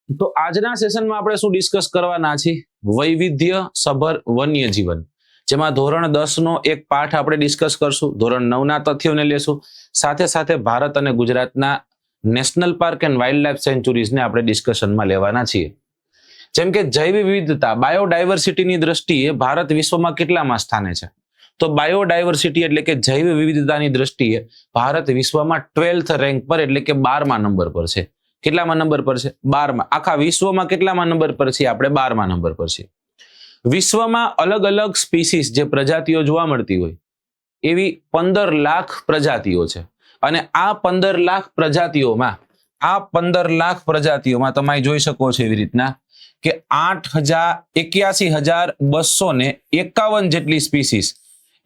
તો આજના સેશનમાં આપણે શું ડિસ્કસ કરવાના છે? વૈવિધ્ય સભર વન્ય જીવન, જેમાં ધોરણ 10 નો એક પાઠ આપણે ડિસ્કસ કરશું, ધોરણ 9 ના તથ્યોને લેશું, સાથે સાથે ભારત અને ગુજરાતના national park and wildlife સેન્ચ્યુરીઝને આપણે ડિસ્કશનમાં લેવાના છીએ. જેમ કે જૈવ વિવિધતા, બાયોડાયવર્સિટીની દ્રષ્ટિએ ભારત વિશ્વમાં કેટલામાં સ્થાને છે? તો બાયોડાયવર્સિટી એટલે કે જૈવ વિવિધતાની દ્રષ્ટિએ ભારત વિશ્વમાં 12th રેન્ક પર એટલે કે 12મા નંબર પર છે. કેટલામાં નંબર પર છે? 12મા. આખા વિશ્વમાં કેટલામાં નંબર પર છે? આપણે 12મા નંબર પર છે. વિશ્વમાં અલગ અલગ સ્પીસીસ જે પ્રજાતિઓ જોવા મળતી હોય એવી 15 લાખ પ્રજાતિઓ છે. અને આ 15 લાખ પ્રજાતિઓમાં તમે જોઈ શકો છો એવી રીતના કે 81,251 જેટલી સ્પીસીસ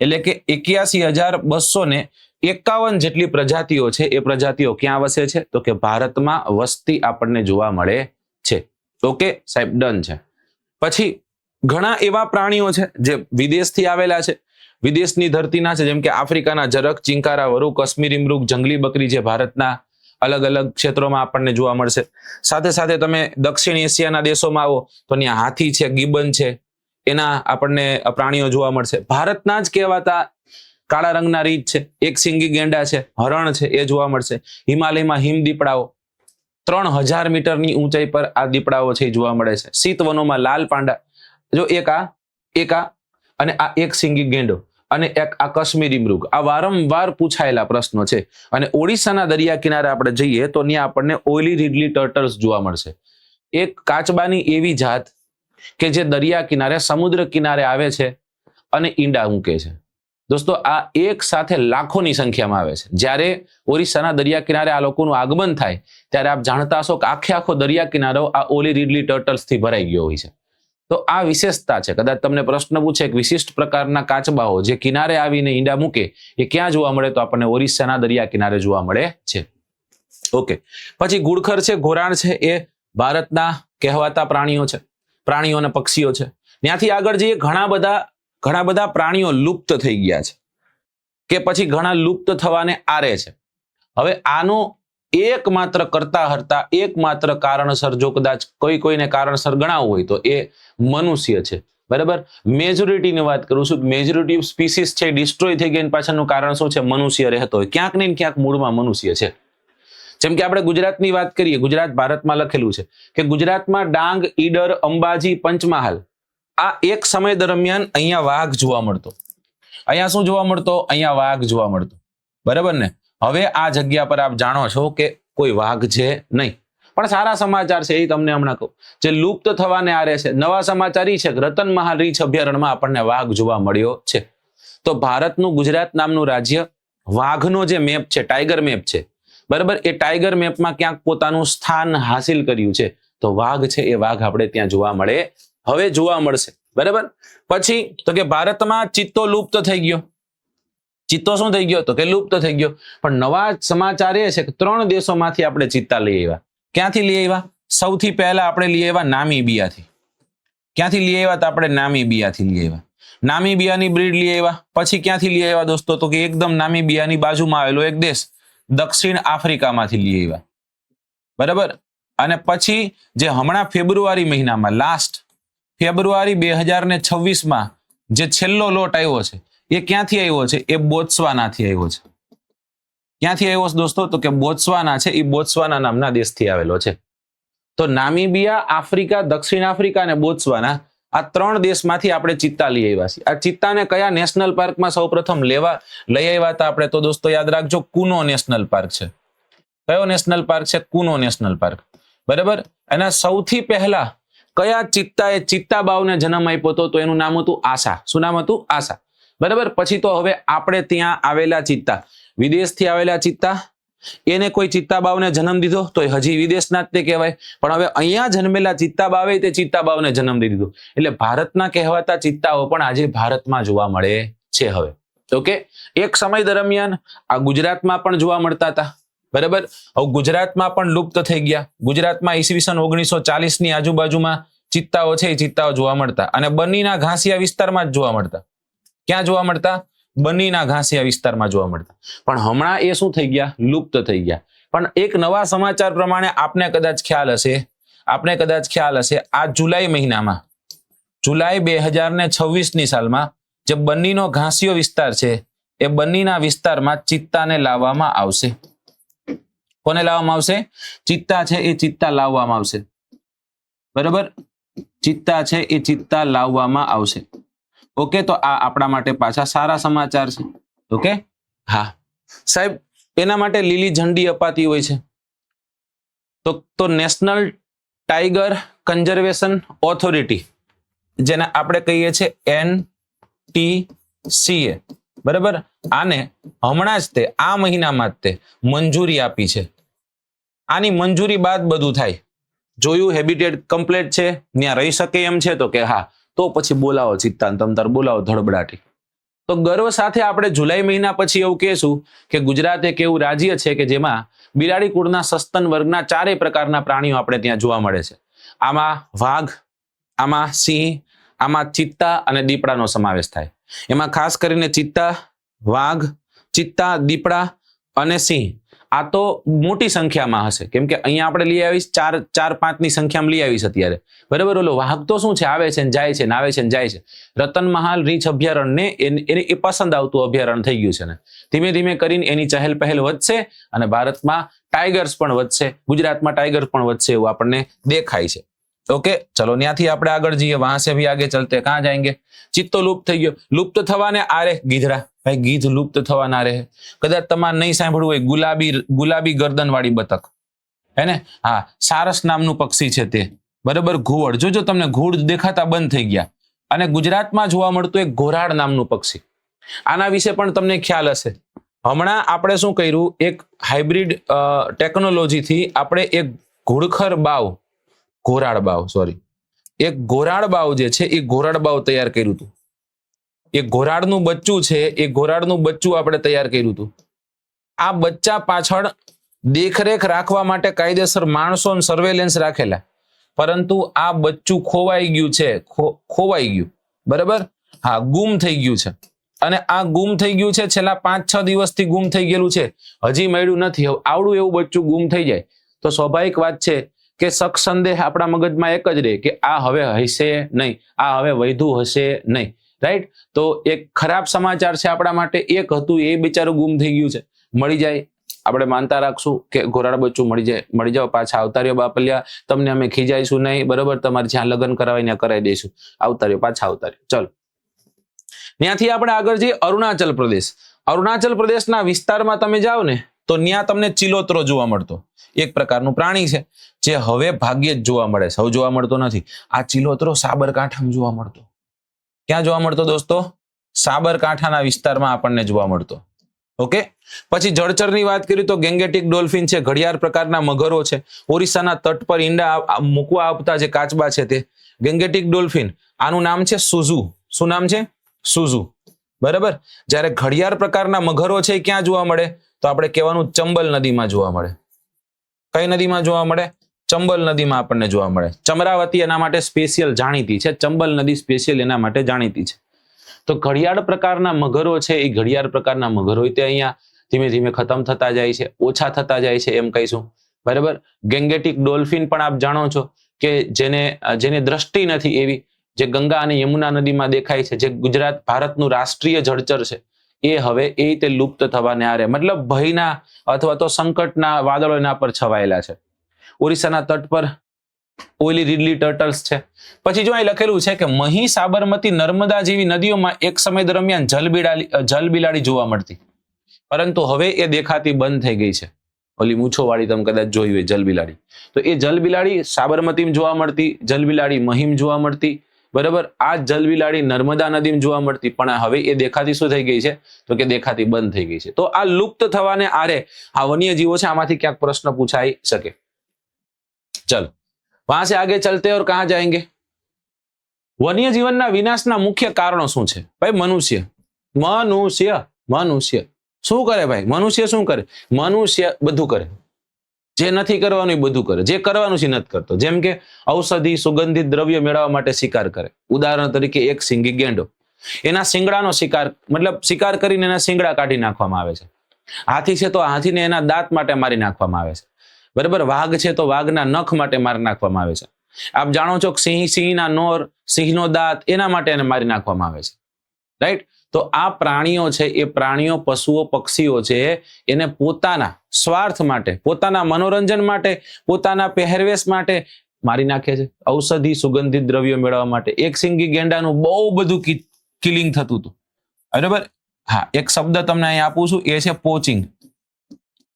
એટલે કે 81,251 જેટલી પ્રજાતિઓ છે. એ પ્રજાતિઓ ક્યાં વસે છે? તો કે ભારતમાં વસતી આપણને જોવા મળે છે. ઓકે સાહેબ, ડન છે. પછી ઘણા એવા પ્રાણીઓ છે જે વિદેશથી આવેલા છે, વિદેશની ધરતીના છે, જેમ કે આફ્રિકાના જરખ, ચિંકારા, વરુ, કાશ્મીરી મૃગ, જંગલી બકરી જે ભારતના અલગ અલગ ક્ષેત્રોમાં આપણને જોવા મળશે. સાથે સાથે તમે દક્ષિણ એશિયાના દેશોમાં આવો તો ત્યાં હાથી છે, ગિબન છે, એના આપણને પ્રાણીઓ જોવા મળશે. ભારતના જ કહેવાતા કાળા રંગના રીંછ છે, એક સિંગી ગેંડા છે, હરણ છે, એ જોવા મળશે. હિમાલયમાં હિમ દીપડાઓ 3000 મીટરની ઊંચાઈ પર આ દીપડાઓ છે એ જોવા મળે છે. શીતવનોમાં લાલ પાંડા, જો એક આ અને આ એક સિંગી ગેંડો અને એક આ કાશ્મીરી મૃગ, આ વારંવાર પૂછાયેલા પ્રશ્નો છે. અને ઓડિશાના દરિયા કિનારે આપણે જઈએ તો ત્યાં આપણને ઓઇલી રીડલી ટર્ટલ્સ જોવા મળશે. એક કાચબાની એવી જાત કે જે દરિયા કિનારે, સમુદ્ર કિનારે આવે છે અને ઈંડા મૂકે છે. દોસ્તો, આ એક સાથે લાખોની સંખ્યામાં આવે છે. જ્યારે ઓરિસ્સાના દરિયા કિનારે આ લોકોનું આગમન થાય ત્યારે આપ જાણતા હશો કે આખો દરિયા કિનારો આ ઓલી રીડલી ટર્ટલ્સ થી ભરાઈ ગયો હોય છે. તો આ વિશેષતા છે. કદાચ તમને પ્રશ્ન પૂછે કે વિશિષ્ટ પ્રકારના કાચબાઓ જે કિનારે આવીને ઈંડા મૂકે એ ક્યાં જોવા મળે? તો આપણને ઓરિસ્સાના દરિયા કિનારે જોવા મળે છે. ઓકે, પછી ઘુડખર છે, ઘોરાણ છે, એ ભારતના કહેવાતા પ્રાણીઓ છે, પ્રાણીઓ અને પક્ષીઓ છે. ત્યાંથી આગળ જઈએ, ઘણા બધા પ્રાણીઓ લુપ્ત થઈ ગયા છે કે પછી ઘણા લુપ્ત થવાને આરે છે. હવે આનો એકમાત્ર કારણસર જો કદાચ કોઈને કારણસર ગણાવવું હોય તો એ મનુષ્ય છે. બરાબર, મેજોરિટીની વાત કરું છું. મેજોરિટી સ્પીસીસ છે ડિસ્ટ્રોય થઈ ગઈ, પાછળનું કારણ શું છે? મનુષ્ય રહેતો હોય. ક્યાંક ને ક્યાંક મૂળમાં મનુષ્ય છે. જેમ કે આપણે ગુજરાતની વાત કરીએ, ગુજરાત ભારતમાં લખેલું છે કે ગુજરાતમાં ડાંગ, ઈડર, અંબાજી, પંચમહાલ આ એક સમય દરમિયાન અહીંયા વાઘ જોવા મળતો. અહીંયા શું જોવા મળતો? અહીંયા વાઘ જોવા મળતો. બરાબર ને? હવે આ જગ્યા પર આપ જાણો છો કે કોઈ વાઘ છે નહીં. પણ સારા સમાચાર છે એ તમને હમણાં કહું, જે લુપ્ત થવાને આરે છે. નવા સમાચાર એ છે કે રતનમહાલ રીંછ અભયારણ્યમાં આપણને વાઘ જોવા મળ્યો છે. તો ભારતનું ગુજરાત નામનું રાજ્ય વાઘનો જે મેપ છે, ટાઈગર મેપ છે, બરાબર, એ ટાઈગર મેપમાં ક્યાંક પોતાનું સ્થાન હાસિલ કર્યું છે. તો વાઘ છે એ વાઘ આપણે ત્યાં જોવા મળે, હવે જોવા મળશે. બરાબર. પછી તો કે ભારતમાં ચિત્તો લુપ્ત થઈ ગયો. ચિત્તો શું થઈ ગયો? તો કે લુપ્ત થઈ ગયો. પણ નવા સમાચાર એ છે કે 3 દેશોમાંથી આપણે ચિત્તા લઈ આવ્યા. ક્યાંથી લઈ આવ્યા? સૌથી પહેલા આપણે લઈ આવ્યા નામીબિયાથી. ક્યાંથી લઈ આવ્યા? તો આપણે નામીબિયાથી લઈ આવ્યા. નામીબિયાની બ્રીડ લઈ આવ્યા. પછી ક્યાંથી લઈ આવ્યા દોસ્તો? તો કે એકદમ નામીબિયાની બાજુમાં આવેલો એક દેશ દક્ષિણ આફ્રિકામાંથી લઈ આવ્યા. બરાબર. અને પછી જે હમણાં ફેબ્રુઆરી મહિનામાં, લાસ્ટ ફેબ્રુઆરી 2026માં જે છેલ્લો લોટ આવ્યો છે એ ક્યાંથી આવ્યો છે? એ બોત્સવાનાથી આવ્યો છે. ક્યાંથી આવ્યો છે દોસ્તો? તો કે બોત્સવાના છે, એ બોત્સવાના નામના દેશથી આવેલો છે. તો નામીબિયા, આફ્રિકા, દક્ષિણ આફ્રિકા અને બોત્સવાના, આ 3 દેશમાંથી આપણે ચિત્તા લઈ આવ્યા છીએ. આ ચિત્તાને કયા નેશનલ પાર્કમાં સૌપ્રથમ લઈ આવ્યા હતા આપણે? તો દોસ્તો યાદ રાખજો, કુનો નેશનલ પાર્ક છે. કયો નેશનલ પાર્ક છે? Kuno national park. બરાબર. એના સૌથી પહેલા કયા ચિત્તાએ ચિત્તાબાવને જન્મ આપ્યો હતો? તો એનું નામ હતું આશા. શું નામ હતું? આશા. બરાબર. પછી તો હવે આપણે ત્યાં આવેલા ચિત્તા, વિદેશથી આવેલા ચિત્તા, એને કોઈ ચિત્તાબાવને જન્મ દીધો તો હજી વિદેશના જ તે કહેવાય. પણ હવે અહીંયા જન્મેલા ચિત્તાબાવે તે ચિત્તાબાવને જન્મ દીધો. એટલે ભારતના કહેવાતા ચિત્તાઓ પણ આજે ભારતમાં જોવા મળે છે હવે. ઓકે, એક સમય દરમિયાન આ ગુજરાતમાં પણ જોવા મળતા હતા. બરાબર. હવે ગુજરાતમાં પણ લુપ્ત થઈ ગયા. ગુજરાતમાં ઈસવીસન 1940ની આજુબાજુમાં ચિત્તાઓ છે એ ચિત્તાઓ જોવા મળતા અને બન્નીના ઘાસિયા વિસ્તારમાં જ જોવા મળતા. ક્યાં જોવા મળતા? બન્નીના ઘાસિયા વિસ્તારમાં જોવા મળતા. પણ હમણાં એ શું થઈ ગયા? લુપ્ત થઈ ગયા. પણ એક નવા સમાચાર પ્રમાણે આપને કદાચ ખ્યાલ હશે, આપણે કદાચ ખ્યાલ હશે આ જુલાઈ મહિનામાં, જુલાઈ 2026ની સાલમાં જે બન્નીનો ઘાસિયો વિસ્તાર છે એ બન્નીના વિસ્તારમાં ચિત્તાને લાવવામાં આવશે. કોને લાવવામાં આવશે? ચિત્તા છે એ ચિત્તા લાવવામાં આવશે. બરાબર, ચિત્તા છે એ ચિત્તા લાવવામાં આવશે. ઓકે, તો આ આપણા માટે પાછા સારા સમાચાર છે. ઓકે, હા સાહેબ, એના માટે લીલી ઝંડી અપાતી હોય છે. તો નેશનલ ટાઈગર કન્ઝર્વેશન ઓથોરિટી, જેને આપણે કહીએ છીએ NTCA, બરાબર, આને હમણાં જ તે આ મહિનામાં જ તે મંજૂરી આપી છે. આની મંજૂરી બાદ બધું થાય. જોયું હેબિટેટ કમ્પ્લીટ છે, ત્યાં રહી શકે એમ છે, તો કે હા, તો પછી બોલાવો ચિત્તાને, તમ તાર બોલાવો ધડબડાટી. તો ગર્વ સાથે આપણે જુલાઈ મહિના પછી એવું કહેશું કે ગુજરાત એક એવું રાજ્ય છે કે જેમાં બિલાડી કુળના સસ્તન વર્ગના 4 પ્રકારના પ્રાણીઓ આપણે ત્યાં જોવા મળે છે. આમાં વાઘ, આમાં સિંહ, આમાં ચિત્તા અને દીપડાનો સમાવેશ થાય. એમાં ખાસ કરીને ચિત્તા, વાઘ, ચિત્તા, દીપડા અને સિંહ આ તો મોટી સંખ્યામાં હશે, કેમ કે અહીંયા આપણે લઈ આવીશ 4-5ની સંખ્યામાં લઈ આવીશ અત્યારે. બરાબર, ઓલો વાઘ તો શું છે, આવે છે ને જાય છે, આવે છે ને જાય છે. રતનમહાલ રીંછ અભયારણ્ય એને એ પસંદ આવતું અભયારણ્ય થઈ ગયું છે ને ધીમે ધીમે કરીને એની ચહેલ પહેલ વધશે અને ભારતમાં ટાઈગર્સ પણ વધશે, ગુજરાતમાં ટાઈગર પણ વધશે એવું આપણને દેખાય છે. ओके, चलो न्याथी આપણે આગળ જઈએ, वहां से भी आगे चलते. कहां जाएंगे? चित्तो लुप्त થઈ ગયો. લુપ્ત થવાને આરે ગીધડા, ભાઈ ગીધ લુપ્ત થવાના આરે. કદાચ તમારે નહીં સાંભળ્યું હોય, ગુલાબી ગરદન વાળી બતક, હે ને? હા, સારસ નામનું પક્ષી છે તે. બરાબર, ઘુવડ, જોજો તમને ઘુવડ દેખાતા બંધ થઈ ગયા. અને ગુજરાતમાં જોવા મળતું એક ઘોરાડ નામનું પક્ષી. આના વિશે પણ તમને ખ્યાલ હશે. હમણાં આપણે શું કર્યું, એક હાઇબ્રિડ ટેકનોલોજીથી આપણે એક ઘુડખર બાવ, ઘોરાડ બાવ, સોરી, એક ઘોરાડ બાવ જે છે એ ઘોરાડ બાવ તૈયાર કર્યું હતું. એ ઘોરાડનું બચ્ચું છે, એ ઘોરાડનું બચ્ચું આપણે તૈયાર કર્યું હતું. આ બચ્ચા પાછળ દેખરેખ રાખવા માટે કાયદેસર માણસો સર્વેલન્સ રાખેલા, પરંતુ આ બચ્ચું ખોવાઈ ગયું છે, ખોવાઈ ગયું. બરાબર, હા, ગુમ થઈ ગયું છે. અને આ ગુમ થઈ ગયું છે, છેલ્લા 5-6 દિવસથી ગુમ થઈ ગયેલું છે, હજી મળ્યું નથી. આવડું એવું બચ્ચું ગુમ થઈ જાય તો સ્વાભાવિક વાત છે કે શક સંદેહ આપણા મગજમાં એક જ રહે કે આ હવે હશે નહીં, આ હવે વૈધું હશે નહીં. રાઈટ, તો એક ખરાબ સમાચાર છે આપણા માટે. એક હતું એ બિચારું ગુમ થઈ ગયું છે, મળી જાય આપણે માનતા રાખશું કે ઘોરાડ બચ્ચું મળી જાય, મળી જાવ, પાછા આવતા રહ્યો બાપલિયા, તમને અમે ખીજાઈશું નહીં. બરોબર, તમારે જ્યાં લગ્ન કરાવીને કરાવી દઈશું, આવતા રહ્યો, પાછા આવતા રહ્યો. ચલો, ત્યાંથી આપણે આગળ જઈએ અરુણાચલ પ્રદેશ. અરુણાચલ પ્રદેશના વિસ્તારમાં તમે જાઓ ને તો ત્યાં તમને ચિલોત્રો જોવા મળતો એક પ્રકારનું પ્રાણી છે, જે હવે ભાગ્યે જ જોવા મળે, સૌ જોવા મળતો નથી. આ ચિલોત્રો સાબરકાંઠામાં જોવા મળતો. ક્યાં જોવા મળતો દોસ્તો? સાબરકાંઠાના વિસ્તારમાં આપણને જોવા મળતો. ઓકે, પછી જળચરની વાત કરી તો ગેંગેટિક ડોલ્ફિન છે, ઘડિયાળ પ્રકારના મગરો છે, ઓરિસ્સાના તટ પર ઈંડા મૂકવા આવતા જે કાચબા છે તે ગેંગેટિક ડોલ્ફિન. આનું નામ છે સુઝુ. શું નામ છે? સુઝુ. બરાબર, જ્યારે ઘડિયાળ પ્રકારના મગરો છે ક્યાં જોવા મળે તો આપણે કહેવાનું ચંબલ નદીમાં જોવા મળે. કઈ નદીમાં જોવા મળે? ચંબલ નદીમાં આપણને જોવા મળે. ચમરાવતી એના માટે સ્પેશિયલ જાણીતી છે, ચંબલ નદી સ્પેશિયલ એના માટે જાણીતી છે. તો ઘડિયાળ પ્રકારના મગરો છે, એ ઘડિયાળ પ્રકારના મગરો તે અહીંયા ધીમે ધીમે ખતમ થતા જાય છે, ઓછા થતા જાય છે એમ કહીશું. બરાબર, ગેંગેટિક ડોલ્ફિન પણ આપ જાણો છો કે જેને દ્રષ્ટિ નથી એવી, જે ગંગા અને યમુના નદીમાં દેખાય છે, જે ગુજરાત ભારતનું રાષ્ટ્રીય જળચર છે, એ હવે એ રીતે લુપ્ત થવાને આરે, મતલબ ભયના અથવા તો સંકટના વાદળો એના પર છવાયેલા છે. ઓરિસ્સાના તટ પર ઓઇલી રીડલી ટર્ટલ્સ છે. પછી જો અહીં લખેલું છે કે મહી, સાબરમતી, નર્મદા જેવી નદીઓમાં એક સમય દરમિયાન જલબિલાડી જોવા મળતી, પરંતુ હવે એ દેખાતી બંધ થઈ ગઈ છે. ઓલી મૂછો વાળી તમે કદાચ જોઈ હોય જલબિલાડી, તો એ જલબિલાડી સાબરમતીમાં જોવા મળતી, જલબિલાડી મહીમ જોવા મળતી. બરાબર, આ જલબિલાડી નર્મદા નદીમાં જોવા મળતી, પણ હવે એ દેખાતી શું થઈ ગઈ છે તો કે દેખાતી બંધ થઈ ગઈ છે. તો આ લુપ્ત થવાને આરે આ વન્યજીવો છે, આમાંથી ક્યાંક પ્રશ્ન પૂછાઈ શકે. चलो वहां से आगे चलते और कहां जाएंगे? वन्य जीवनના વિનાશના મુખ્ય કારણો શું છે? ભાઈ મનુષ્ય શું કરે? ભાઈ મનુષ્ય શું કરે? મનુષ્ય બધું કરે, જે નથી કરવાનું એ બધું કરે, જે કરવાનું છે નથી કરતો. જેમ કે ઔષધિ, સુગંધિત દ્રવ્ય મેળવવા માટે શિકાર કરે. ઉદાહરણ તરીકે એક સિંગી ગેંડો, એના શિંગડાનો શિકાર, મતલબ શિકાર કરીને એના શિંગડા કાઢી નાખવામાં આવે છે. હાથી છે તો હાથીને એના દાંત માટે મારી નાખવામાં આવે છે. બરાબર, વાઘ છે તો વાઘના નખ માટે મારી નાખવામાં આવે છે. આપ જાણો છો કે સિંહના નોર, સિંહનો દાંત, એના માટે એને મારી નાખવામાં આવે છે. રાઈટ? તો આ પ્રાણીઓ છે, એ પ્રાણીઓ, પશુઓ, પક્ષીઓ છે, એને પોતાના સ્વાર્થ માટે, પોતાના મનોરંજન માટે, પોતાના પહેરવેશ માટે મારી નાખે છે. ઔષધિ, સુગંધિત દ્રવ્યો મેળવવા માટે. એક સિંગી ગેંડાનું બહુ બધું કિલિંગ થતું હતું. બરાબર? હા, એક શબ્દ તમને અહીં આપું છું, એ છે પોચિંગ.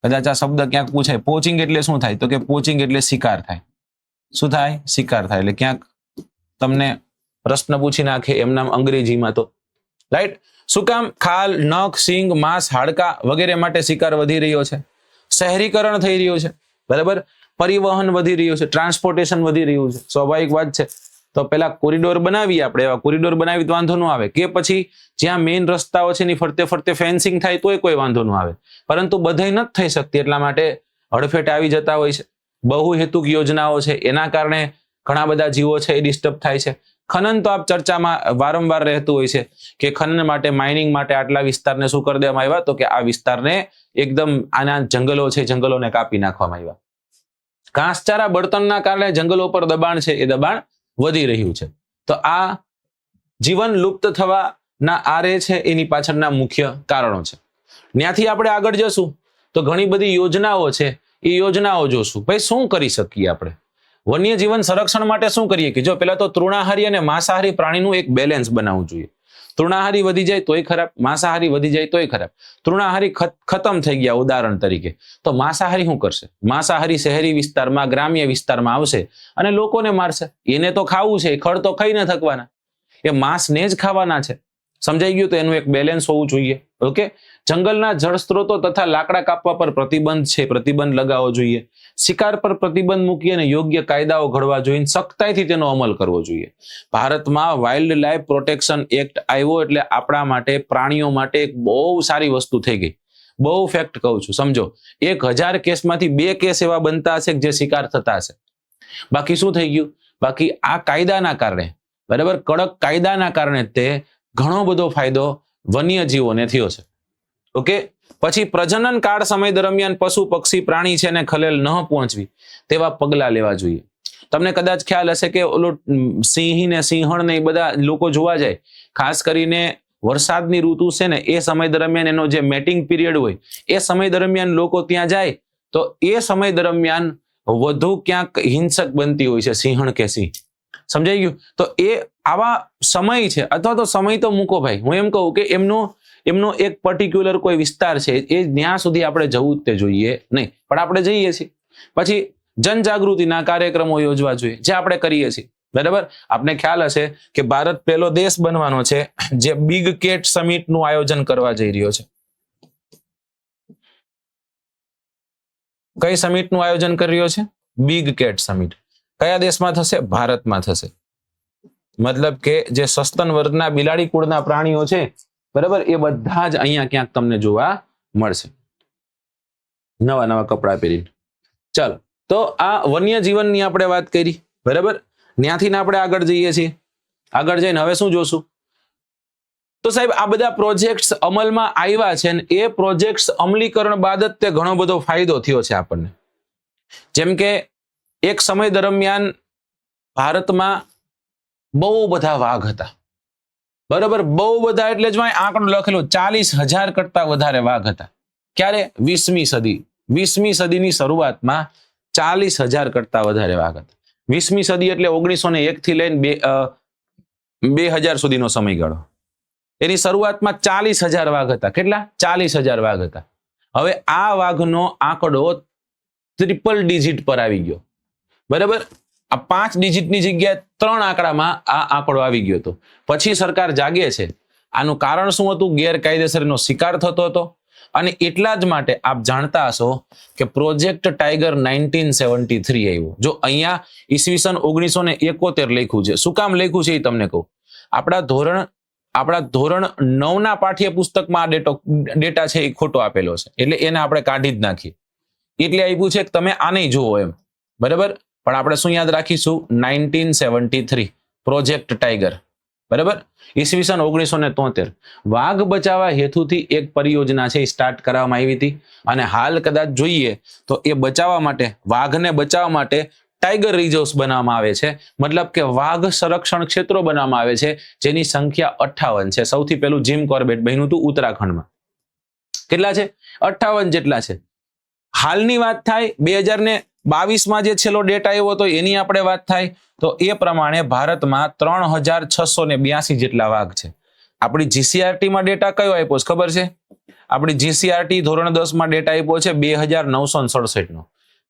કદાચ આ શબ્દ ક્યાંક પૂછાય, પોચિંગ એટલે શું થાય? તો કે પોચિંગ એટલે શિકાર થાય. શું થાય? શિકાર થાય. એટલે ક્યાંક તમને પ્રશ્ન પૂછી નાખે એમના અંગ્રેજીમાં તો. રાઈટ? શું કામ? ખાલ, નખ, સિંગ, માંસ, હાડકા વગેરે માટે શિકાર વધી રહ્યો છે. શહેરીકરણ થઈ રહ્યું છે. બરાબર? પરિવહન વધી રહ્યું છે, ટ્રાન્સપોર્ટેશન વધી રહ્યું છે. સ્વાભાવિક વાત છે. તો પેલા કોરિડોર બનાવીએ આપણે, એવા કોરિડોર બનાવી તો વાંધો ન આવે, કે પછી જ્યાં મેઇન રસ્તાઓ છે એની ફરતે ફરતે ફેન્સિંગ થાય તોય કોઈ વાંધો ન આવે. પરંતુ બધાય નથી થઈ શકતી, એટલા માટે હડફેટ આવી જતા હોય છે. બહુહેતુક યોજનાઓ છે, એના કારણે ઘણા બધા જીવો છે એ ડિસ્ટર્બ થાય છે. ખનન તો આપ ચર્ચામાં વારંવાર રહેતું હોય છે કે ખનન માટે, માઇનિંગ માટે આટલા વિસ્તારને શું કરી દેવામાં આવ્યા? તો કે આ વિસ્તારને એકદમ, આના જંગલો છે, જંગલોને કાપી નાખવામાં આવ્યા. ઘાસચારા બળતણના કારણે જંગલો પર દબાણ છે, એ દબાણ વધી રહ્યું છે. તો આ જીવન લુપ્ત થવાના આરે છે, એની પાછળના મુખ્ય કારણો છે. ત્યાંથી આપણે આગળ જશું તો ઘણી બધી યોજનાઓ છે, એ યોજનાઓ જોશું. ભાઈ શું કરી શકીએ આપણે વન્યજીવન સંરક્ષણ માટે? શું કરીએ? કે જો પેલા તો તૃણાહારી અને માંસાહારી પ્રાણીનું એક બેલેન્સ બનાવવું જોઈએ. તૃણાહારી વધી જાય તોય ખરાબ, માંસાહારી વધી જાય તોય ખરાબ. તૃણાહારી ખતમ થઈ ગયા ઉદાહરણ તરીકે, તો માંસાહારી શું કરશે? માંસાહારી શહેરી વિસ્તારમાં, ગ્રામ્ય વિસ્તારમાં આવશે અને લોકોને મારશે. એને તો ખાવું છે, ખડ તો ખાઈ ન થકવાના, એ માંસને જ ખાવાના છે. સમજાઈ ગયું? તો એનું એક બેલેન્સ હોવું જોઈએ. ઓકે. જંગલના જળ સ્ત્રોતો તથા લાકડા કાપવા પર પ્રતિબંધ છે, પ્રતિબંધ લગાવવો જોઈએ. શિકાર પર પ્રતિબંધ મૂકી અને યોગ્ય કાયદાઓ ઘડવા જોઈએ, સખ્તાઈથી તેનો અમલ કરવો જોઈએ. ભારતમાં વાઇલ્ડ લાઈફ પ્રોટેક્શન એક્ટ આવ્યો એટલે આપણા માટે, પ્રાણીઓ માટે એક બહુ સારી વસ્તુ થઈ ગઈ. બહુ ફેક્ટ કહું છું, સમજો. 1000 કેસમાંથી 2 કેસ એવા બનતા હશે જે શિકાર થતા હશે. બાકી શું થઈ ગયું? બાકી આ કાયદાના કારણે, બરાબર, કડક કાયદાના કારણે તે ઘણો બધો ફાયદો વન્યજીવોને થયો છે. ઓકે. પછી પ્રજનન કાળ સમય દરમિયાન પશુ, પક્ષી, પ્રાણી છે એને ખલેલ ન પહોંચવી તેવા પગલા લેવા જોઈએ. તમને કદાચ ખ્યાલ હશે કે ઓલો સિંહ ને સિંહણ ને એ બધા લોકો જોવા જાય, ખાસ કરીને વરસાદની ઋતુ છે ને એ સમય દરમિયાન એનો જે મેટિંગ પીરિયડ હોય, એ સમય દરમિયાન લોકો ત્યાં જાય તો એ સમય દરમિયાન વધુ ક્યાંક હિંસક બનતી હોય છે સિંહણ કે સિંહ. સમજાઈ ગયું? તો એ આવા સમય છે, અથવા તો સમય તો મૂકો ભાઈ, હું એમ કહું કે એમનો એક પર્ટિક્યુલર કોઈ વિસ્તાર છે, એ ત્યાં સુધી આપણે જવું જ તે જોઈએ નહીં, પણ આપણે જઈએ છીએ. પછી જનજાગૃતિના કાર્યક્રમો યોજવા જોઈએ, જે આપણે કરીએ છીએ. બરાબર? આપને ખ્યાલ હશે કે ભારત પહેલો દેશ બનવાનો છે જે બિગ કેટ સમિટનું આયોજન કરવા જઈ રહ્યો છે. કઈ સમિટનું આયોજન કરી રહ્યો છે? Big cat summit. કયા દેશમાં થશે? ભારતમાં થશે. મતલબ કે જે સસ્તન વર્ગના બિલાડી કુળના પ્રાણીઓ છે, બરાબર, એ બધા જ અહીંયા ક્યાંક તમને જોવા મળશે, નવા નવા કપડા પહેરીને. ચાલો, તો આ વન્ય જીવનની આપણે વાત કરી. બરાબર? ત્યાંથી આપણે આગળ જઈએ છીએ. આગળ જઈને હવે શું જોશું? તો સાહેબ આ બધા પ્રોજેક્ટ્સ અમલમાં આવ્યા છે અને એ પ્રોજેક્ટ્સ અમલીકરણ બાદ જ તે ઘણો બધો ફાયદો થયો છે આપણને. જેમ કે એક સમય દરમિયાન ભારતમાં બહુ બધા વાઘ હતા. બરાબર? બહુ બધા એટલે જ આંકડો લખેલો 40,000 કરતા વધારે વાઘ હતા. ક્યારે? 20મી સદી. 20મી સદીની શરૂઆતમાં 40,000 કરતા વધારે વાઘ હતા. 20મી સદી એટલે 1901 થી લઈને 2000 સુધીનો સમયગાળો. એની શરૂઆતમાં 40,000 વાઘ હતા. કેટલા? 40,000 વાઘ હતા. હવે આ વાઘનો આંકડો ટ્રિપલ ડિજિટ પર આવી ગયો. બરાબર? આ 5 ડિજિટની જગ્યાએ 3 આંકડામાં આ આંકડો આવી ગયો હતો. પછી સરકાર જાગે છે. આનું કારણ શું હતું? ગેરકાયદેસરનો શિકાર થતો હતો. અને એટલા જ માટે આપ જાણતા હશો કે પ્રોજેક્ટ ટાઈગર 1973 આવ્યો. જો અહીંયા ઈસવીસન 1971 લખ્યું છે. શું કામ લખ્યું છે એ તમને કહું. આપણા ધોરણ 9ના પાઠ્યપુસ્તકમાં આ ડેટા છે એ ખોટો આપેલો છે, એટલે એને આપણે કાઢી જ નાખીએ. એટલે આપ્યું છે કે તમે આને જુઓ એમ. બરાબર? પણ આપણે શું યાદ રાખીશું? 1973 પ્રોજેક્ટ ટાઈગર. બરાબર, ઈસવીસન 1973 વાઘ બચાવવા હેતુથી એક પરિયોજના છે એ સ્ટાર્ટ કરવામાં આવી હતી અને હાલ કદાચ જોઈએ તો એ બચાવવા માટે, વાઘને બચાવવા માટે ટાઈગર રિઝર્વ્સ બનાવવામાં આવે છે, મતલબ કે વાઘ સંરક્ષણ ક્ષેત્રો બનાવવામાં આવે છે જેની સંખ્યા 58 છે. સૌથી પહેલું જીમ કોર્બેટ બન્યું હતું ઉત્તરાખંડમાં. કેટલા છે? 58 જેટલા છે. હાલની વાત થાય 2022માં જે છેલ્લો ડેટા આવ્યો હતો એની આપણે વાત થાય તો એ પ્રમાણે ભારતમાં 3682 જેટલા વાઘ છે. આપણી જીસીઆરટી માં ડેટા કયો આપ્યો છે ખબર છે? આપણી જીસીઆરટી ધોરણ 10 માં ડેટા આપ્યો છે 2967 નો,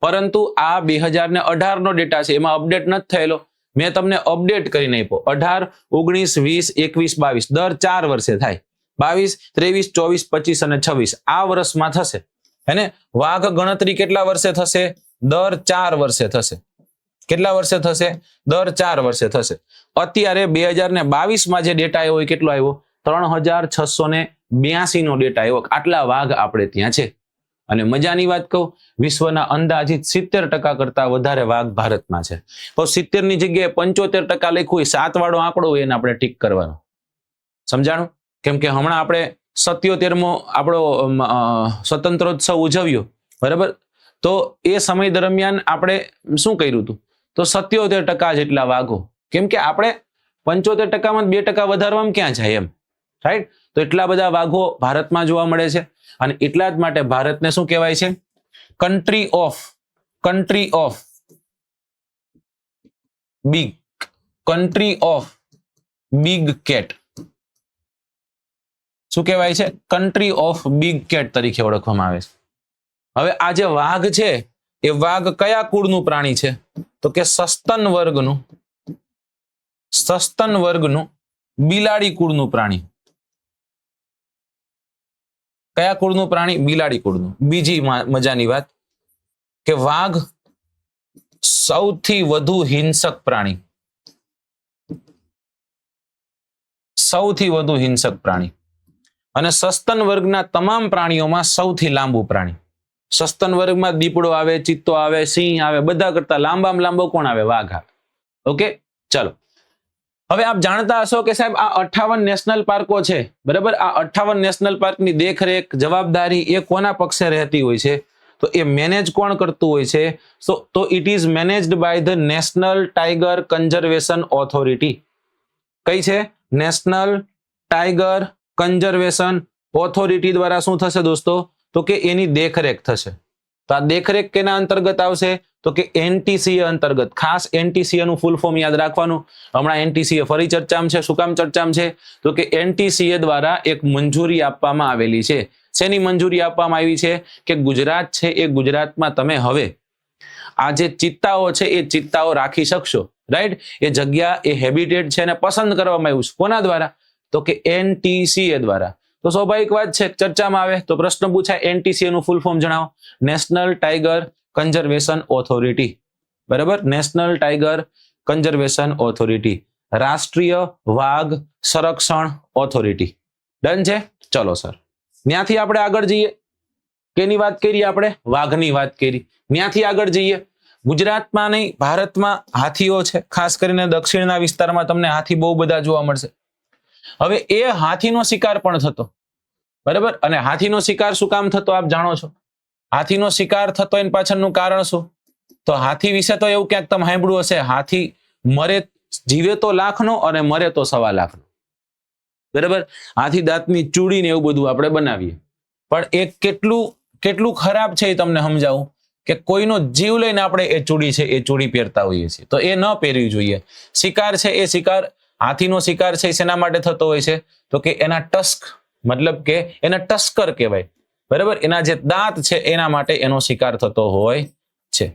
પરંતુ આ 2018 નો ડેટા છે, એમાં અપડેટ નથી થયેલો. મેં તમને અપડેટ કરીને આપ્યો 18, 19, 20, 21, 22 દર 4 વર્ષે થાય. 22, 23, 24, 25 અને 26 આ વર્ષમાં થશે. હેને? વાઘ ગણતરી કેટલા વર્ષે થશે? દર 4 વર્ષે થશે. કેટલા વર્ષે થશે? દર 4 વર્ષે થશે. અત્યારે 2022માં જે ડેટા આવ્યો એ કેટલો આવ્યો? 3682 નો ડેટા આવ્યો. આટલા વાઘ આપણે ત્યાં છે. અને મજાની વાત કહું, વિશ્વના અંદાજિત 70% કરતા વધારે વાઘ ભારતમાં છે. તો 70 ની જગ્યાએ 75% લખ્યું હોય, 7 વાળો આંકડો હોય એને આપણે ટીક કરવાનો. સમજાણું? કેમ કે હમણાં આપણે 77મો આપણો સ્વતંત્રોત્સવ ઉજવ્યો, બરાબર? તો એ સમય દરમિયાન આપણે શું કર્યું હતું? તો 77% જેટલા વાઘો. કેમ કે આપણે 75%માં 2% વધારવામાં ક્યાં જાય એમ, રાઈટ? તો એટલા બધા વાઘો ભારતમાં જોવા મળે છે અને એટલા જ માટે ભારતને શું કહેવાય છે? Country of big cat. શું કહેવાય છે? કન્ટ્રી ઓફ બિગ કેટ તરીકે ઓળખવામાં આવે છે. હવે આ જે વાઘ છે એ વાઘ કયા કુળનું પ્રાણી છે? તો કે સસ્તન વર્ગનું બિલાડી કુળનું પ્રાણી. કયા કુળનું પ્રાણી? બિલાડી કુળનું. બીજી મજાની વાત કે વાઘ સૌથી વધુ હિંસક પ્રાણી. સૌથી વધુ હિંસક પ્રાણી અને સસ્તન વર્ગના તમામ પ્રાણીઓમાં સૌથી લાંબુ પ્રાણી. સસ્તન વર્ગમાં દીપડો આવે, ચિત્તો આવે, સિંહ આવે, બધા કરતા લાંબામાં લાંબો કોણ આવે? વાઘ આવે. ઓકે, ચલો. હવે આપ જાણતા હશો કે સાહેબ આ 58 નેશનલ પાર્કો છે, બરાબર? આ 58 નેશનલ પાર્કની દેખરેખ, જવાબદારી એ કોના પક્ષે રહેતી હોય છે? તો એ મેનેજ કોણ કરતું હોય છે? તો it is managed by the National Tiger Conservation Authority. કઈ છે? નેશનલ ટાઈગર કન્ઝર્વેશન ઓથોરિટી દ્વારા શું થશે દોસ્તો? તો કે એની દેખરેખ થશે. તો આ દેખરેખ કેના અંતર્ગત આવશે? તો કે એનટીસીએ અંતર્ગત. ખાસ એનટીસીએ નું ફૂલ ફોર્મ યાદ રાખવાનું. હમણાં એનટીસીએ ફરી ચર્ચામાં છે. શું કામ ચર્ચામાં છે? તો કે એનટીસીએ દ્વારા એક મંજૂરી આપવામાં આવેલી છે. શેની મંજૂરી આપવામાં આવી છે? કે ગુજરાત છે એ ગુજરાતમાં તમે હવે આ જે ચિત્તાઓ છે એ ચિત્તાઓ રાખી શકશો, રાઈટ? એ જગ્યા, એ હેબિટેટ છે એને પસંદ કરવામાં આવ્યું છે. કોના દ્વારા? તો કે એનટીસીએ દ્વારા. તો સ્વાભાવિક વાત છે, ચર્ચામાં આવે તો પ્રશ્ન પૂછાય, એનટીસીએ નું ફૂલ ફોર્મ જણાવો. નેશનલ ટાઈગર કન્ઝર્વેશન ઓથોરિટી, બરાબર? નેશનલ ટાઈગર કન્ઝર્વેશન ઓથોરિટી, રાષ્ટ્રીય વાઘ સંરક્ષણ ઓથોરિટી. ડન છે? ચલો સર, ત્યાંથી આપણે આગળ જઈએ. કેની વાત કરી આપણે? વાઘની વાત કરી. ત્યાંથી આગળ જઈએ. ગુજરાતમાં નહીં, ભારતમાં હાથીઓ છે. ખાસ કરીને દક્ષિણના વિસ્તારમાં તમને હાથી બહુ બધા જોવા મળશે. હવે એ હાથીનો શિકાર પણ થતો, બરાબર? અને હાથીનો શિકાર શું કામ થતો આપ જાણો છો? હાથીનો શિકાર થતો એની પાછળનું કારણ શું? તો હાથી વિશે તો એવું ક્યાંક તમે સાંભળ્યું હશે, હાથી મરે, જીવે તો લાખનો અને મરે તો 1.25 લાખનો, બરાબર? હાથી દાંતની ચૂડી ને એવું બધું આપણે બનાવીએ, પણ એ કેટલું ખરાબ છે એ તમને સમજાવું કે કોઈનો જીવ લઈને આપણે એ ચૂડી પહેરતા હોઈએ છીએ, તો એ ન પહેરવી જોઈએ. શિકાર છે એ શિકાર, હાથીનો શિકાર છે શેના માટે થતો હોય છે? તો કે એના ટસ્ક, મતલબ કે એના ટસ્કર કહેવાય, બરાબર? એના જે દાંત છે એના માટે એનો શિકાર થતો હોય છે,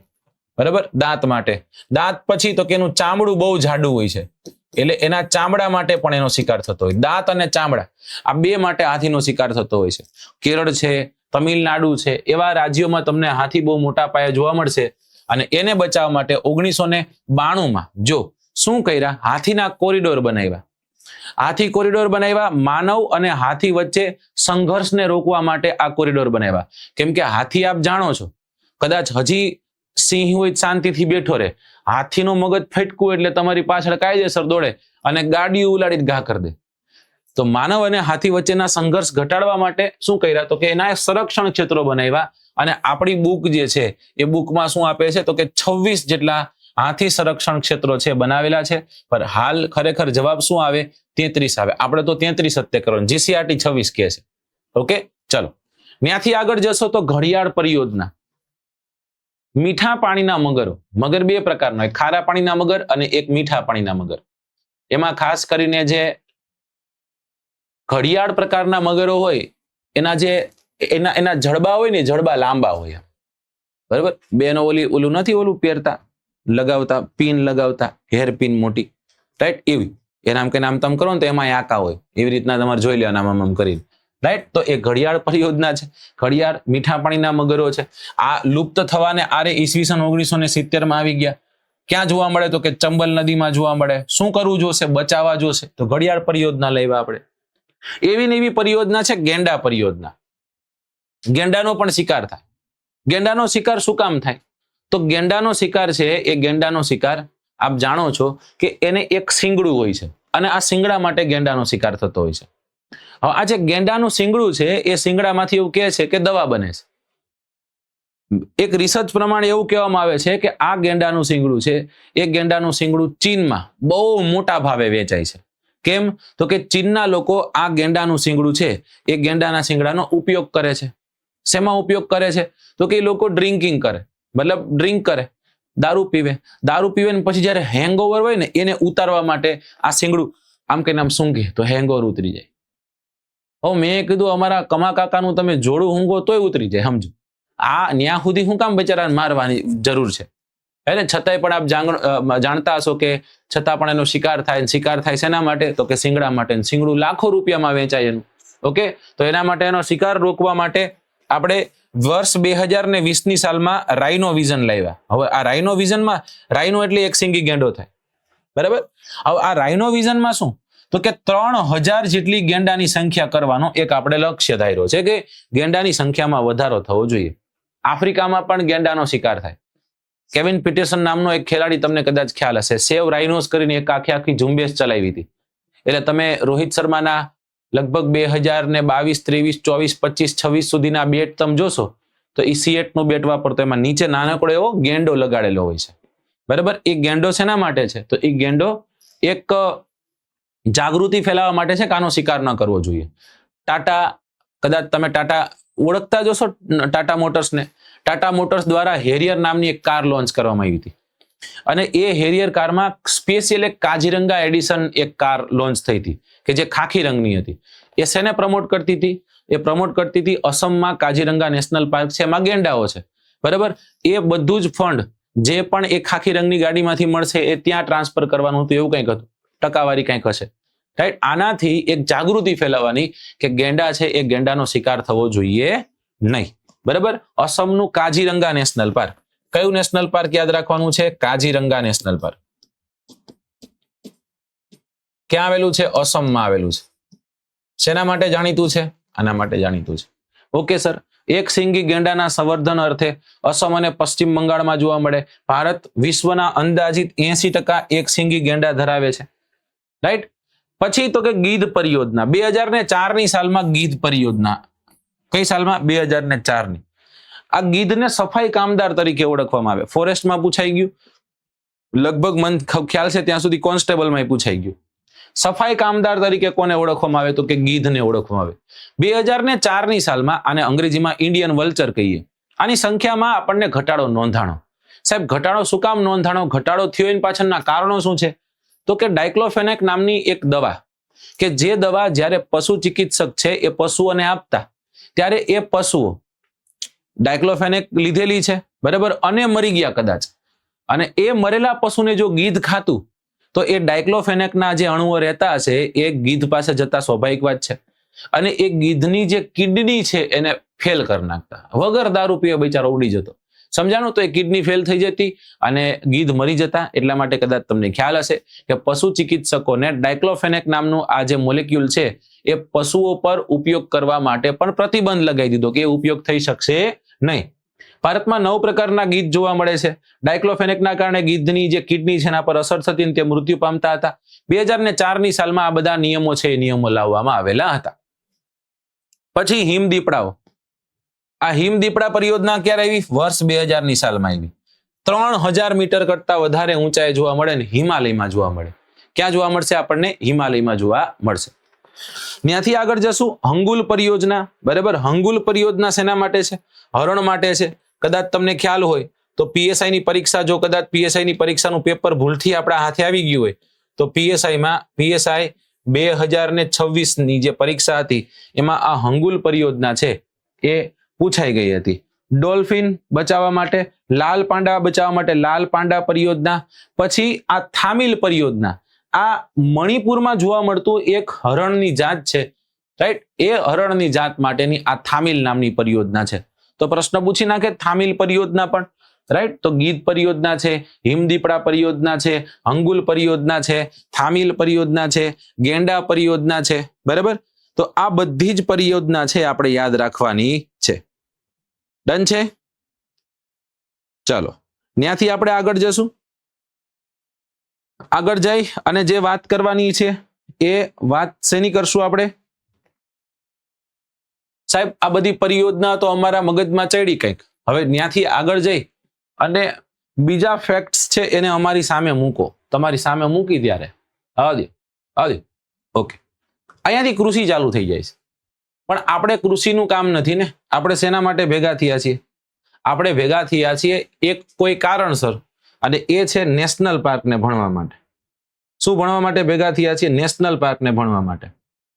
બરાબર? દાંત માટે. દાંત પછી તો કે એનું ચામડું બહુ જાડું હોય છે, એટલે એના ચામડા માટે પણ એનો શિકાર થતો હોય. દાંત અને ચામડા આ બે માટે હાથીનો શિકાર થતો હોય છે. કેરળ છે, તમિલનાડુ છે, એવા રાજ્યોમાં તમને હાથી બહુ મોટા પાયે જોવા મળશે. અને એને બચાવવા માટે 1992માં જો શું કર્યા? હાથીના કોરિડોર બનાવ્યા. હાથી કોરિડોર બનાવ્યા. માનવ અને હાથી વચ્ચે સંઘર્ષને રોકવા માટે આ કોરિડોર બનાવ્યા. કેમ કે હાથી આપ જાણો છો, કદાચ હજી સિંહ હોય શાંતિથી બેઠો રહે, હાથીનું મગજ ફટકું એટલે તમારી પાછળ કાયદેસર દોડે અને ગાડી ઉલાડીને ઘા કરી દે. તો માનવ અને હાથી વચ્ચેના સંઘર્ષ ઘટાડવા માટે શું કર્યા તો કે એના સંરક્ષણ ક્ષેત્રો બનાવ્યા. અને આપણી બુક જે છે એ બુકમાં શું આપે છે તો કે 26 જેટલા હાથી સંરક્ષણ ક્ષેત્રો છે બનાવેલા છે. પણ હાલ ખરેખર જવાબ શું આવે? 33 આવે. આપણે તો 33 જ તે કરવાનું, જીસીઆરટી 26 કહે છે. ઓકે, ચલો ત્યાંથી આગળ જશો તો ઘડિયાળ પરિયોજના. મીઠા પાણીના મગરો. મગર બે પ્રકારના હોય, ખારા પાણીના મગર અને એક મીઠા પાણીના મગર. એમાં ખાસ કરીને જે ઘડિયાળ પ્રકારના મગરો હોય એના જે એના જડબા હોય ને, જડબા લાંબા હોય, બરાબર. બેનો ઓલું નથી, ઓલું પહેરતા લગાવતા, પિન લગાવતા, હેર પિન મોટી, રાઈટ, એવી એના કે નામ તમ કરો ને તો એમાં આકા હોય, એવી રીતના તમારે જોઈ લેવાના આમ કરીને, રાઈટ. તો એ ઘડિયાળ પરિયોજના છે. ઘડિયાળ મીઠા પાણીના મગરો છે. આ લુપ્ત થવાને આરે ઈસવીસન 1970 માં આવી ગયા. ક્યાં જોવા મળે તો કે ચંબલ નદીમાં જોવા મળે. શું કરવું જોશે? બચાવવા જોશે. તો ઘડિયાળ પરિયોજના લેવા આપણે. એવી ને એવી પરિયોજના છે ગેંડા પરિયોજના. ગેંડાનો પણ શિકાર થાય. ગેંડાનો શિકાર શું કામ થાય? તો ગેંડાનો શિકાર છે એ ગેંડાનો શિકાર આપ જાણો છો કે એને એક શિંગડું હોય છે અને આ શિંગડા માટે ગેંડાનો શિકાર થતો હોય છે. હવે આ જે ગેંડાનું શિંગડું છે એ શિંગડામાંથી એવું કહે છે કે દવા બને છે. એક રિસર્ચ પ્રમાણે એવું કહેવામાં આવે છે કે આ ગેંડાનું શિંગડું છે એ ગેંડાનું શિંગડું ચીનમાં બહુ મોટા ભાવે વેચાય છે. કેમ? તો કે ચીનના લોકો આ ગેંડાનું શિંગડું છે એ ગેંડાના શિંગડાનો ઉપયોગ કરે છે. શેમાં ઉપયોગ કરે છે? તો કે એ લોકો ડ્રિંકિંગ કરે, મતલબ ડ્રિંક કરે, દારૂ પીવે. દારૂ પીવે ને પછી જયારે હેંગઓવર હોય ને એને ઉતારવા માટે આ શિંગડું આમ કે નામ સૂંઘે તો હેંગઓવર ઉતરી જાય. હવે મેં કીધું અમારા કમા કાકાનું તમે જોડું ઊંઘો તોય ઉતરી જાય, સમજો. આ ન્યા સુધી હું કામ બિચારાને મારવાની જરૂર છે? એટલે છતાંય પણ આપ જાણતા હશો કે છતાં પણ એનો શિકાર થાય. શિકાર થાય શેના માટે? તો કે શિંગડા માટે. શિંગડું લાખો રૂપિયામાં વેચાય એનું. ઓકે, તો એના માટે એનો શિકાર રોકવા માટે આપણે વર્ષ 2020ની સાલમાં રાઇનો વિઝન લાવ્યા. હવે આ રાઇનો વિઝનમાં, રાઇનો એટલે એક સિંગી ગેંડો થાય, બરાબર. હવે આ રાઇનો વિઝનમાં શું તો કે 3000 જેટલી ગેંડાની સંખ્યા કરવાનો એક આપણે લક્ષ્ય ધાર્યો છે કે ગેંડાની સંખ્યામાં વધારો થવો જોઈએ. આફ્રિકામાં પણ ગેંડાનો શિકાર થાય. કેવિન પીટરસન નામનો એક ખેલાડી, તમને કદાચ ખ્યાલ હશે, સેવ રાઇનોસ કરીને એક આખી ઝુંબેશ ચલાવી હતી. એટલે તમે રોહિત શર્માના લગભગ 2022, 23, 24, 25, 26 સુધીના બેટ તમે જોશો તો એ C8 નું બેટ વાપરતો, એમાં નીચે નાનકડો એવો ગેંડો લગાડેલો હોય છે, બરાબર. એ ગેંડો શેના માટે છે? તો એ ગેંડો એક જાગૃતિ ફેલાવવા માટે છે કે આનો શિકાર ન કરવો જોઈએ. ટાટા, કદાચ તમે ટાટા ઓળખતા જોશો, ટાટા મોટર્સને. ટાટા મોટર્સ દ્વારા હેરિયર નામની એક કાર લોન્ચ કરવામાં આવી હતી અને એ હેરિયર કારમાં સ્પેશિયલ એક કાજીરંગા એડિશન એક કાર લોન્ચ થઈ હતી કે જે ખાખી રંગની હતી. એ શેને પ્રમોટ કરતી હતી? એ પ્રમોટ કરતી હતી અસમમાં કાજીરંગા નેશનલ પાર્ક છે, એમાં ગેંડાઓ છે, બરાબર. એ બધું જ ફંડ જે પણ એ ખાખી રંગની ગાડીમાંથી મળશે એ ત્યાં ટ્રાન્સફર કરવાનું હતું, એવું કંઈક હતું, ટકાવારી કંઈક હશે, રાઈટ. આનાથી એક જાગૃતિ ફેલાવવાની કે ગેંડા છે એ ગેંડાનો શિકાર થવો જોઈએ નહીં, બરાબર. અસમનું કાજીરંગા નેશનલ પાર્ક. કયું નેશનલ પાર્ક યાદ રાખવાનું છે? Kaziranga national park. ક્યાં આવેલું છે? અસમમાં આવેલું છે. શેના માટે જાણીતું છે? આના માટે જાણીતું છે. Okay sir. એક સિંગી ગેંડાના સંવર્ધન અર્થે અસમ અને પશ્ચિમ બંગાળમાં જોવા મળે. ભારત વિશ્વના અંદાજિત 80% એક સિંગી ગેંડા ધરાવે છે, રાઈટ. પછી તો કે ગીધ પરિયોજના. 2004ની સાલમાં ગીધ પરિયોજના. કઈ સાલમાં? 2004ની. આ ગીધને સફાઈ કામદાર તરીકે ઓળખવામાં આવે. ફોરેસ્ટમાં પૂછાઈ ગયું, લગભગ મને ખ્યાલ છે ત્યાં સુધી કોન્સ્ટેબલમાં પૂછાઈ ગયું. સફાઈ કામદાર તરીકે કોને ઓળખવામાં આવે? તો કે ગીધને ઓળખવામાં આવે. 2004ની સાલમાં આને અંગ્રેજીમાં ઇન્ડિયન વલ્ચર કહીએ. આની સંખ્યામાં આપણને ઘટાડો નોંધાણો. સાહેબ, ઘટાડો શું કામ નોંધાણો? ઘટાડો થયો એની પાછળના કારણો શું છે? તો કે ડાયક્લોફેનેક નામની એક દવા, કે જે દવા જ્યારે પશુ ચિકિત્સક છે એ પશુઓને આપતા ત્યારે એ પશુઓ ડાયક્લોફેનેક લીધેલી છે, બરાબર, અને મરી ગયા કદાચ, અને એ મરેલા પશુને જો ગીધ ખાતું તો એ ડાયક્લોફેનેકના જે અણુઓ રહેતા હશે એ ગીધ પાસે જતા સ્વાભાવિક વાત છે, અને એ ગીધની જે કિડની છે એને ફેલ કરી નાખતા. વગર દારૂ પીવે બિચારો ઉડી જતો, સમજાણું? તો એ કિડની ફેલ થઈ જતી અને ગીધ મરી જતા. એટલા માટે કદાચ તમને ખ્યાલ હશે કે પશુ ચિકિત્સકોને ડાયક્લોફેનેક નામનું આ જે મોલેક્યુલ છે એ પશુઓ પર ઉપયોગ કરવા માટે પણ પ્રતિબંધ લગાવી દીધો કે એ ઉપયોગ થઈ શકશે નહીં. ભારતમાં 9 પ્રકારના ગીધ જોવા મળે છે. ડાયક્લોફેનેકના કારણે ગીધની જે કિડની છે એના પર અસર થતી અને તે મૃત્યુ પામતા હતા. 2004ની સાલમાં આ બધા નિયમો છે એ નિયમો લાવવામાં આવેલા હતા. પછી હિમદીપડાઓ. આ હિમદીપડા પરિયોજના ક્યારે આવી? વર્ષ 2000ની સાલમાં આવી. 3000 મીટર કરતા વધારે ઊંચાઈ જોવા મળે ને હિમાલયમાં જોવા મળે. ક્યાં જોવા મળશે? આપણને હિમાલયમાં જોવા મળશે. ત્યાંથી આગળ જશું. હંગુલ પરિયોજના. બરાબર, હંગુલ પરિયોજના શેના માટે છે? હરણ માટે છે. કદાચ તમને ખ્યાલ હોય તો પીએસઆઈ ની પરીક્ષા, જો કદાચ પીએસઆઈ ની પરીક્ષાનું પેપર ભૂલથી આપણા હાથે આવી ગયું હોય તો પીએસઆઈ 2026 ની જે પરીક્ષા હતી એમાં આ હંગુલ પરિયોજના છે એ પૂછાઈ ગઈ હતી. ડોલ્ફિન બચાવવા માટે, લાલ પાંડા બચાવવા માટે લાલ પાંડા પરિયોજના. પછી આ થામિલ પરિયોજના, આ મણિપુરમાં જોવા મળતું એક હરણની જાત છે, રાઈટ? એ હરણની જાત માટેની આ થામિલ નામની પરિયોજના છે. તો પ્રશ્ન પૂછી નાખે થામિલ પરિયોજના પણ, રાઈટ? તો ગીધ પરિયોજના છે, હિમદીપડા પરિયોજના છે, હંગુલ પરિયોજના છે, થામિલ પરિયોજના છે, ગેંડા પરિયોજના છે. બરાબર, તો આ બધી જ પરિયોજના છે આપણે યાદ રાખવાની છે. ડન છે? ચાલો ત્યાંથી આપણે આગળ જશું. આગળ જઈ અને જે વાત કરવાની છે એ વાત શેની કરશું આપણે? સાહેબ આ બધી પરિયોજના તો અમારા મગજમાં ચડી કંઈક. હવે ત્યાંથી આગળ જઈ અને બીજા ફેક્ટ્સ છે એને અમારી સામે મૂકો. તમારી સામે મૂકી ત્યારે ઓકે, અહીંયાથી કૃષિ ચાલુ થઈ જાય છે. પણ આપણે કૃષિનું કામ નથી ને. આપણે શેના માટે ભેગા થયા છીએ? આપણે ભેગા થયા છીએ એક કોઈ કારણસર, અને એ છે નેશનલ પાર્કને ભણવા માટે. શું ભણવા માટે ભેગા થયા છીએ? નેશનલ પાર્કને ભણવા માટે.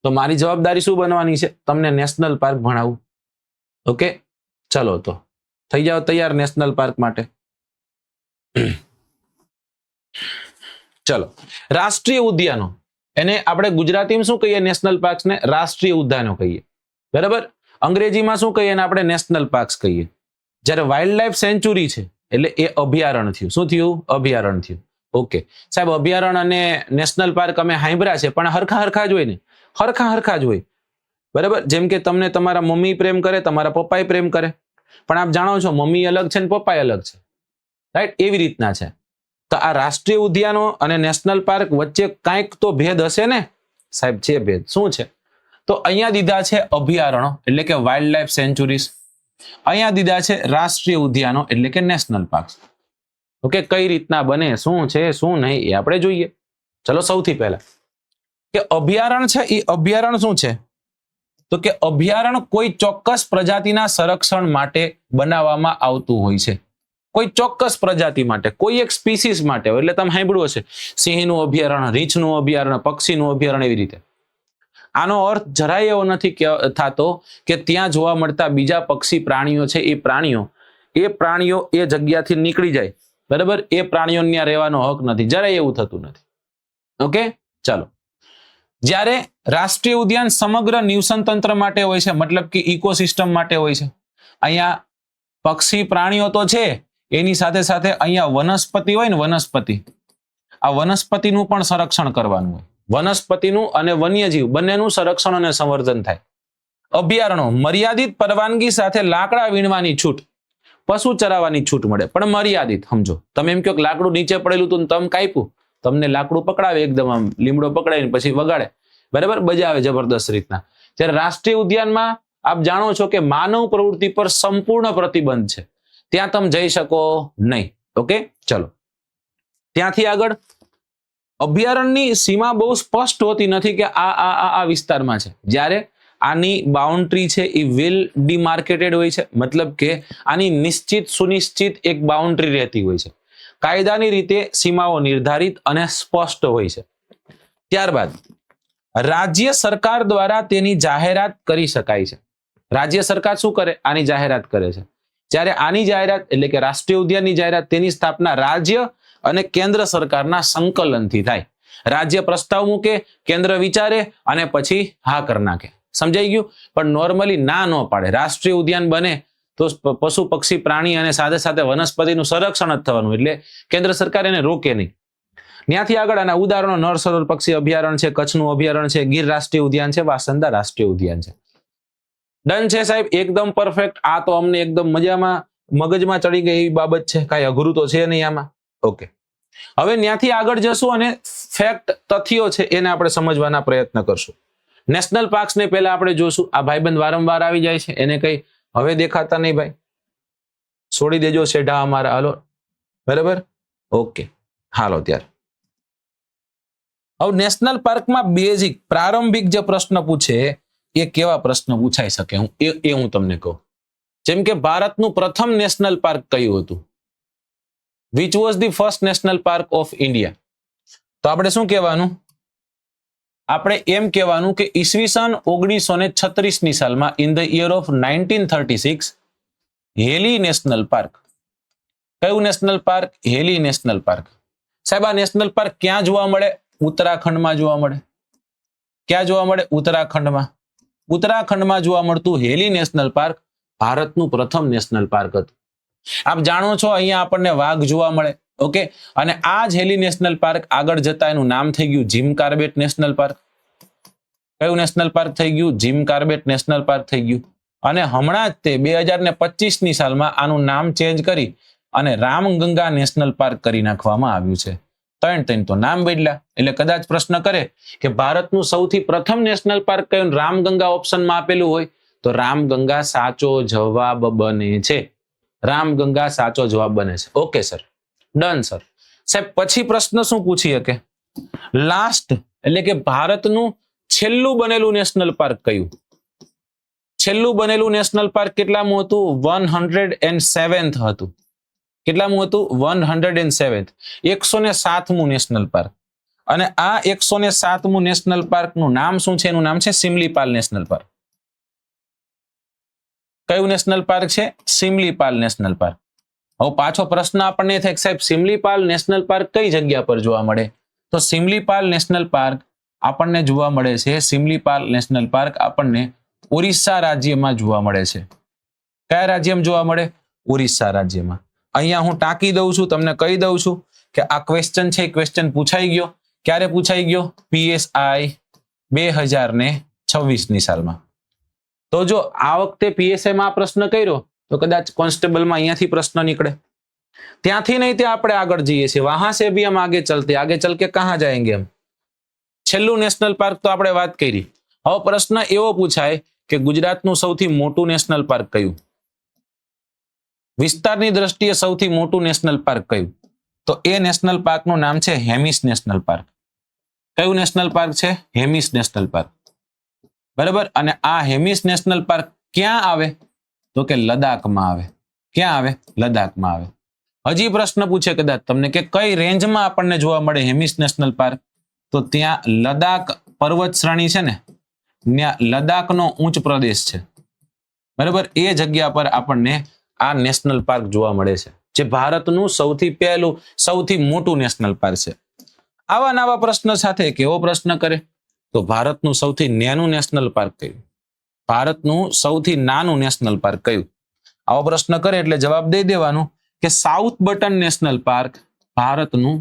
તો મારી જવાબદારી શું બનવાની છે? તમને નેશનલ પાર્ક ભણાવવું. ઓકે, ચલો તો થઈ જાઓ તૈયાર નેશનલ પાર્ક માટે. ચલો, રાષ્ટ્રીય ઉદ્યાનો, એને આપણે ગુજરાતીમાં શું કહીએ? નેશનલ પાર્ક્સને રાષ્ટ્રીય ઉદ્યાનો કહીએ. બરાબર, અંગ્રેજીમાં શું કહીએ? આપણે નેશનલ પાર્ક્સ કહીએ. જ્યારે વાઇલ્ડ લાઈફ સેન્ચુરી છે એટલે એ અભયારણ્ય થયું. શું થયું? અભયારણ્ય થયું. ઓકે સાહેબ, અભયારણ્ય અને નેશનલ પાર્ક અમે સાંભળ્યા છે, પણ હરખા જ હોય ને? હરખા જ હોય. બરાબર, જેમ કે તમને તમારા મમ્મી પ્રેમ કરે, તમારા પપ્પાએ પ્રેમ કરે, પણ આપ જાણો છો મમ્મી અલગ છે ને પપ્પા અલગ છે, રાઈટ? એવી રીતના છે. તો આ રાષ્ટ્રીય ઉદ્યાનો અને નેશનલ પાર્ક વચ્ચે કાંઈક તો ભેદ હશે ને સાહેબ? છે ભેદ. શું છે? તો અહીંયા દીધા છે અભયારણ્યો એટલે કે વાઇલ્ડ લાઈફ સેન્ચુરીઝ, અહીંયા દીધા છે રાષ્ટ્રીય ઉદ્યાનો એટલે કે નેશનલ પાર્ક. ઓકે, કઈ રીતના બને, શું છે શું નહીં એ આપણે જોઈએ. ચલો સૌથી પહેલા કે અભયારણ્ય છે એ અભયારણ્ય શું છે? તો કે અભયારણ્ય કોઈ ચોક્કસ પ્રજાતિના સંરક્ષણ માટે બનાવવામાં આવતું હોય છે. કોઈ ચોક્કસ પ્રજાતિ માટે, કોઈ એક સ્પીસીસ માટે. એટલે તમે સાંભળ્યું હશે સિંહનું અભયારણ્ય, રીંછનું અભયારણ્ય, પક્ષીનું અભયારણ્ય, એવી રીતે. આનો અર્થ જરાય એવો નથી થતો કે ત્યાં જોવા મળતા બીજા પક્ષી પ્રાણીઓ છે એ પ્રાણીઓ એ જગ્યાથી નીકળી જાય. બરાબર, એ પ્રાણીઓને ત્યાં રહેવાનો હક નથી. જરાય એવું થતું નથી. ઓકે, ચાલો. જ્યારે રાષ્ટ્રીય ઉદ્યાન સમગ્ર નિવસન તંત્ર માટે હોય છે, મતલબ કે ઇકોસિસ્ટમ માટે હોય છે. અહીંયા પક્ષી પ્રાણીઓ તો છે, એની સાથે સાથે અહીંયા વનસ્પતિ હોય ને, વનસ્પતિ, આ વનસ્પતિનું પણ સંરક્ષણ કરવાનું હોય. વનસ્પતિનું અને વન્યજીવ બંનેનું સંરક્ષણ અને સંવર્ધન થાય. અભયારણ્યો મર્યાદિત પરવાનગી સાથે લાકડા વીણવાની છૂટ, પશુ ચરાવવાની છૂટ મળે, પણ મર્યાદિત. સમજો, તમે એમ કહો કે લાકડું નીચે પડેલું હતું તમે કાપ્યું, તમને લાકડું પકડાવે એકદમ, આમ લીમડો પકડાવીને પછી વગાડે, બરાબર, બજાવે જબરદસ્ત રીતના. જ્યારે રાષ્ટ્રીય ઉદ્યાનમાં આપ જાણો છો કે માનવ પ્રવૃત્તિ પર સંપૂર્ણ પ્રતિબંધ છે, ત્યાં તમે જઈ શકો નહીં. ઓકે, ચલો ત્યાંથી આગળ. અભયારણ્યની સીમા બહુ સ્પષ્ટ હોતી નથી કે આ વિસ્તારમાં છે. જ્યારે આની બાઉન્ડ્રી છે એ વેલ ડિમાર્કેટેડ હોય છે, મતલબ કે આની નિશ્ચિત સુનિશ્ચિત એક બાઉન્ડ્રી રહેતી હોય છે. કાયદાની રીતે સીમાઓ નિર્ધારિત અને સ્પષ્ટ હોય છે. ત્યારબાદ રાજ્ય સરકાર દ્વારા તેની જાહેરાત કરી શકાય છે. રાજ્ય સરકાર શું કરે? આની જાહેરાત કરે છે. જ્યારે આની જાહેરાત એટલે કે રાષ્ટ્રીય ઉદ્યાનની જાહેરાત, તેની સ્થાપના રાજ્ય અને કેન્દ્ર સરકારના સંકલનથી થાય. રાજ્ય પ્રસ્તાવ મૂકે, કેન્દ્ર વિચારે અને પછી હા કરી નાખે. સમજાઈ ગયું? પણ નોર્મલી ના ન પાડે. રાષ્ટ્રીય ઉદ્યાન બને તો પશુ પક્ષી પ્રાણી અને સાથે સાથે વનસ્પતિનું સંરક્ષણ જ થવાનું, એટલે કેન્દ્ર સરકાર એને રોકે નહીં. ત્યાંથી આગળ આના ઉદાહરણો નર સરોવર પક્ષી અભયારણ્ય છે, કચ્છનું અભયારણ્ય છે, ગીર રાષ્ટ્રીય ઉદ્યાન છે, વાંસદા રાષ્ટ્રીય ઉદ્યાન છે. ડન છે સાહેબ, એકદમ પરફેક્ટ. આ તો અમને એકદમ મજામાં મગજમાં ચડી ગઈ એવી બાબત છે? કાંઈ અઘરું તો છે નહીં આમાં. ઓકે, હવે ત્યાંથી આગળ જશું અને ફેક્ટ તથ્યો છે એને આપણે સમજવાના પ્રયત્ન કરશું. નેશનલ પાર્ક્સને પહેલા આપણે જોશું. આ ભાઈબંધ વારંવાર આવી જાય છે, એને કઈ હવે દેખાતા નહીં ભાઈ, છોડી દેજો શેઢા અમારા. હાલો, બરાબર, ઓકે, હાલો ત્યારે. હવે નેશનલ પાર્કમાં બેઝિક પ્રારંભિક જે પ્રશ્ન પૂછે એ કેવા પ્રશ્ન પૂછાઈ શકે હું તમને કહું. જેમ કે ભારતનું પ્રથમ નેશનલ પાર્ક કયું હતું? Which was the first national park of India? તો આપણે શું કહેવાનું? આપણે એમ કહેવાનું કે ઈસવીસન 1936 સાલમાં in the year of 1936 Hailey national park. કયું national park? Hailey national park. સાહેબ, આ નેશનલ પાર્ક ક્યાં જોવા મળે? ઉત્તરાખંડમાં જોવા મળે. ક્યાં જોવા મળે? ઉત્તરાખંડમાં. ઉત્તરાખંડમાં જોવા મળતું હેલી નેશનલ પાર્ક ભારતનું પ્રથમ નેશનલ પાર્ક હતું. આપ જાણો છો અહીંયા આપણને વાઘ જોવા મળે. ઓકે, અને આ જ હેલી નેશનલ પાર્ક આગળ જતા એનું નામ થઈ ગયું જીમ કાર્બેટ નેશનલ પાર્ક. કયું નેશનલ પાર્ક થઈ ગયું? જીમ કાર્બેટ નેશનલ પાર્ક થઈ ગયું. અને હમણાં જ તે 2025 સાલમાં આનું નામ ચેન્જ કરી અને રામગંગા નેશનલ પાર્ક કરી નાખવામાં આવ્યું છે. ત્રણ તો નામ બદલ્યા. એટલે કદાચ પ્રશ્ન કરે કે ભારતનું સૌથી પ્રથમ નેશનલ પાર્ક કયું? રામગંગા ઓપ્શનમાં આપેલું હોય તો રામગંગા સાચો જવાબ બને છે. રામગંગા સાચો જવાબ બને છે. Okay sir, done sir. સાહેબ, પછી પ્રશ્ન શું પૂછી શકે? લાસ્ટ એટલે કે ભારતનું છેલ્લું બનેલું નેશનલ પાર્ક કયું? છેલ્લું બનેલું નેશનલ પાર્ક કેટલામું હતું? 107th હતું. કેટલામું હતું? 107th. 107મું નેશનલ પાર્ક. અને આ 107મું નેશનલ પાર્કનું નામ શું છે? એનું નામ છે સિમલીપાલ નેશનલ પાર્ક. કયું નેશનલ પાર્ક છે? Similipal national park. હવે પાછો પ્રશ્ન આપણને થાય સાહેબ સિમલીપાલ નેશનલ પાર્ક કઈ જગ્યા પર જોવા મળે? તો સિમલીપાલ નેશનલ પાર્ક આપણને જોવા મળે છે. સિમલીપાલ નેશનલ પાર્ક આપણને ઓરિસ્સા રાજ્યમાં જોવા મળે છે. કયા રાજ્યમાં જોવા મળે? ઓરિસ્સા રાજ્યમાં. અહીંયા હું ટાંકી દઉં છું, તમને કહી દઉં છું કે આ ક્વેશ્ચન છે, ક્વેશ્ચન પૂછાઈ ગયો. ક્યારે પૂછાઈ ગયો? PSI 2026 સાલમાં. તો જો આ વખતે PSI માં આ પ્રશ્ન કર્યો તો કદાચ કોન્સ્ટેબલમાં અહીંયાથી પ્રશ્ન નીકળે. ત્યાંથી નહીં ત્યાં આપણે આગળ જઈએ છીએ. વહાં સે ભી હમ આગે ચલતે, આગે ચલ કે કહાં જાયેંગે હમ. છેલ્લું નેશનલ પાર્ક તો આપણે વાત કરી. હવે પ્રશ્ન એવો પૂછાય કે ગુજરાતનું સૌથી મોટું નેશનલ પાર્ક કયું? વિસ્તારની દ્રષ્ટિએ સૌથી મોટું નેશનલ પાર્ક કયું? તો એ નેશનલ પાર્કનું નામ છે હેમિસ નેશનલ પાર્ક. કયું નેશનલ પાર્ક છે? Hemis national park. બરાબર. અને આ હેમિસ નેશનલ પાર્ક ક્યાં આવે? તો કે લદ્દાખમાં આવે. ક્યાં આવે? લદ્દાખમાં આવે. હજી પ્રશ્ન પૂછે કદાચ તમને કે કઈ રેન્જમાં આપણને જોવા મળે હેમિસ નેશનલ પાર્ક? તો ત્યાં લદ્દાખ પર્વત શ્રેણી છે ને, ત્યાં લદ્દાખનો ઉચ્ચ પ્રદેશ છે. બરાબર. એ જગ્યા પર આપણને આ નેશનલ પાર્ક જોવા મળે છે, જે ભારતનું સૌથી પહેલું સૌથી મોટું નેશનલ પાર્ક છે. આવા નવા પ્રશ્ન સાથે કેવો પ્રશ્ન કરે? તો ભારતનું સૌથી નાનું નેશનલ પાર્ક કયું? ભારતનું સૌથી નાનું નેશનલ પાર્ક કયું? આવો પ્રશ્ન કરે એટલે જવાબ દઈ દેવાનું કે સાઉથ બટન નેશનલ પાર્ક ભારતનું,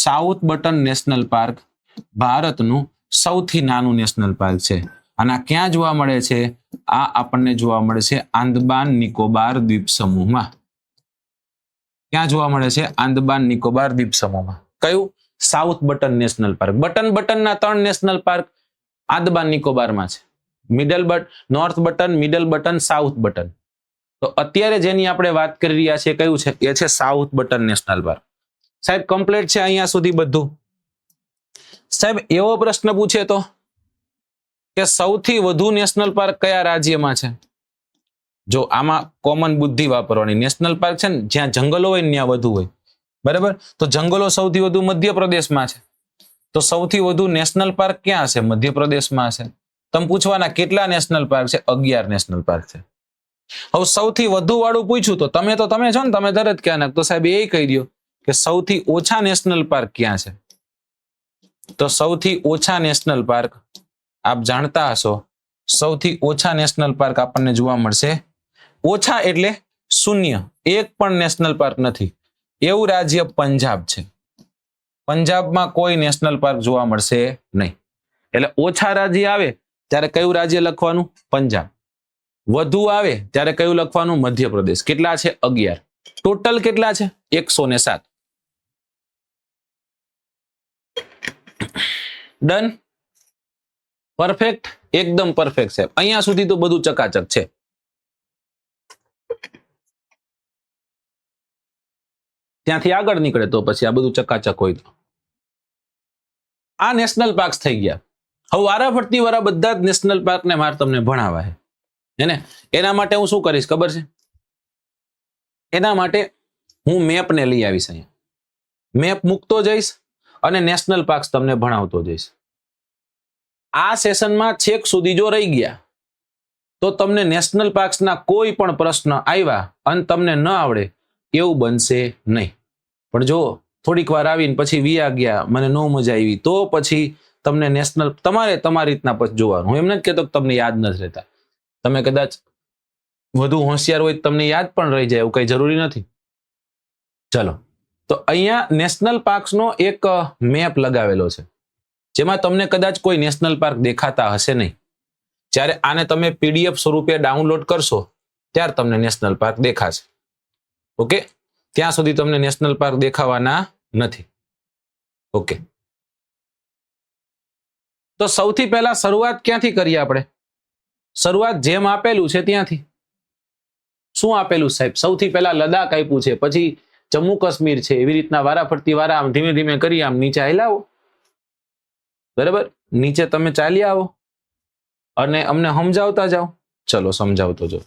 સાઉથ બટન નેશનલ પાર્ક ભારતનું સૌથી નાનું નેશનલ પાર્ક છે. અને આ ક્યાં જોવા મળે છે? આ આપણને જોવા મળે છે આંદમાન નિકોબાર દ્વીપ સમૂહમાં. ક્યાં જોવા મળે છે? આંદમાન નિકોબાર દ્વીપ સમૂહમાં. કયું? South Button national park. બટનના 3 નેશનલ પાર્ક આંદમાન નિકોબારમાં છે. Middle Button, north Button, middle Button, south Button. તો અત્યારે જેની આપણે વાત કરી રહ્યા છીએ કયું છે? એ છે સાઉથ બટન નેશનલ પાર્ક. સાહેબ કમ્પ્લીટ છે અહીંયા સુધી બધું? સાહેબ એવો પ્રશ્ન પૂછે તો કે સૌથી વધુ નેશનલ પાર્ક કયા રાજ્યમાં છે? જો આમાં કોમન બુદ્ધિ વાપરવાની. નેશનલ પાર્ક છે ને જ્યાં જંગલો હોય ને ત્યાં વધુ હોય. બરાબર. તો જંગલો સૌથી વધુ મધ્યપ્રદેશમાં છે. તો સૌથી વધુ નેશનલ પાર્ક ક્યાં હશે? મધ્યપ્રદેશમાં હશે. તમે પૂછવાના કેટલા નેશનલ પાર્ક છે? 11 નેશનલ પાર્ક છે. હવે સૌથી વધુ વાળું પૂછ્યું તો તમે છો ને, તમે તરત ક્યાં નાખ. તો સાહેબ એ કહી દો કે સૌથી ઓછા નેશનલ પાર્ક ક્યાં છે? તો સૌથી ઓછા નેશનલ પાર્ક આપ જાણતા હશો, સૌથી ઓછા નેશનલ પાર્ક આપણને જોવા મળશે. ઓછા એટલે 0, એક પણ નેશનલ પાર્ક નથી એવું રાજ્ય પંજાબ છે. પંજાબમાં કોઈ નેશનલ પાર્ક જોવા મળશે નહીં. એટલે ઓછા રાજ્ય આવે ત્યારે કયું રાજ્ય લખવાનું? પંજાબ. વધુ આવે ત્યારે કયું લખવાનું? મધ્યપ્રદેશ. કેટલા છે? 11. ટોટલ કેટલા છે? 107. ડન. પરફેક્ટ, એકદમ પરફેક્ટ સાહેબ. અહીંયા સુધી તો બધું ચકાચક છે. ત્યાંથી આગળ નીકળે તો પછી આ બધું ચકાચક હોય તો. આ નેશનલ પાર્ક થઈ ગયા. હવે વારાફરતી વાળા બધા જ નેશનલ પાર્કને મારે તમને ભણાવવા છે ને. એના માટે હું શું કરીશ ખબર છે? એના માટે હું મેપને લઈ આવીશ. અહીંયા મેપ મૂકતો જઈશ અને નેશનલ પાર્ક તમને ભણાવતો જઈશ. આ સેશનમાં છેક સુધી જો રહી ગયા તો તમને નેશનલ પાર્ક્સના કોઈ પણ પ્રશ્ન આવ્યા અને તમને ન આવડે એવું બનશે નહીં. પણ જો થોડીક વાર આવીને પછી વિયા ગયા, મને ન મજા આવી, તો પછી તમને નેશનલ તમારે તમારી રીતના પછી જોવાનું. હું એમ નથી કહેતો કે તમને યાદ નથી રહેતા. તમે કદાચ વધુ હોશિયાર હોય તમને યાદ પણ રહી જાય, એવું કઈ જરૂરી નથી. ચલો, તો અહીંયા નેશનલ પાર્ક્સનો એક મેપ લગાવેલો છે, જેમાં તમને કદાચ કોઈ નેશનલ પાર્ક દેખાતા હશે નહીં. જ્યારે આને તમે પીડીએફ સ્વરૂપે ડાઉનલોડ કરશો ત્યારે તમને નેશનલ પાર્ક દેખાશે. ઓકે, ત્યાં સુધી તમને નેશનલ પાર્ક દેખાવાના નથી. ઓકે, તો સૌથી પહેલા શરૂઆત ક્યાંથી કરીએ આપણે? શરૂઆત જેમ આપેલું છે ત્યાંથી. શું આપેલું સાહેબ? સૌથી પહેલા લદાખ આપ્યું છે, પછી જમ્મુ કાશ્મીર છે. એવી રીતના વારાફરતી વારા આમ ધીમે ધીમે કરી આમ નીચે હાલ્યા. બરાબર, નીચે તમે ચાલી આવો અને અમને સમજાવતા જાઓ. ચલો સમજાવતો જાઓ.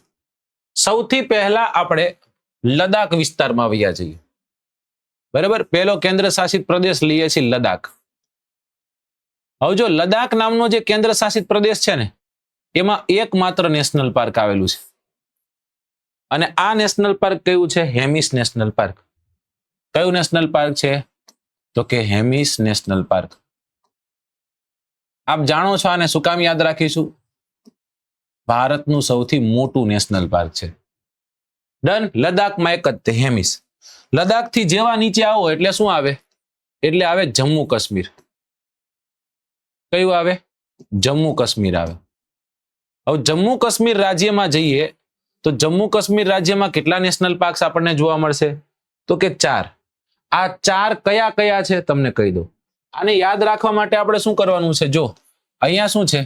સૌથી પહેલા આપણે લદાખ વિસ્તારમાં વયા જઈએ. બરાબર, પહેલો કેન્દ્ર શાસિત પ્રદેશ લઈએ છીએ લદાખ. હવે જો લદાખ નામનો જે કેન્દ્ર શાસિત પ્રદેશ છે ને, એમાં એકમાત્ર નેશનલ પાર્ક આવેલું છે. અને આ નેશનલ પાર્ક કયું છે? Hemis national park. કયું નેશનલ પાર્ક છે? તો કે હેમિસ નેશનલ પાર્ક. આપ જાણો છો આને શું કામ યાદ રાખીશું? ભારતનું સૌથી મોટું નેશનલ પાર્ક છે. ડન. લદાખમાં એક જ તે હેમિસ. લદાખથી જેવા નીચે આવો એટલે શું આવે? એટલે આવે જમ્મુ કાશ્મીર. કયું આવે? જમ્મુ કાશ્મીર આવે. હવે જમ્મુ કાશ્મીર રાજ્યમાં જઈએ તો જમ્મુ કાશ્મીર રાજ્યમાં કેટલા નેશનલ પાર્ક્સ આપણને જોવા મળશે? તો કે 4. આ 4 કયા કયા છે તમને કહી દઉં. આને યાદ રાખવા માટે આપણે શું કરવાનું છે? જો અહીંયા શું છે?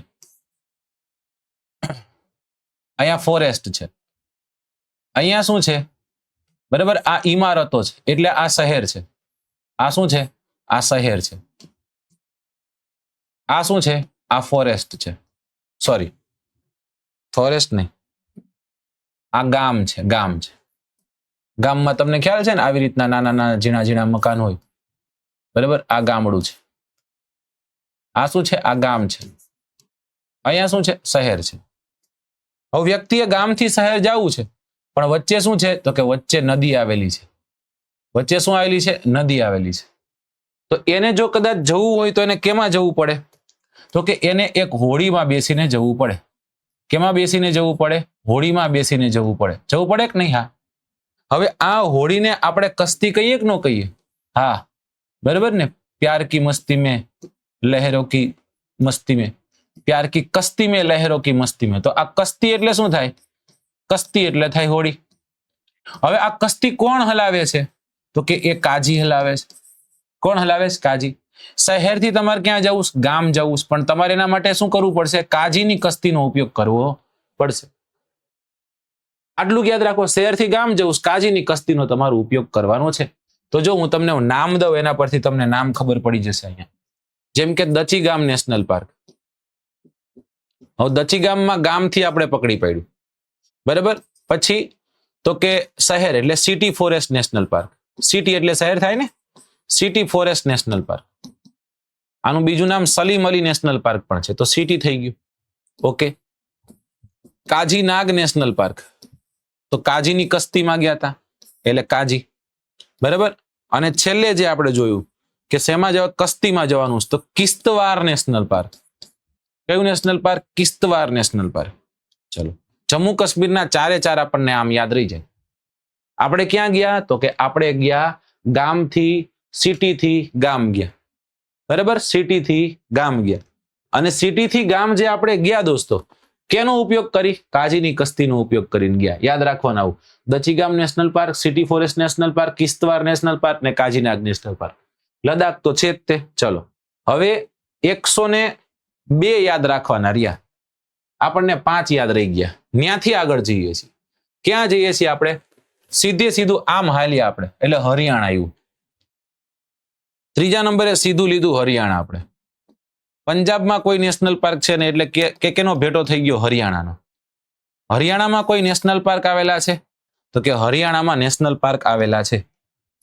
અહીંયા ફોરેસ્ટ છે. અહીંયા શું છે? બરાબર, આ ઇમારતો છે, એટલે આ શહેર છે. આ શું છે? આ શહેર છે. આ શું છે? આ ફોરેસ્ટ છે. સોરી, ફોરેસ્ટ નહીં, આ ગામ છે. ગામ છે. ગામમાં તમને ખ્યાલ છે ને, આવી રીતના નાના નાના ઝીણા ઝીણા મકાન હોય. બરાબર, આ ગામડું છે. આ શું છે? આ ગામ છે. અહીંયા શું છે? શહેર છે. હવે વ્યક્તિએ ગામથી શહેર જવું છે, પણ વચ્ચે શું છે? તો કે વચ્ચે નદી આવેલી છે. વચ્ચે શું આવેલી છે? નદી આવેલી છે. તો એને જો કદાચ જવું હોય તો એને કેમાં જવું પડે? તો કે એને એક હોડીમાં બેસીને જવું પડે. કેમાં બેસીને જવું પડે? હોડીમાં બેસીને જવું પડે. જવું પડે કે નહીં? હા. હવે આ હોડીને આપણે કશ્તી કહીએ કે ન કહીએ? હા, બરાબર ને. પ્યાર કી મસ્તી में લહેરો કી મસ્તી में, પ્યાર કી કશ્તી में લહેરો કી મસ્તી में. તો આ કશ્તી એટલે શું થાય? કશ્તી એટલે થાય હોડી. હવે આ કશ્તી કોણ હલાવે છે? તો કે એ કાજી હલાવે છે. કોણ હલાવે છે? કાજી. શહેરથી તમારે ક્યાં જવું? ગામ જવું, પણ તમારે એના માટે શું કરવું પડશે? કાજીની કશ્તીનો ઉપયોગ કરવો પડશે. આટલું યાદ રાખો. શહેરથી ગામ જવું, કાજીની કશ્તીનો તમારો ઉપયોગ કરવાનો છે. તો જો હું તમને નામ દઉં, એના પરથી તમને નામ ખબર પડી જશે. અહીંયા જેમ કે દચીગામ નેશનલ પાર્ક. હવે દચીગામમાં ગામથી આપણે પકડી પાડ્યું. બરાબર, પછી તો કે શહેર એટલે city forest national park. City એટલે શહેર થાય ને, સિટી ફોરેસ્ટ નેશનલ પાર્ક. આનું બીજું નામ સલીમ અલી નેશનલ પાર્ક પણ છે. તો સિટી થઈ ગયું. ઓકે. Kazinag national park. તો કાજીની કશ્તીમાં ગયા હતા એટલે કાજી. બરાબર. અને છેલ્લે જે આપણે જોયું કે શેમાં જવા? કશ્તીમાં જવાનું છે. તો કિશ્તવાર નેશનલ પાર્ક. કયું national park? Kishtwar national park. ચલો, જમ્મુ કાશ્મીરના 4 આપણને આમ યાદ રહી જાય. આપણે ક્યાં ગયા? તો કે આપણે ગયા ગામથી, સિટીથી ગામ ગયા. બરાબર, સિટીથી ગામ ગયા. અને સિટીથી ગામ જે આપણે ગયા દોસ્તો, કેનો ઉપયોગ કરી? કાજીની કસ્તીનો ઉપયોગ કરીને ગયા. યાદ રાખવાના આવું. Dachigam national park, city forest national park, Kishtwar national park ને કાજીનાગ નેશનલ પાર્ક. લદાખ તો છે જ તે. ચલો હવે 102 યાદ રાખવાના રહ્યા. આપણને 5 યાદ રહી ગયા. ત્યાંથી આગળ જઈએ છીએ. ક્યાં જઈએ છીએ આપણે? સીધે સીધું આમ હાલીએ આપણે, એટલે હરિયાણા આવ્યું. ત્રીજા નંબરે સીધું લીધું હરિયાણા આપણે. પંજાબમાં કોઈ નેશનલ પાર્ક છે ને, એટલે કેનો ભેટો થઈ ગયો? હરિયાણાનો. હરિયાણામાં કોઈ નેશનલ પાર્ક આવેલા છે? તો કે હરિયાણામાં નેશનલ પાર્ક આવેલા છે.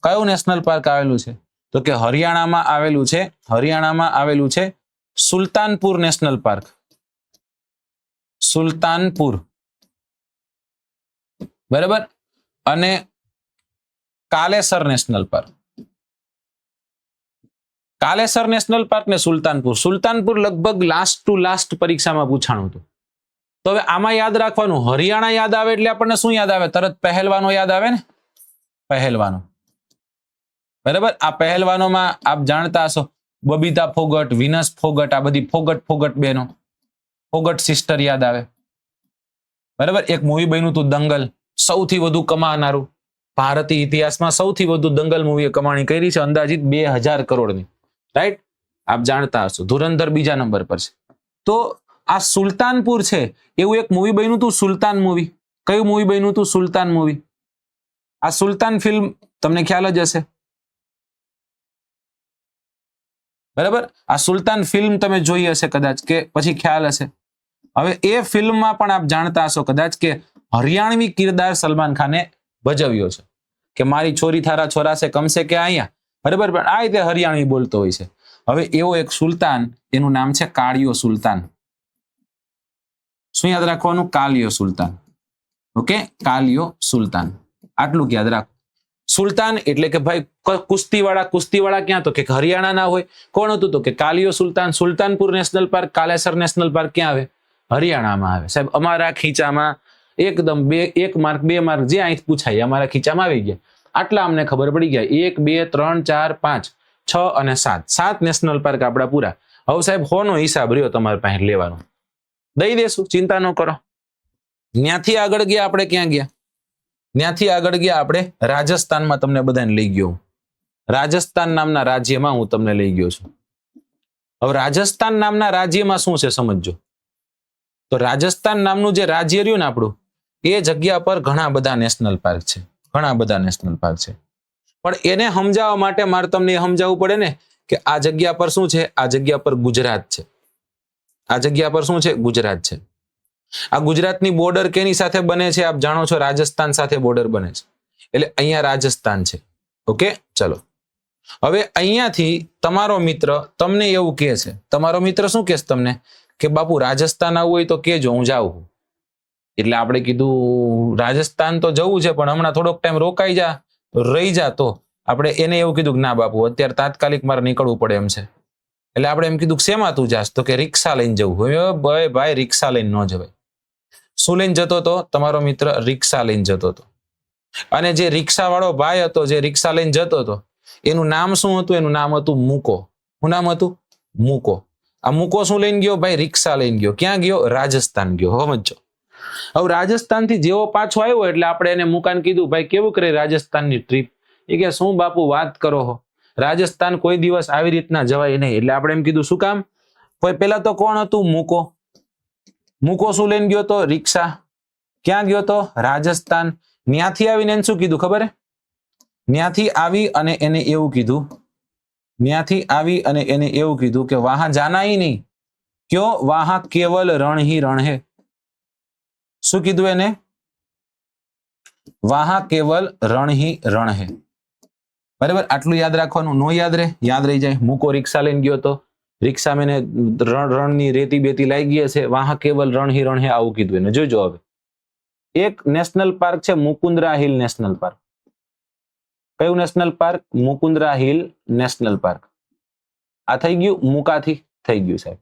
કયું નેશનલ પાર્ક આવેલું છે? તો કે હરિયાણામાં આવેલું છે સુલતાનપુર નેશનલ પાર્ક. સુલતાનપુર, બરાબર. અને કાલેસર national park. Kalesar national park ને સુલતાનપુર લગભગ લાસ્ટ ટુ લાસ્ટ પરીક્ષામાં પૂછાણું હતું. તો હવે આમાં યાદ રાખવાનું, હરિયાણા યાદ આવે એટલે આપણને શું યાદ આવે? તરત પહેલવાનો યાદ આવે ને, પહેલવાનો. બરાબર. આ પહેલવાનોમાં આપ જાણતા હશો, બબીતા ફોગટ, વિનસ ફોગટ, આ બધી ફોગટ બહેનો, ફોગટ સિસ્ટર યાદ આવે. બરાબર. એક મૂવી બન્યું હતું દંગલ, સૌથી વધુ કમાનારું. ભારતીય ઇતિહાસમાં સૌથી વધુ દંગલ મૂવીએ કમાણી કરી છે, અંદાજિત 2000 કરોડની. રાઈટ, આપ જાણતા હશો. ધુરંધર બીજા નંબર પર છે. તો આ સુલતાનપુર છે, એવું એક મૂવી બન્યું હતું, સુલતાન મૂવી. કયું મૂવી બન્યું હતું? સુલતાન મૂવી. આ સુલતાન ફિલ્મ તમને ખ્યાલ જ હશે, બરાબર. આ સુલતાન ફિલ્મ તમે જોઈ હશે કદાચ, કે પછી ખ્યાલ હશે. હવે એ ફિલ્મમાં પણ આપ જાણતા હશો કદાચ કે હરિયાણવી કિરદાર સલમાન ખાને ભજવ્યો છે, કે મારી છોરી થારા છોરા છે કમસે કે અહીંયા, બરાબર. પણ આ રીતે હરિયાણવી બોલતો હોય છે. હવે એવો એક સુલતાન, એનું નામ છે કાળિયો સુલતાન. શું યાદ રાખવાનું? કાલિયો સુલતાન. ઓકે, કાલિયો સુલતાન. આટલું યાદ રાખો. સુલતાન એટલે કે ભાઈ કુસ્તીવાળા ક્યાં? તો કે હરિયાણા ના હોય. કોણ હતું? તો કે Kaliyo Sultan. Sultanpur national park, Kalesar national park ક્યાં આવે? હરિયાણામાં આવે. સાહેબ અમારા ખીચામાં એકદમ 1 માર્ક 2 માર્ક જે અહીં પૂછાય અમારા ખીચામાં આવી ગયા. આટલા અમને ખબર પડી ગયા. 1 2 3 4 5 6 અને 7 નેશનલ પાર્ક આપણા પૂરા. હવે સાહેબ 100 નો હિસાબ રહ્યો તમારે પાસે લેવાનો, દઈ દેશું, ચિંતા ન કરો. ત્યાંથી આગળ ગયા આપણે, ક્યાં ગયા? ત્યાંથી આગળ ગયા આપણે રાજસ્થાનમાં. તમને બધાને લઈ ગયો. રાજસ્થાન નામના રાજ્યમાં હું તમને લઈ ગયો છું. હવે રાજસ્થાન નામના રાજ્યમાં શું છે સમજજો. તો રાજસ્થાન નામનું જે રાજ્ય રહ્યું ને આપણું, એ જગ્યા પર ઘણા બધા નેશનલ પાર્ક છે. ઘણા બધા નેશનલ પાર્ક છે. પણ એને સમજાવવા માટે મારે તમને સમજાવવું પડે ને કે આ જગ્યા પર શું છે? આ જગ્યા પર ગુજરાત છે. આ જગ્યા પર શું છે? ગુજરાત છે. આ ગુજરાતની બોર્ડર કેની સાથે બને છે? આપ જાણો છો, રાજસ્થાન સાથે બોર્ડર બને છે. એટલે અહીંયા રાજસ્થાન છે. ઓકે, ચલો. હવે અહીંયાથી તમારો મિત્ર તમને એવું કહે છે, તમારો મિત્ર શું કહે છે તમને? કે બાપુ રાજસ્થાન આવવું હોય તો કેજો, હું જાઉં. એટલે આપણે કીધું રાજસ્થાન તો જવું છે, પણ હમણાં થોડોક ટાઈમ રોકાઈ જા, રહી જા. તો આપણે એને એવું કીધું કે ના બાપુ, અત્યારે તાત્કાલિક મારે નીકળવું પડે એમ છે. એટલે આપણે એમ કીધું શેમાં તું જાસ? તો કે રિક્ષા લઈને જવું. ભાઈ રિક્ષા લઈને ન જવાય. શું લઈને જતો હતો તમારો મિત્ર? રિક્ષા લઈને જતો હતો. અને જે રિક્ષા વાળો ભાઈ હતો, જે રિક્ષા લઈને જતો હતો, એનું નામ શું હતું? એનું નામ હતું મૂકો. શું નામ હતું? મૂકો. આ મૂકો શું લઈને ગયો? ભાઈ રિક્ષા લઈને ગયો. ક્યાં ગયો? રાજસ્થાન ગયો. સમજો. હવે રાજસ્થાન થી જેવો પાછો આવ્યો એટલે આપણે એને મુકાન કીધું, ભાઈ કેવું કરે રાજસ્થાનની ટ્રીપ? એ કે શું બાપુ વાત કરો હો, રાજસ્થાન કોઈ દિવસ આવી રીતના જવાય નહીં. એટલે આપણે એમ કીધું શું કામ? પેલા તો કોણ હતું? મૂકો. મૂકો શું લઈને ગયો તો? રિક્ષા. ક્યાં ગયો તો? રાજસ્થાન. ત્યાંથી આવીને એને શું કીધું ખબર? ત્યાંથી આવી અને એને એવું કીધું કે વહાં જાના હી નહીં, ક્યો? વહાં કેવલ રણ ही रण है. શું કીધું એને? વહાં કેવલ રણ ही रण है. બરાબર, આટલું યાદ રાખવાનું. નો યાદ રહે? યાદ રહી જાય. મૂકો રિક્ષા લઈને ગયો તો, રિક્ષા મેને રણની રેતી બેતી લાગી ગઈ છે, વહાં કેવલ રણ ही रण है, આવું કીધું એને. જોજો હવે એક નેશનલ પાર્ક છે મુકુંદરા હિલ નેશનલ પાર્ક. કયું national park? Mukundra hill national park. આ થઈ ગયું, મુકાથી થઈ ગયું સાહેબ.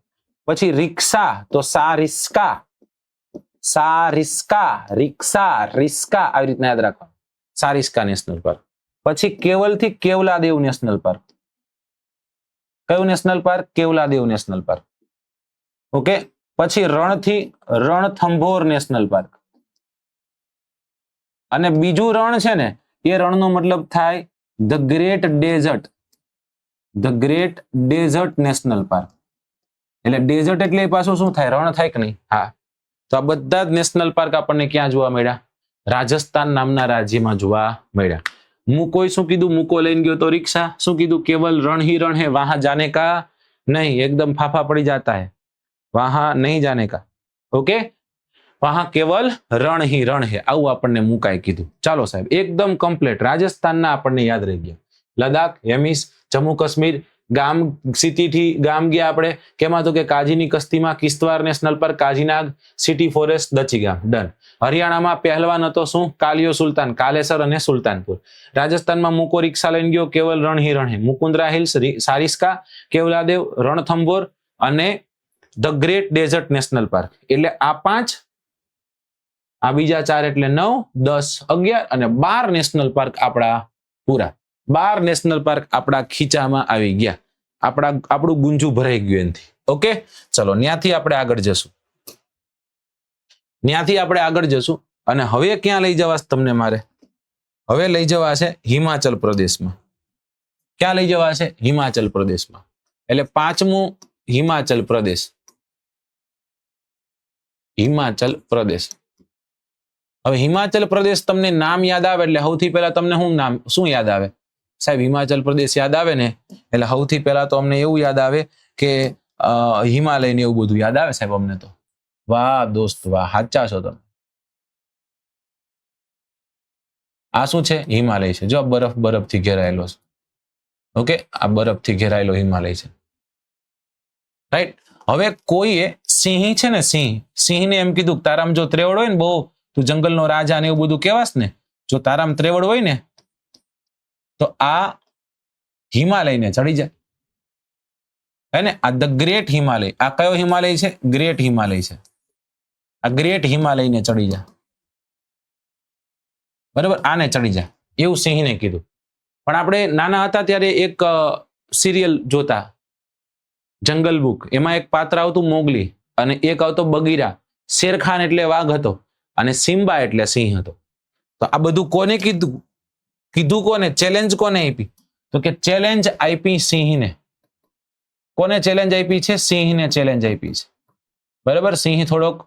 પછી રિક્ષા, તો સારિસ્કા, રિક્ષા, રિસ્કા, આવી રીતના યાદ રાખવાનું. Sariska national park. પછી કેવલ થી કેવલાદેવ નેશનલ પાર્ક. કયું national park? Keoladeo national park. Okay, પછી રણથંભોર નેશનલ પાર્ક. અને બીજું રણ છે ને એ રણનો મતલબ થાય the great desert. The great desert national park. એટલે ડેઝર્ટ એટલે પાછું શું થાય? રણ થાય કે નહીં? હા. તો આ બધા જ નેશનલ પાર્ક આપણને ક્યાં જોવા મળ્યા? રાજસ્થાન નામના રાજ્યમાં જોવા મળ્યા. મૂકોએ શું કીધું? મૂકો લઈને ગયો તો રિક્ષા. શું કીધું? કેવલ રણ ही रण है, वहां जाने का नहीं. एकदम फाफा पड़ी जाता है, वहां नहीं जाने का. ओके, वहां केवल रण ही रण है. આવું આપણને મૂકાએ કીધું. ચાલો સાહેબ, એકદમ કમ્પ્લીટ. રાજસ્થાનના આપણને યાદ રહી ગયા. લદ્દાખ, હેમિસ, જમ્મુ કાશ્મીર, ગામ સિટીથી ગામ ગયા આપણે. કેમાં તો કે કાજીની કસ્તીમાં Kishtwar national park, Kazinag, city forest, Dachigam. Done. હરિયાણામાં પહેલવાન હતો શું? કાલિયો સુલતાન, કાલેસર અને સુલતાનપુર. રાજસ્થાનમાં મૂકો રિક્ષા લઈને ગયો, કેવલ રણ ही रण है. મુકુંદરા હિલ્સ, સારિસ્કા, કેવલાદેવ, રણથંભોર અને the great desert national park. એટલે આ 5, આ બીજા 4 એટલે 9, 10, 11 અને 12 નેશનલ પાર્ક આપણા પૂરા. 12 નેશનલ પાર્ક આપણા ખીચામાં આવી ગયા. આપણું ગુંજુ ભરાઈ ગયું એનાથી. ઓકે, ચલો ત્યાંથી આપણે આગળ જશું. અને હવે ક્યાં લઈ જવા તમને મારે? હવે લઈ જવા છે હિમાચલ પ્રદેશમાં. ક્યાં લઈ જવા છે? હિમાચલ પ્રદેશમાં. એટલે 5મું હિમાચલ પ્રદેશ. હિમાચલ પ્રદેશ. હવે હિમાચલ પ્રદેશ તમને નામ યાદ આવે એટલે સૌથી પહેલા તમને શું યાદ આવે? સાહેબ, હિમાચલ પ્રદેશ યાદ આવે ને એટલે સૌથી પહેલા તો અમને એવું યાદ આવે કે હિમાલય ને એવું બધું યાદ આવે સાહેબ અમને તો. વાહ દોસ્ત વાહ, સાચા છો તમે. આ શું છે? હિમાલય છે. જો બરફથી ઘેરાયેલો છે. ઓકે, આ બરફથી ઘેરાયેલો હિમાલય છે. રાઈટ. હવે કોઈએ સિંહ છે ને, સિંહને એમ કીધું તારામ જો ત્રેવડ હોય ને બહુ, તું જંગલનો રાજા ને એવું બધું કહેવાસ ને, જો તારામ ત્રેવડ હોય ને તો આ હિમાલયને ચડી જાય. હે ને? આ ધ ગ્રેટ હિમાલય. આ કયો હિમાલય છે? ગ્રેટ હિમાલય છે. આ ગ્રેટ હિમાલયને ચડી જાય. બરાબર, આને ચડી જાય એવું સિંહને કીધું. પણ આપણે નાના હતા ત્યારે એક સિરિયલ જોતા, જંગલ બુક. એમાં એક પાત્ર આવતું મોગલી અને એક આવતો બગીરા. શેરખાન એટલે વાઘ હતો અને સિમ્બા એટલે સિંહ હતો. તો આ બધું કોને કીધું? કોને ચેલેન્જ કોને આપી? તો કે ચેલેન્જ આપી સિંહને. કોને ચેલેન્જ આપી છે? સિંહને ચેલેન્જ આપી છે. બરાબર, સિંહ થોડોક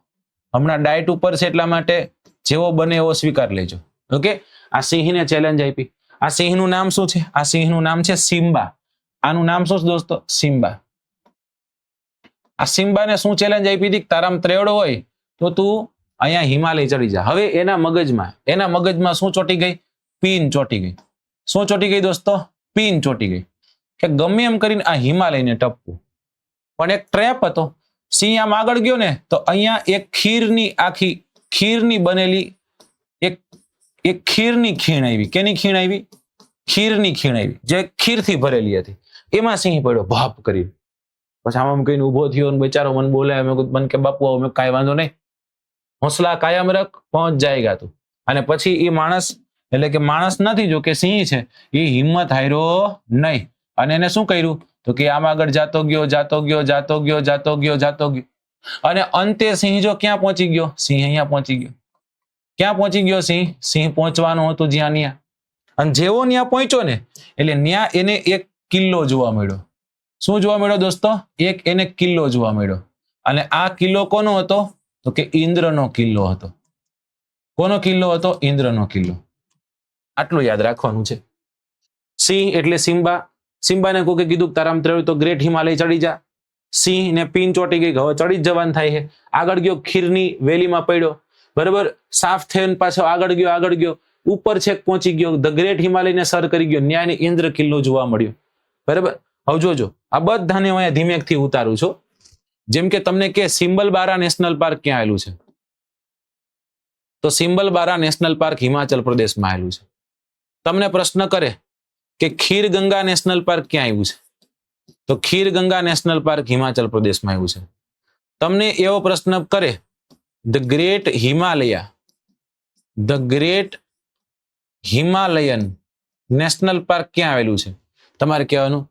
હમણાં ડાયટ ઉપર છે એટલા માટે જેવો બને એવો સ્વીકાર લેજો. ઓકે, આ સિંહને ચેલેન્જ આપી. આ સિંહનું નામ શું છે? આ સિંહનું નામ છે સિમ્બા. આનું નામ શું છે દોસ્તો? સિમ્બા. આ સિમ્બાને શું ચેલેન્જ આપી હતી? તારામ ત્રેવડ હોય તો તું અહીંયા હિમાલય ચડી જા. હવે એના મગજમાં શું ચોટી ગઈ? પીન ચોટી ગઈ. શું ચોટી ગઈ દોસ્તો? પીન ચોટી ગઈ કે ગમે એમ કરીને આ હિમાલયને ટપવું. પણ એક ટ્રેપ હતો. સિંહ આમ આગળ ગયો ને તો અહીંયા એક ખીરની બનેલી એક ખીરની ખીણ આવી. કેની ખીણ આવી? ખીરની ખીણ આવી, જે ખીરથી ભરેલી હતી. એમાં સિંહ પડ્યો ભાપ કરી. પછી આમ કહીને ઉભો થયો ને બચારો મને બોલાય. મને કે બાપુ આવો. મેં કાંઈ વાંધો નહીં, હોંસલા કાયમ રખ, પહોંચ જાયગા તું. અને પછી એ માણસ, એટલે કે માણસ નથી, જો કે સિંહ છે, એ હિંમત હાર્યો નહીં. અને એને શું કર્યું? તો કે આમ આગળ જાતો ગયો. અને અંતે સિંહ જો ક્યાં પહોંચી ગયો? સિંહ અહીંયા પહોંચી ગયો. ક્યાં પહોંચી ગયો સિંહ? સિંહ પહોંચવાનું હતું જ્યાં ન્યા. અને જેવો ન્યા પહોંચ્યો ને એટલે ન્યા એને એક કિલ્લો જોવા મળ્યો. શું જોવા મળ્યો દોસ્તો? એને કિલ્લો જોવા મળ્યો. અને આ કિલ્લો કોનો હતો? તો કે ઇન્દ્રનો કિલ્લો હતો. કોનો કિલ્લો હતો? ઇન્દ્રનો કિલ્લો. આટલું યાદ રાખવાનું છે. સિંહ એટલે સિમ્બા. સિમ્બાને કોકે કીધું તારામ ત્રેવડ તો ગ્રેટ હિમાલય ચડી જા. સિંહ ને પીન ચોટી ગઈ, હવે ચડી જ જવાનું થાય છે. આગળ ગયો, ખીરની વેલીમાં પડ્યો. બરાબર, સાફ થઈને પાછો આગળ ગયો, ઉપર છેક પહોંચી ગયો, ધ ગ્રેટ હિમાલયને સર કરી ગયો. ન્યાયની ઇન્દ્ર કિલ્લો જોવા મળ્યો. બરાબર, હવે જોજો આ બધાને હું અહીંયા ધીમેકથી ઉતારું છું. જેમ કે તમને કે સિમ્બલબારા નેશનલ પાર્ક ક્યાં આવેલું છે? તો સિમ્બલબારા નેશનલ પાર્ક હિમાચલ પ્રદેશમાં આવેલું છે. તમને પ્રશ્ન કરે કે ખીર ગંગા નેશનલ પાર્ક ક્યાં આવ્યું છે? તો ખીર ગંગા નેશનલ પાર્ક હિમાચલ પ્રદેશમાં આવ્યું છે. તમને એવો પ્રશ્ન કરે the great Himalayan national park ક્યાં આવેલું છે? તમારે કહેવાનું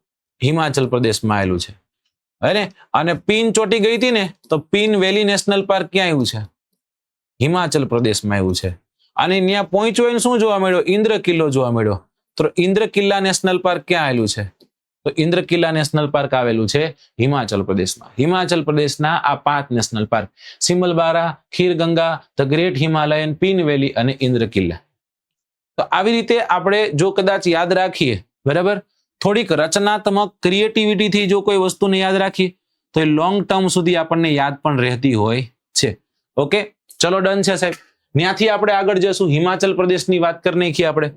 હિમાચલ પ્રદેશમાં આવેલું છે. અરે અને પિન ચોટી ગઈ હતી ને તો પિન વેલી નેશનલ પાર્ક ક્યાં આવ્યું છે? હિમાચલ પ્રદેશમાં આવ્યું છે. અને ત્યાં પહોંચ્યો એને શું જોવા મળ્યો? ઇન્દ્ર કિલ્લો જોવા મળ્યો. તો ઇન્દ્ર કિલ્લા નેશનલ પાર્ક ક્યાં આવેલું છે? તો ઇન્દ્ર કિલ્લા નેશનલ પાર્ક આવેલું છે હિમાચલ પ્રદેશમાં. હિમાચલ પ્રદેશના આ 5 national park: Simbalbara, Khirganga, the great Himalayan, Pin valley અને ઇન્દ્ર કિલ્લા. તો આવી રીતે આપણે જો કદાચ યાદ રાખીએ, બરાબર, થોડીક રચનાત્મક ક્રિએટિવિટીથી જો કોઈ વસ્તુને યાદ રાખીએ તો એ લોંગ ટર્મ સુધી આપણને યાદ પણ રહેતી હોય છે. ઓકે, ચલો ડન છે સાહેબ. ત્યાંથી આપણે આગળ જશું. હિમાચલ પ્રદેશની વાત કરી નાખીએ આપણે.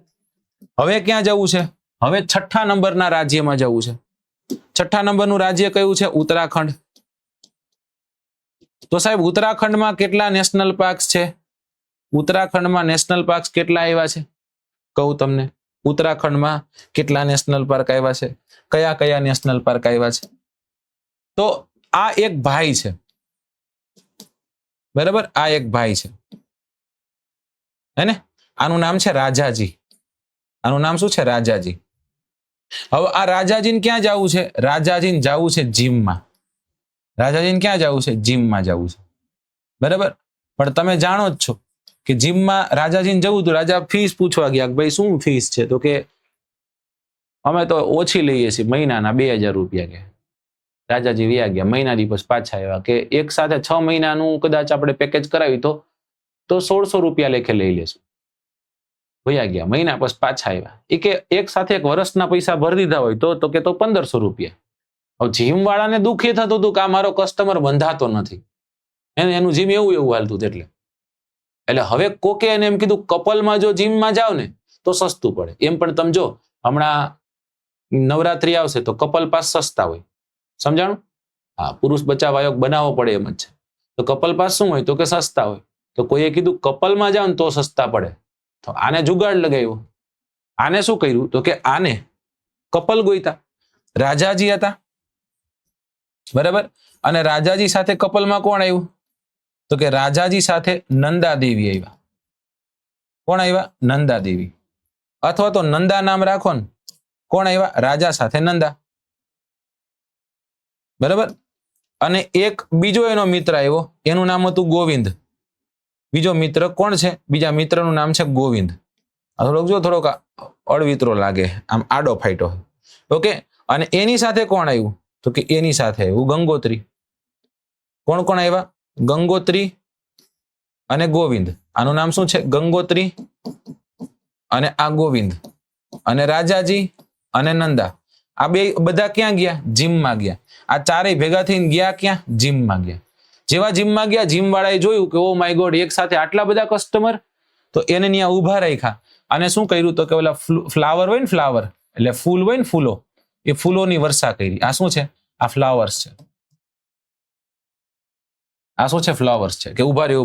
હવે ક્યાં જવું છે? હવે 6થા નંબરના રાજ્યમાં જવું છે. 6થા નંબરનું રાજ્ય કયું છે? ઉત્તરાખંડ. તો સાહેબ ઉત્તરાખંડમાં કેટલા નેશનલ પાર્ક્સ છે? ઉત્તરાખંડમાં નેશનલ પાર્ક્સ કેટલા આવ્યા છે? કહું તમને. ઉત્તરાખંડમાં કેટલા નેશનલ પાર્ક આવ્યા છે? કયા કયા નેશનલ પાર્ક આવ્યા છે? તો આ એક ભાઈ છે, બરાબર, આ એક ભાઈ છે, હે ને? આનું નામ છે રાજાજી. આનું નામ શું છે? રાજાજી. હવે આ રાજાજીને ક્યાં જવું છે? રાજાજીને જવું છે જીમમાં. રાજાજીને ક્યાં જવું છે? જીમમાં જવું છે, બરાબર. પણ તમે જાણો જ છો કે જીમમાં રાજાજીને જવું તો રાજા ફીસ પૂછવા ગયા કે ભાઈ શું ફીસ છે? તો કે અમે તો ઓછી લઈએ છીએ, મહિનાના 2000 રૂપિયા. કે રાજાજી વ્યા ગયા. મહિના દિવસ પાછા આવ્યા કે એક સાથે 6 મહિનાનું કદાચ આપણે પેકેજ કરાવી તો 1600 રૂપિયા લેખે લઈ લેશું. વયા ગયા. મહિના પછી પાછા આવ્યા. એ કે એક સાથે એક વર્ષના પૈસા ભરી દીધા હોય તો કે 1500 રૂપિયા. હવે જીમ વાળાને દુઃખ એ થતું હતું કે આ મારો કસ્ટમર બંધાતો નથી, એનું જીમ એવું હાલતું. એટલે હવે કોકે એને એમ કીધું કપલમાં જો જીમમાં જાવ ને તો સસ્તું પડે. એમ પણ તમે જો હમણાં નવરાત્રી આવશે તો કપલ પાસ સસ્તા હોય, સમજાણું? હા, પુરુષ બચાવ આયોગ બનાવવો પડે એમ જ છે. તો કપલ પાસ શું હોય? તો કે સસ્તા હોય. તો કોઈએ કીધું કપલમાં જાવ ને તો સસ્તા પડે. તો આને જુગાડ લગાવ્યો. આને શું કર્યું? તો કે આને કપલ ગોઈતા. રાજાજી હતા, બરાબર. અને રાજાજી સાથે કપલમાં કોણ આવ્યું? તો કે રાજાજી સાથે નંદા દેવી આવ્યા. કોણ આવ્યા? નંદા દેવી. અથવા તો નંદા નામ રાખો ને. કોણ આવ્યા? રાજા સાથે નંદા, બરાબર. અને એક બીજો એનો મિત્ર આવ્યો, એનું નામ હતું ગોવિંદ. બીજો મિત્ર કોણ છે? બીજા મિત્રનું નામ છે ગોવિંદ. થોડોક અળવિતરો લાગે, આમ આડો ફાઈટો. ઓકે. અને એની સાથે કોણ આવ્યું? તો કે એની સાથે આવ્યું ગંગોત્રી. કોણ કોણ આવ્યા? ગંગોત્રી અને ગોવિંદ. આનું નામ શું છે? ગંગોત્રી અને આ ગોવિંદ. અને રાજાજી અને નંદા. આ બે બધા ક્યાં ગયા? જીમમાં ગયા. આ ચારેય ભેગા થઈને ગયા ક્યાં? જીમમાં ગયા. જેવા જીમમાં ગયા, જીમ વાળાએ જોયું કે ઓ માય ગોડ, એક સાથે આટલા બધા કસ્ટમર. તો એને ત્યાં ઉભા રાખ્યા. અને શું કર્યું? તો કે ઓલા ફ્લાવર હોય ને, ફ્લાવર એટલે ફૂલ હોય ને, ફૂલો, એ ફૂલોની વર્ષા કરી. આ શું છે? આ ફ્લાવર્સ છે. આ શું છે? ફ્લાવર્સ છે. કે ઉભા રહ્યો,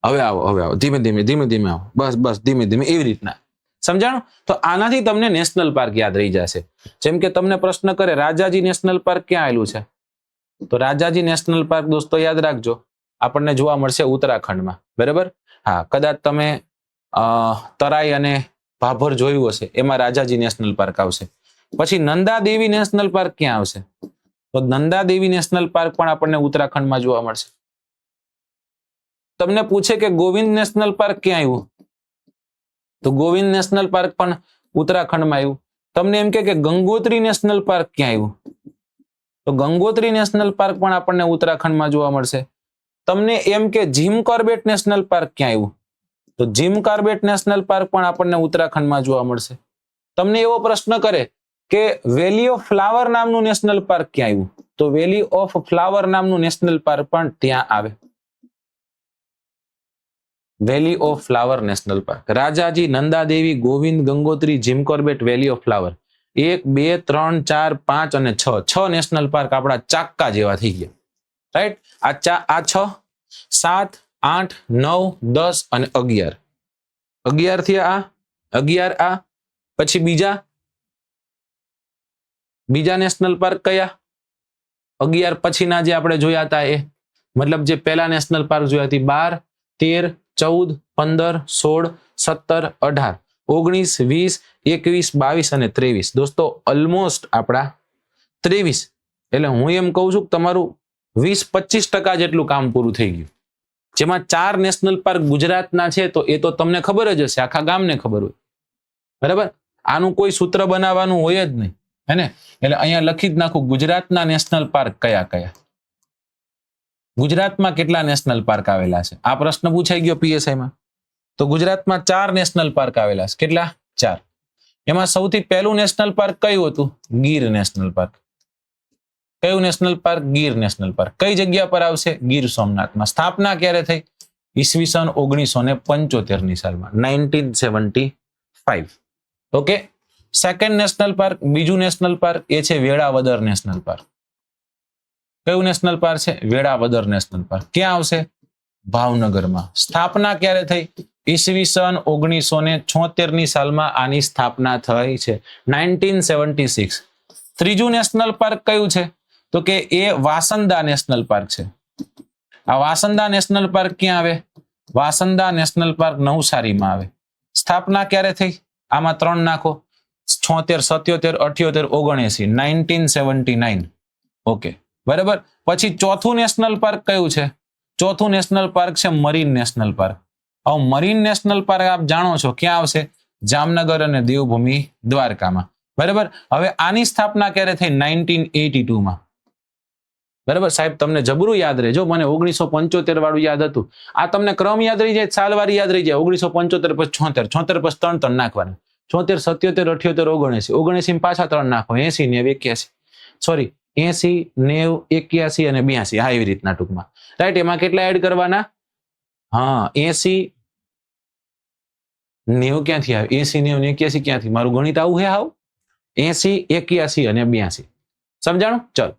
હવે આવો, ધીમે ધીમે આવો, બસ ધીમે ધીમે, એવી રીતના. સમજાણું? તો આનાથી તમને નેશનલ પાર્ક યાદ રહી જશે. જેમ કે તમને પ્રશ્ન કરે રાજાજી નેશનલ પાર્ક ક્યાં આવેલું છે? તો રાજાજી નેશનલ પાર્ક દોસ્તો યાદ રાખજો, આપણને જોવા મળશે ઉત્તરાખંડમાં, બરાબર. હા, કદાચ તમે તરાઈ અને ભાભર જોયું હશે, એમાં રાજાજી નેશનલ પાર્ક આવશે. પછી નંદા દેવી નેશનલ પાર્ક ક્યાં આવશે? તો નંદા દેવી નેશનલ પાર્ક પણ આપણને ઉત્તરાખંડમાં જોવા મળશે. તમને પૂછે કે ગોવિંદ નેશનલ પાર્ક ક્યાં આવ્યું? તો ગોવિંદ નેશનલ પાર્ક પણ ઉત્તરાખંડમાં આવ્યું. તમને એમ કે ગંગોત્રી નેશનલ પાર્ક ક્યાં આવ્યું? તો ગંગોત્રી નેશનલ પાર્ક પણ આપણને ઉત્તરાખંડમાં જોવા મળશે. તમને એમ કે જીમ કોર્બેટ નેશનલ પાર્ક ક્યાં આવ્યું? તો જીમ કોર્બેટ નેશનલ પાર્ક પણ આપણને ઉત્તરાખંડમાં જોવા મળશે. તમને એવો પ્રશ્ન કરે કે વેલી ઓફ ફ્લાવર નામનું નેશનલ પાર્ક ક્યાં આવ્યું? તો વેલી ઓફ ફ્લાવર નામનું નેશનલ પાર્ક પણ ત્યાં આવે. Valley of flower national park. Rajaji, Nanda Devi, Govind, Gangotri, Jim Corbett, valley of flower. 1, 2, 3, 4, 5 અને 6 નેશનલ પાર્ક આપણા ચાક્કા જેવા થઈ ગયા, રાઈટ? આ 6, 7, 8, 9, 10 અને 11. 11 થી આ 11 આ. પછી બીજા નેશનલ પાર્ક કયા? 11 પછીના જે આપણે જોયા હતા એ, મતલબ જે પહેલા નેશનલ પાર્ક જોયા હતી 12, 13, 14, 15, 16, 17, 18, 19, 20, 21, 22 અને 23. દોસ્તો ઓલમોસ્ટ આપણા 23 એટલે હું એમ કહું છું કે તમારું 20-25% જેટલું કામ પૂરું થઈ ગયું. જેમાં 4 નેશનલ પાર્ક ગુજરાતના છે તો એ તો તમને ખબર જ હશે, આખા ગામને ખબર હોય. બરાબર, આનું કોઈ સૂત્ર બનાવવાનું હોય જ નહીં, હે ને? એટલે અહીંયા લખી જ નાખું ગુજરાતના નેશનલ પાર્ક કયા કયા. ગુજરાતમાં કેટલા નેશનલ પાર્ક આવેલા છે? આ પ્રશ્ન પૂછાઈ ગયો પીએસઆઈમાં. તો ગુજરાતમાં 4 નેશનલ પાર્ક આવેલા છે. કેટલા? 4. એમાં સૌથી પહેલું નેશનલ પાર્ક કયું હતું? Gir national park. કયું national park? Gir national park. કઈ જગ્યા પર આવશે? ગીર સોમનાથમાં. સ્થાપના ક્યારે થઈ? ઈસવીસન 1975 ની સાલમાં, 1975. ઓકે. સેકન્ડ નેશનલ પાર્ક, બીજું નેશનલ પાર્ક એ છે વેળાવદર નેશનલ પાર્ક. કયું નેશનલ પાર્ક છે? Velavadar national park. ક્યાં આવશે? ભાવનગરમાં. સ્થાપના ક્યારે થઈ? ઈસવીસન 1976 ની સાલમાં આની સ્થાપના થઈ છે, 1976. ત્રીજું નેશનલ પાર્ક કયું છે? તો કે એ વાસંદા નેશનલ પાર્ક છે. આ વાસંદા નેશનલ પાર્ક ક્યાં આવે? વાસંદા નેશનલ પાર્ક નવસારીમાં આવે. સ્થાપના ક્યારે થઈ? આમાં 3 નાખો, 76, 77, 78, 79, 1979. ઓકે, બરાબર. પછી ચોથું નેશનલ પાર્ક કયું છે? ચોથું નેશનલ પાર્ક છે મરીન નેશનલ પાર્ક. હવે મરીન નેશનલ પાર્ક આપ જાણો છો ક્યાં આવશે? જામનગર અને દેવભૂમિ દ્વારકામાં. બરાબર. હવે આની સ્થાપના ક્યારે થઈ? 1982 માં. બરાબર સાહેબ, તમને જબરું યાદ રહેજો, મને 1975 વાળું યાદ હતું. આ તમને ક્રમ યાદ રહી જાય, સાલવારી યાદ રહી જાય. 1975 પછી 76, 76 પછી 3 નાખવાના, 76, 77, 78, 79, 79 પાછા 3 નાખો, 80, 90, 81. સોરી, 80, 90, 81 અને 82. હા, એવી રીતના ટૂંકમાં. રાઈટ. એમાં કેટલા એડ કરવાના? હા, 80, 90 ક્યાંથી આવે? 80, 90, 81 ક્યાંથી? મારું ગણિત આવું હે હાવ. 80, 81 અને 82. સમજાણું? ચલો.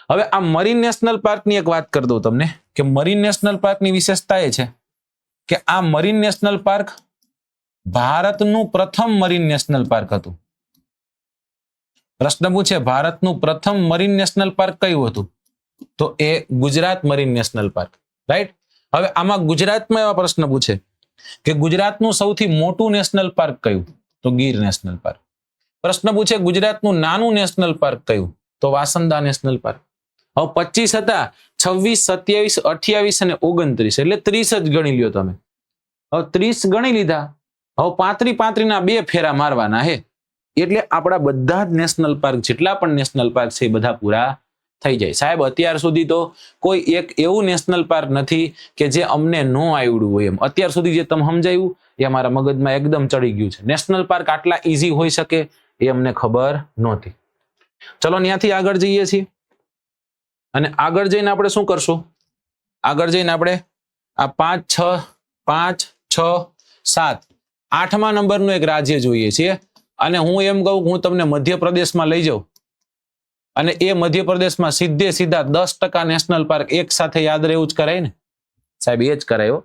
હવે આ મરીન નેશનલ પાર્કની એક વાત કરી દઉં તમને કે મરીન નેશનલ પાર્કની વિશેષતા એ છે કે આ મરીન નેશનલ પાર્ક ભારતનું પ્રથમ મરીન નેશનલ પાર્ક હતું. પ્રશ્ન પૂછે ભારતનું પ્રથમ મરીન નેશનલ પાર્ક કયું હતું? તો એ Gujarat marine national park. Right. હવે આમાં ગુજરાતમાં એવા પ્રશ્ન પૂછે કે ગુજરાતનું સૌથી મોટું નેશનલ પાર્ક કયું? તો ગીર નેશનલ પાર્ક. પ્રશ્ન પૂછે ગુજરાતનું નાનું નેશનલ પાર્ક કયું? તો વાસંદા નેશનલ પાર્ક. હવે 25 હતા, 26, 27, 28 અને 29, એટલે 30 જ ગણી લ્યો તમે. હવે 30 ગણી લીધા. હવે 35 ના 2 ફેરા મારવાના હે, એટલે આપણા બધા જ નેશનલ પાર્ક જેટલા પણ નેશનલ પાર્ક છે એ બધા પૂરા થઈ જાય. સાહેબ, અત્યાર સુધી તો કોઈ એક એવું નેશનલ પાર્ક નથી કે જે અમને ન આવડ્યું હોય એમ. અત્યાર સુધી જે તમે સમજાયું એ અમારા મગજમાં એકદમ ચડી ગયું છે. નેશનલ પાર્ક આટલા ઈઝી હોઈ શકે એ અમને ખબર નહોતી. ચલો ત્યાંથી આગળ જઈએ છીએ અને આગળ જઈને આપણે શું કરશું? આગળ જઈને આપણે આ 5, 6, 7, 8મા નંબરનું એક રાજ્ય જોઈએ છીએ. અને હું એમ કહું કે હું તમને મધ્યપ્રદેશમાં લઈ જાઉં અને એ મધ્યપ્રદેશમાં સીધા 10% નેશનલ પાર્ક એક સાથે યાદ રહેવું જ કરાય ને સાહેબ? એ જ કરાયો.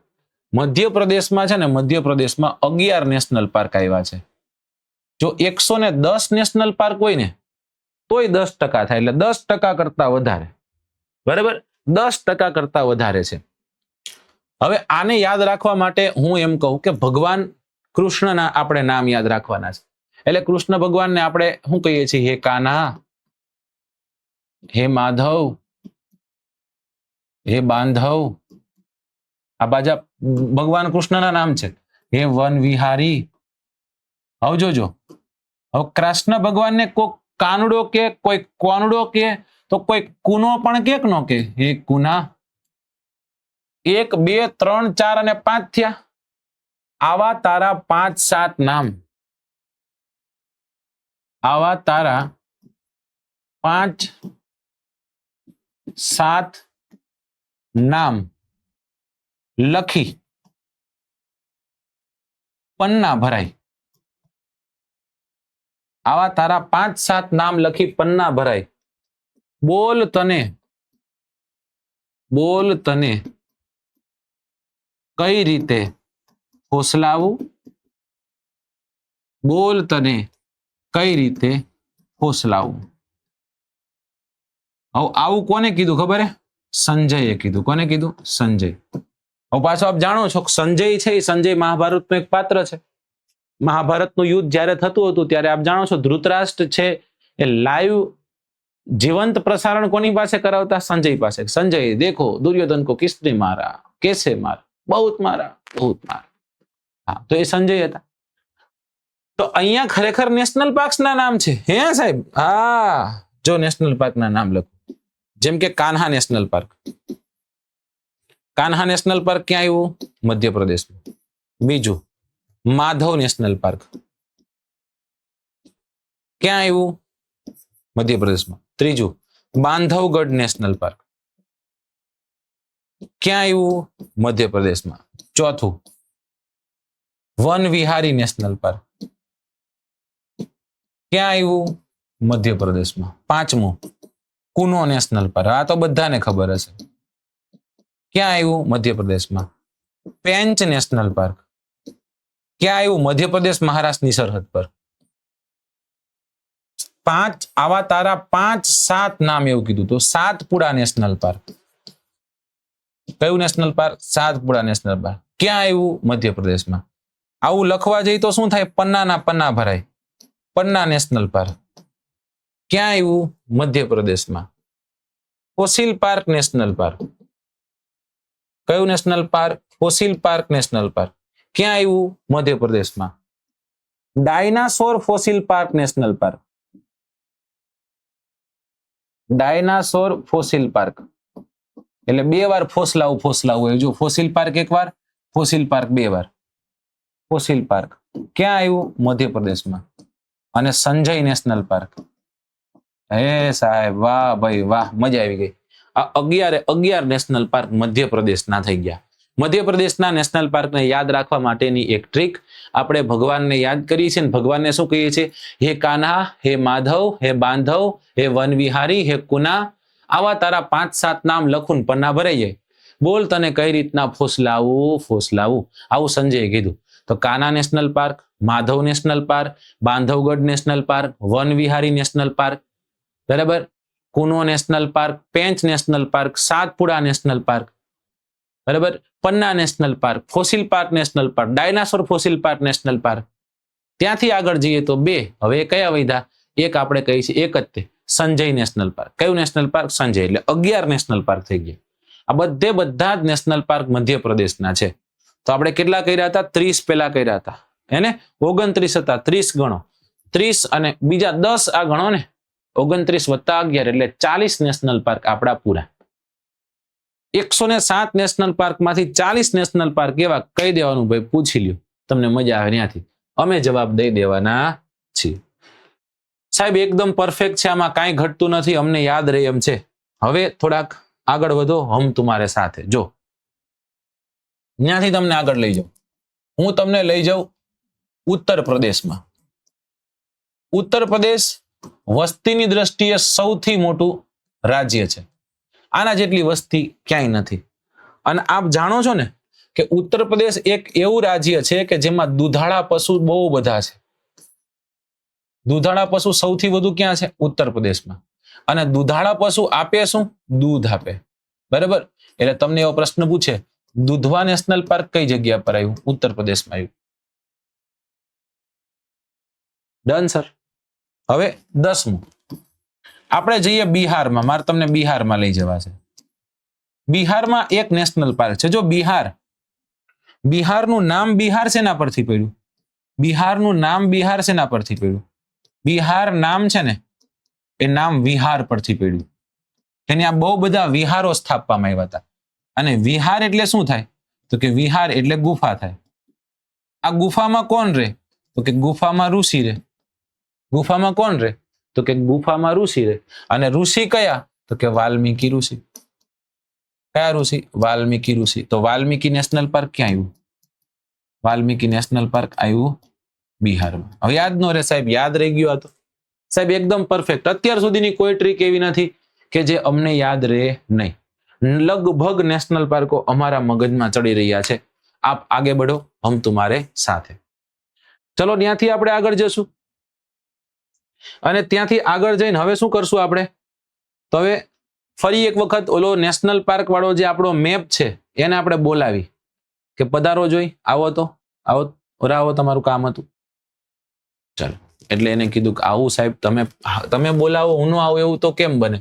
મધ્યપ્રદેશમાં છે ને, મધ્યપ્રદેશમાં 11 નેશનલ પાર્ક આવ્યા છે. જો 110 નેશનલ પાર્ક હોય ને તોય 10% થાય, એટલે 10% કરતા વધારે. બરાબર, 10% કરતા વધારે છે. હવે આને યાદ રાખવા માટે હું એમ કહું કે ભગવાન કૃષ્ણના આપણે નામ યાદ રાખવાના છે. એટલે કૃષ્ણ ભગવાનને આપણે શું કહીએ છીએ? હે કાન્હા, હે માધવ, હે બાંધવ. આ બાજા ભગવાન કૃષ્ણના નામ છે. હે વન વિહારી. હવે જોજો, હવે કૃષ્ણ ભગવાનને કોઈ કાનડો કે કોઈ કોનડો કે તો કોઈ કુનો પણ કે નો કે? હે કુના. 1, 2, 3, 4 અને 5 થયા. આવા તારા 5, 7 નામ. આવા તારા 5, 7 નામ લખી પન્ના ભરાય. આવા તારા 5, 7 નામ લખી પન્ના ભરાય. બોલ તને કઈ રીતે ફોસલાવું? બોલ તને કઈ રીતે ફોસલાવું? હવે આવું કોને કીધું ખબર હે? સંજયે કીધું. કોને કીધું? સંજય. હવે પાછો આપ જાણો છો સંજય છે એ સંજય મહાભારતનું એક પાત્ર છે. મહાભારતનું યુદ્ધ જ્યારે થતું હતું ત્યારે આપ જાણો છો ધૃતરાષ્ટ્ર છે એ લાઈવ जीवंत प्रसारण कोनी पासे करावता? संजय पासे। संजय देखो दुर्योधन को किसने मारा, कैसे मारा, बहुत मारा, बहुत मारा। हाँ, तो ये संजय था। तो अहिયાં खरेखर नेशनल पार्क्स ना नाम छे हे साहेब? हाँ, जो नेशनल पार्क ना नाम लखो, जेम के Kanha national park. Kanha national park क्या आव्યું? मध्य प्रदेश में। बीजू माधव नेशनल पार्क क्या आव्યું? मध्य प्रदेश में। त्रीजू बांधवगढ़ नेशनल पार्क क्या आव्યું? मध्य प्रदेश में। चौथू वन विहारी नेशनल पार्क क्या आव्યું? मध्य प्रदेश में। पांचमू कुनो नेशनल पार्क, आ तो बधाने खबर हशे, क्या आव्યું? मध्य प्रदेश में। पेंच नेशनल पार्क क्या आव्યું? मध्य प्रदेश महाराष्ट्र की सरहद पर। 5 आवा तारा 5-7 नाम एवं कीधुं तो Satpura national park. Q national park? Satpura national park क्या आव्યું? मध्य प्रदेश में। आवुं लखवा जईए तो शुं थाय? पन्ना पन्ना भराय। पन्ना नेशनल पार्क क्या आव्યું? मध्य प्रदेश में। Fossil park national park, Q national park? Fossil park national park क्या आव्યું? मध्य प्रदेश में। Dinosaur fossil park national park, dinosaur fossil park એટલે બે વાર ફોસલાવું જો ફોસિલ પાર્ક એક વાર, ફોસિલ પાર્ક બે વાર। ફોસિલ પાર્ક ક્યાં આવ્યું? મધ્ય પ્રદેશમાં। અને સંજય નેશનલ પાર્ક, હે સાહેબ વાહ ભાઈ વાહ, મજા આવી ગઈ। આ 11 નેશનલ પાર્ક મધ્ય પ્રદેશના થઈ ગયા। મધ્ય પ્રદેશના નેશનલ પાર્કને યાદ રાખવા માટેની એક ટ્રીક, આપણે ભગવાનને યાદ કરીએ છીએ, ભગવાનને શું કહીએ છીએ? હે કાન્હા, હે માધવ, હે બાંધવ, હે વનવિહારી, હે કુના, આવા તારા 5-7 નામ લખું પન્ના ભરાઈ જાય। બોલ તને કઈ રીતના ફોસલાવું। આવું સંજયે કીધું। તો Kanha national park, Madhav national park, Bandhavgarh national park, Vanvihari national park, બરાબર, Kuno national park, Pench national park, Satpura national park, બરાબર, Panna national park, fossil park national park, dinosaur fossil park national park. ત્યાંથી આગળ જઈએ તો 2, હવે કયા વધ્યા? એક આપણે કહીએ છીએ એક જ તે સંજય નેશનલ પાર્ક। કયું નેશનલ પાર્ક? સંજય। એટલે 11 નેશનલ પાર્ક થઈ ગયા। આ બધા જ નેશનલ પાર્ક મધ્ય પ્રદેશના છે। તો આપણે કેટલા કર્યા હતા? 30 પહેલા કર્યા હતા, એને 29 હતા। 30 ગણો, 30 અને બીજા 10 આ ગણો ને, 29 + 11 એટલે 40 નેશનલ પાર્ક આપણા પૂરા। 107 નેશનલ પાર્ક માંથી 40 નેશનલ પાર્ક એવા કહી દેવાનું ભાઈ, પૂછી લ્યો, તમને મજા આવે ત્યાંથી, અમે જવાબ દઈ દેવાના છીએ। સાહેબ એકદમ પરફેક્ટ છે, આમાં કાંઈ ઘટતું નથી, અમને યાદ રહે એમ છે। હવે થોડાક આગળ વધો, હમ તુમારે સાથે। જો ત્યાંથી તમને આગળ લઈ જાઉં, હું તમને લઈ જાઉં ઉત્તર પ્રદેશમાં। ઉત્તર પ્રદેશ વસ્તીની દ્રષ્ટિએ સૌથી મોટું રાજ્ય છે, આના જેટલી વસ્તી ક્યાંય નથી। અને આપ જાણો છો ને કે ઉત્તર પ્રદેશ એક એવું રાજ્ય છે કે જેમાં દુધાળા પશુ બહુ બધા છે। દુધાળા પશુ સૌથી વધુ ક્યાં છે? ઉત્તર પ્રદેશમાં। અને દુધાળા પશુ આપે શું? દૂધ આપે, બરાબર। એટલે તમને એવો પ્રશ્ન પૂછે, દુધવા નેશનલ પાર્ક કઈ જગ્યા પર આવ્યું? ઉત્તર પ્રદેશમાં આવ્યું। Done sir. હવે 10મું આપણે જઈએ બિહારમાં। મારે તમને બિહારમાં લઈ જવા છે। બિહારમાં એક નેશનલ પાર્ક છે। જો બિહારનું નામ બિહાર શેના પરથી પડ્યું? બિહારનું નામ બિહાર શેના પરથી પડ્યું? બિહાર નામ છે ને એ નામ વિહાર પરથી પડ્યું। તેની આ બહુ બધા વિહારો સ્થાપવામાં આવ્યા હતા। અને વિહાર એટલે શું થાય? તો કે વિહાર એટલે ગુફા થાય। આ ગુફામાં કોણ રહે? તો કે ગુફામાં ઋષિ રહે। ગુફામાં કોણ રહે? તો કે ગુફામાં ઋષિ રહે। અને ઋષિ કયા? તો કે વાલ્મીકી ઋષિ। કયા ઋષિ? વાલ્મીકી ઋષિ। તો વાલ્મીકી નેશનલ પાર્ક ક્યાં આવ્યું? વાલ્મીકી નેશનલ પાર્ક આવ્યું બિહારમાં। હવે યાદ ન રહે સાહેબ, યાદ રહી ગયું આ તો સાહેબ એકદમ પરફેક્ટ। અત્યાર સુધીની કોઈ ટ્રીક એવી નથી કે જે અમને યાદ રહે નહીં। લગભગ નેશનલ પાર્કો અમારા મગજમાં ચડી રહ્યા છે। આપ આગે बढ़ो, हम तुम्हारे साथ। ચલો ત્યાંથી આપણે આગળ જશું અને ત્યાંથી આગળ જઈને હવે શું કરશું આપણે? તો હવે ફરી એક વખત ઓલો નેશનલ પાર્ક વાળો જે આપણો મેપ છે એને આપણે બોલાવી કે પધારો જોઈ, આવો તો આવો, રાવો તમારું કામ હતું। ચાલો એટલે એને કીધું કે આવું સાહેબ તમે બોલાવો હું ન આવું એવું તો કેમ બને?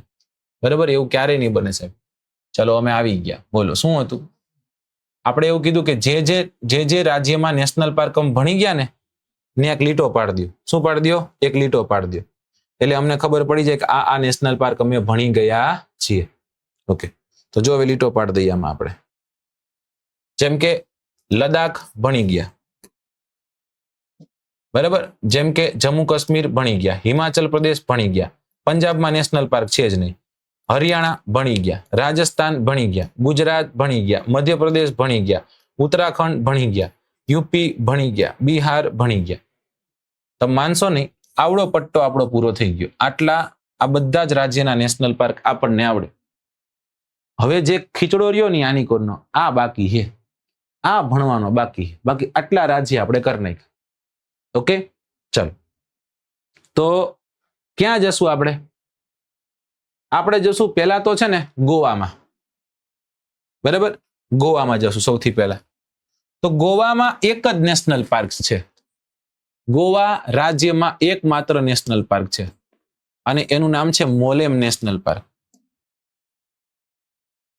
બરાબર, એવું ક્યારેય નહીં બને સાહેબ. ચલો અમે આવી ગયા. બોલો શું હતું? આપણે એવું કીધું કે જે રાજ્યમાં નેશનલ પાર્ક અમે ભણી ગયા ને એક લીટો પાડી દો. શું પાડી દો? એક લીટો પાડી દો. એટલે અમને ખબર પડી જાય કે આ નેશનલ પાર્ક અમે ભણી ગયા છીએ. ઓકે, તો જો હવે લીટો પાડી દઈએ આમાં આપણે. જેમ કે લદ્દાખ ભણી ગયા, બરાબર. જેમ કે જમ્મુ કાશ્મીર ભણી ગયા, હિમાચલ પ્રદેશ ભણી ગયા, પંજાબમાં નેશનલ પાર્ક છે જ નહીં. હરિયાણા ભણી ગયા, રાજસ્થાન ભણી ગયા, ગુજરાત ભણી ગયા, મધ્યપ્રદેશ ભણી ગયા, ઉત્તરાખંડ ભણી ગયા, યુપી ભણી ગયા, બિહાર ભણી ગયા. તમે માનશો નહીં, આવડો પટ્ટો આપણો પૂરો થઈ ગયો. આ બધા જ રાજ્યના નેશનલ પાર્ક આપણને આવડે. હવે જે ખીચડો રહ્યો ને આની કોરનો આ બાકી છે, આ ભણવાનો બાકી છે. બાકી આટલા રાજ્ય આપણે કરી નાખ્યા. ઓકે, ચલો તો ક્યાં જશું આપણે? આપણે જશું પહેલા તો છે ને ગોવામાં, બરાબર. ગોવામાં જશું સૌથી પહેલા. તો ગોવામાં એક જ નેશનલ પાર્ક છે. ગોવા રાજ્યમાં એકમાત્ર નેશનલ પાર્ક છે અને એનું નામ છે મોલેમ નેશનલ પાર્ક.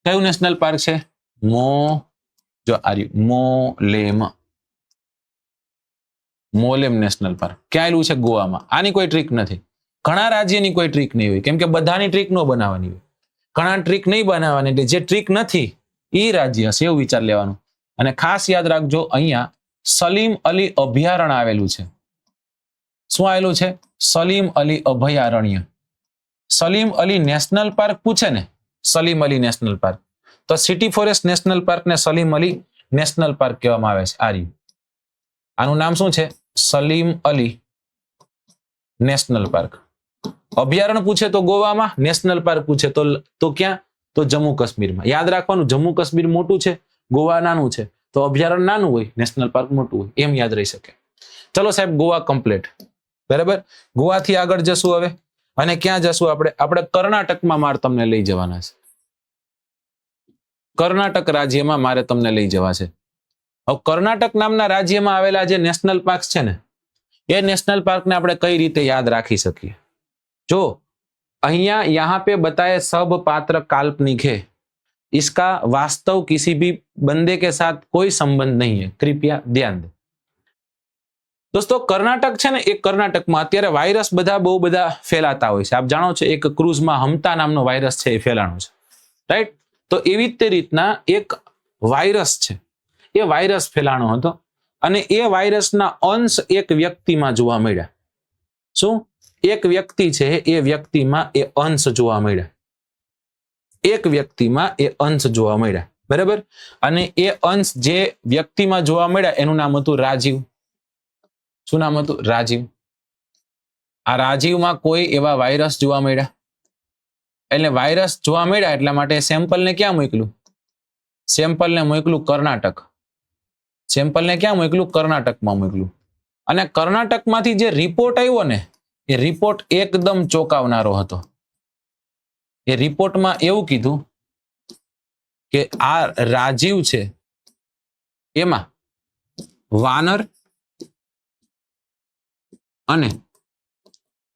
કયું નેશનલ પાર્ક છે? મોલેમ નેશનલ પાર્ક. ક્યાં આવેલું છે? ગોવામાં. આની કોઈ ટ્રીક નથી. ઘણા રાજ્યની કોઈ ટ્રીક નહીં હોય, કેમ કે બધાની ટ્રીક ન બનાવવાની હોય. ઘણા ટ્રીક નહીં બનાવવાની, એટલે જે ટ્રીક નથી એ રાજ્ય હશે એવું વિચાર લેવાનું. અને ખાસ યાદ રાખજો, અહીંયા સલીમ અલી અભયારણ્ય આવેલું છે. શું આવેલું છે? સલીમ અલી અભયારણ્ય. સલીમ અલી નેશનલ પાર્ક પૂછે ને, સલીમ અલી નેશનલ પાર્ક, તો સિટી ફોરેસ્ટ નેશનલ પાર્ક ને સલીમ અલી નેશનલ પાર્ક કહેવામાં આવે છે. આનું નામ શું છે? Salim Ali national park. અભયારણ્ય પૂછે તો ગોવામાં, નેશનલ પાર્ક પૂછે તો ક્યાં? તો જમ્મુ કાશ્મીરમાં. યાદ રાખવાનું, જમ્મુ કાશ્મીર મોટું છે, ગોવા નાનું છે. તો અભયારણ્ય નાનું હોય, નેશનલ પાર્ક મોટું હોય, એમ યાદ રહી શકે. ચલો સાહેબ, ગોવા કમ્પ્લીટ. બરાબર. ગોવાથી આગળ જશું હવે. અને ક્યાં જશું આપણે? આપણે કર્ણાટકમાં મારે તમને લઈ જવાના છે. કર્ણાટક રાજ્યમાં મારે તમને લઈ જવા છે. હવે કર્ણાટક નામના રાજ્યમાં આવેલા જે નેશનલ પાર્ક છે ને, એ નેશનલ પાર્કને આપણે કઈ રીતે યાદ રાખી શકીએ? જો અહીંયા यहाँ पे बताए सब पात्र काल्पनिक है, इसका वास्तव किसी भी बंदे के साथ कोई संबंध नहीं है, कृपया ध्यान दें. દોસ્તો કર્ણાટક છે ને, એ કર્ણાટકમાં અત્યારે વાયરસ બહુ બધા ફેલાતા હોય છે. આપ જાણો છો, એક ક્રુઝમાં હમતા નામનો વાયરસ છે, એ ફેલાણો છે, રાઈટ? તો એવી જ રીતના એક વાયરસ છે, એ વાયરસ ફેલાણો હતો અને એ વાયરસના અંશ એક વ્યક્તિમાં જોવા મળ્યા. શું? એક વ્યક્તિ છે, એ વ્યક્તિમાં એ અંશ જોવા મળ્યા. એક વ્યક્તિમાં એ અંશ જોવા મળ્યા, બરાબર. અને એ અંશ જે વ્યક્તિમાં જોવા મળ્યા એનું નામ હતું રાજીવ. શું નામ હતું? રાજીવ. આ રાજીવમાં કોઈ એવા વાયરસ જોવા મળ્યા, એટલે વાયરસ જોવા મળ્યા એટલા માટે સેમ્પલને ક્યાં મોકલ્યું? સેમ્પલને મોકલ્યું કર્ણાટક. સેમ્પલને ક્યાં મોકલ્યું? કર્ણાટકમાં મોકલ્યું. અને કર્ણાટકમાંથી જે રિપોર્ટ આવ્યો ને, એ રિપોર્ટ એકદમ ચોંકાવનારો હતો. એ રિપોર્ટમાં એવું કીધું કે આ રાજીવ છે, એમાં વાનર અને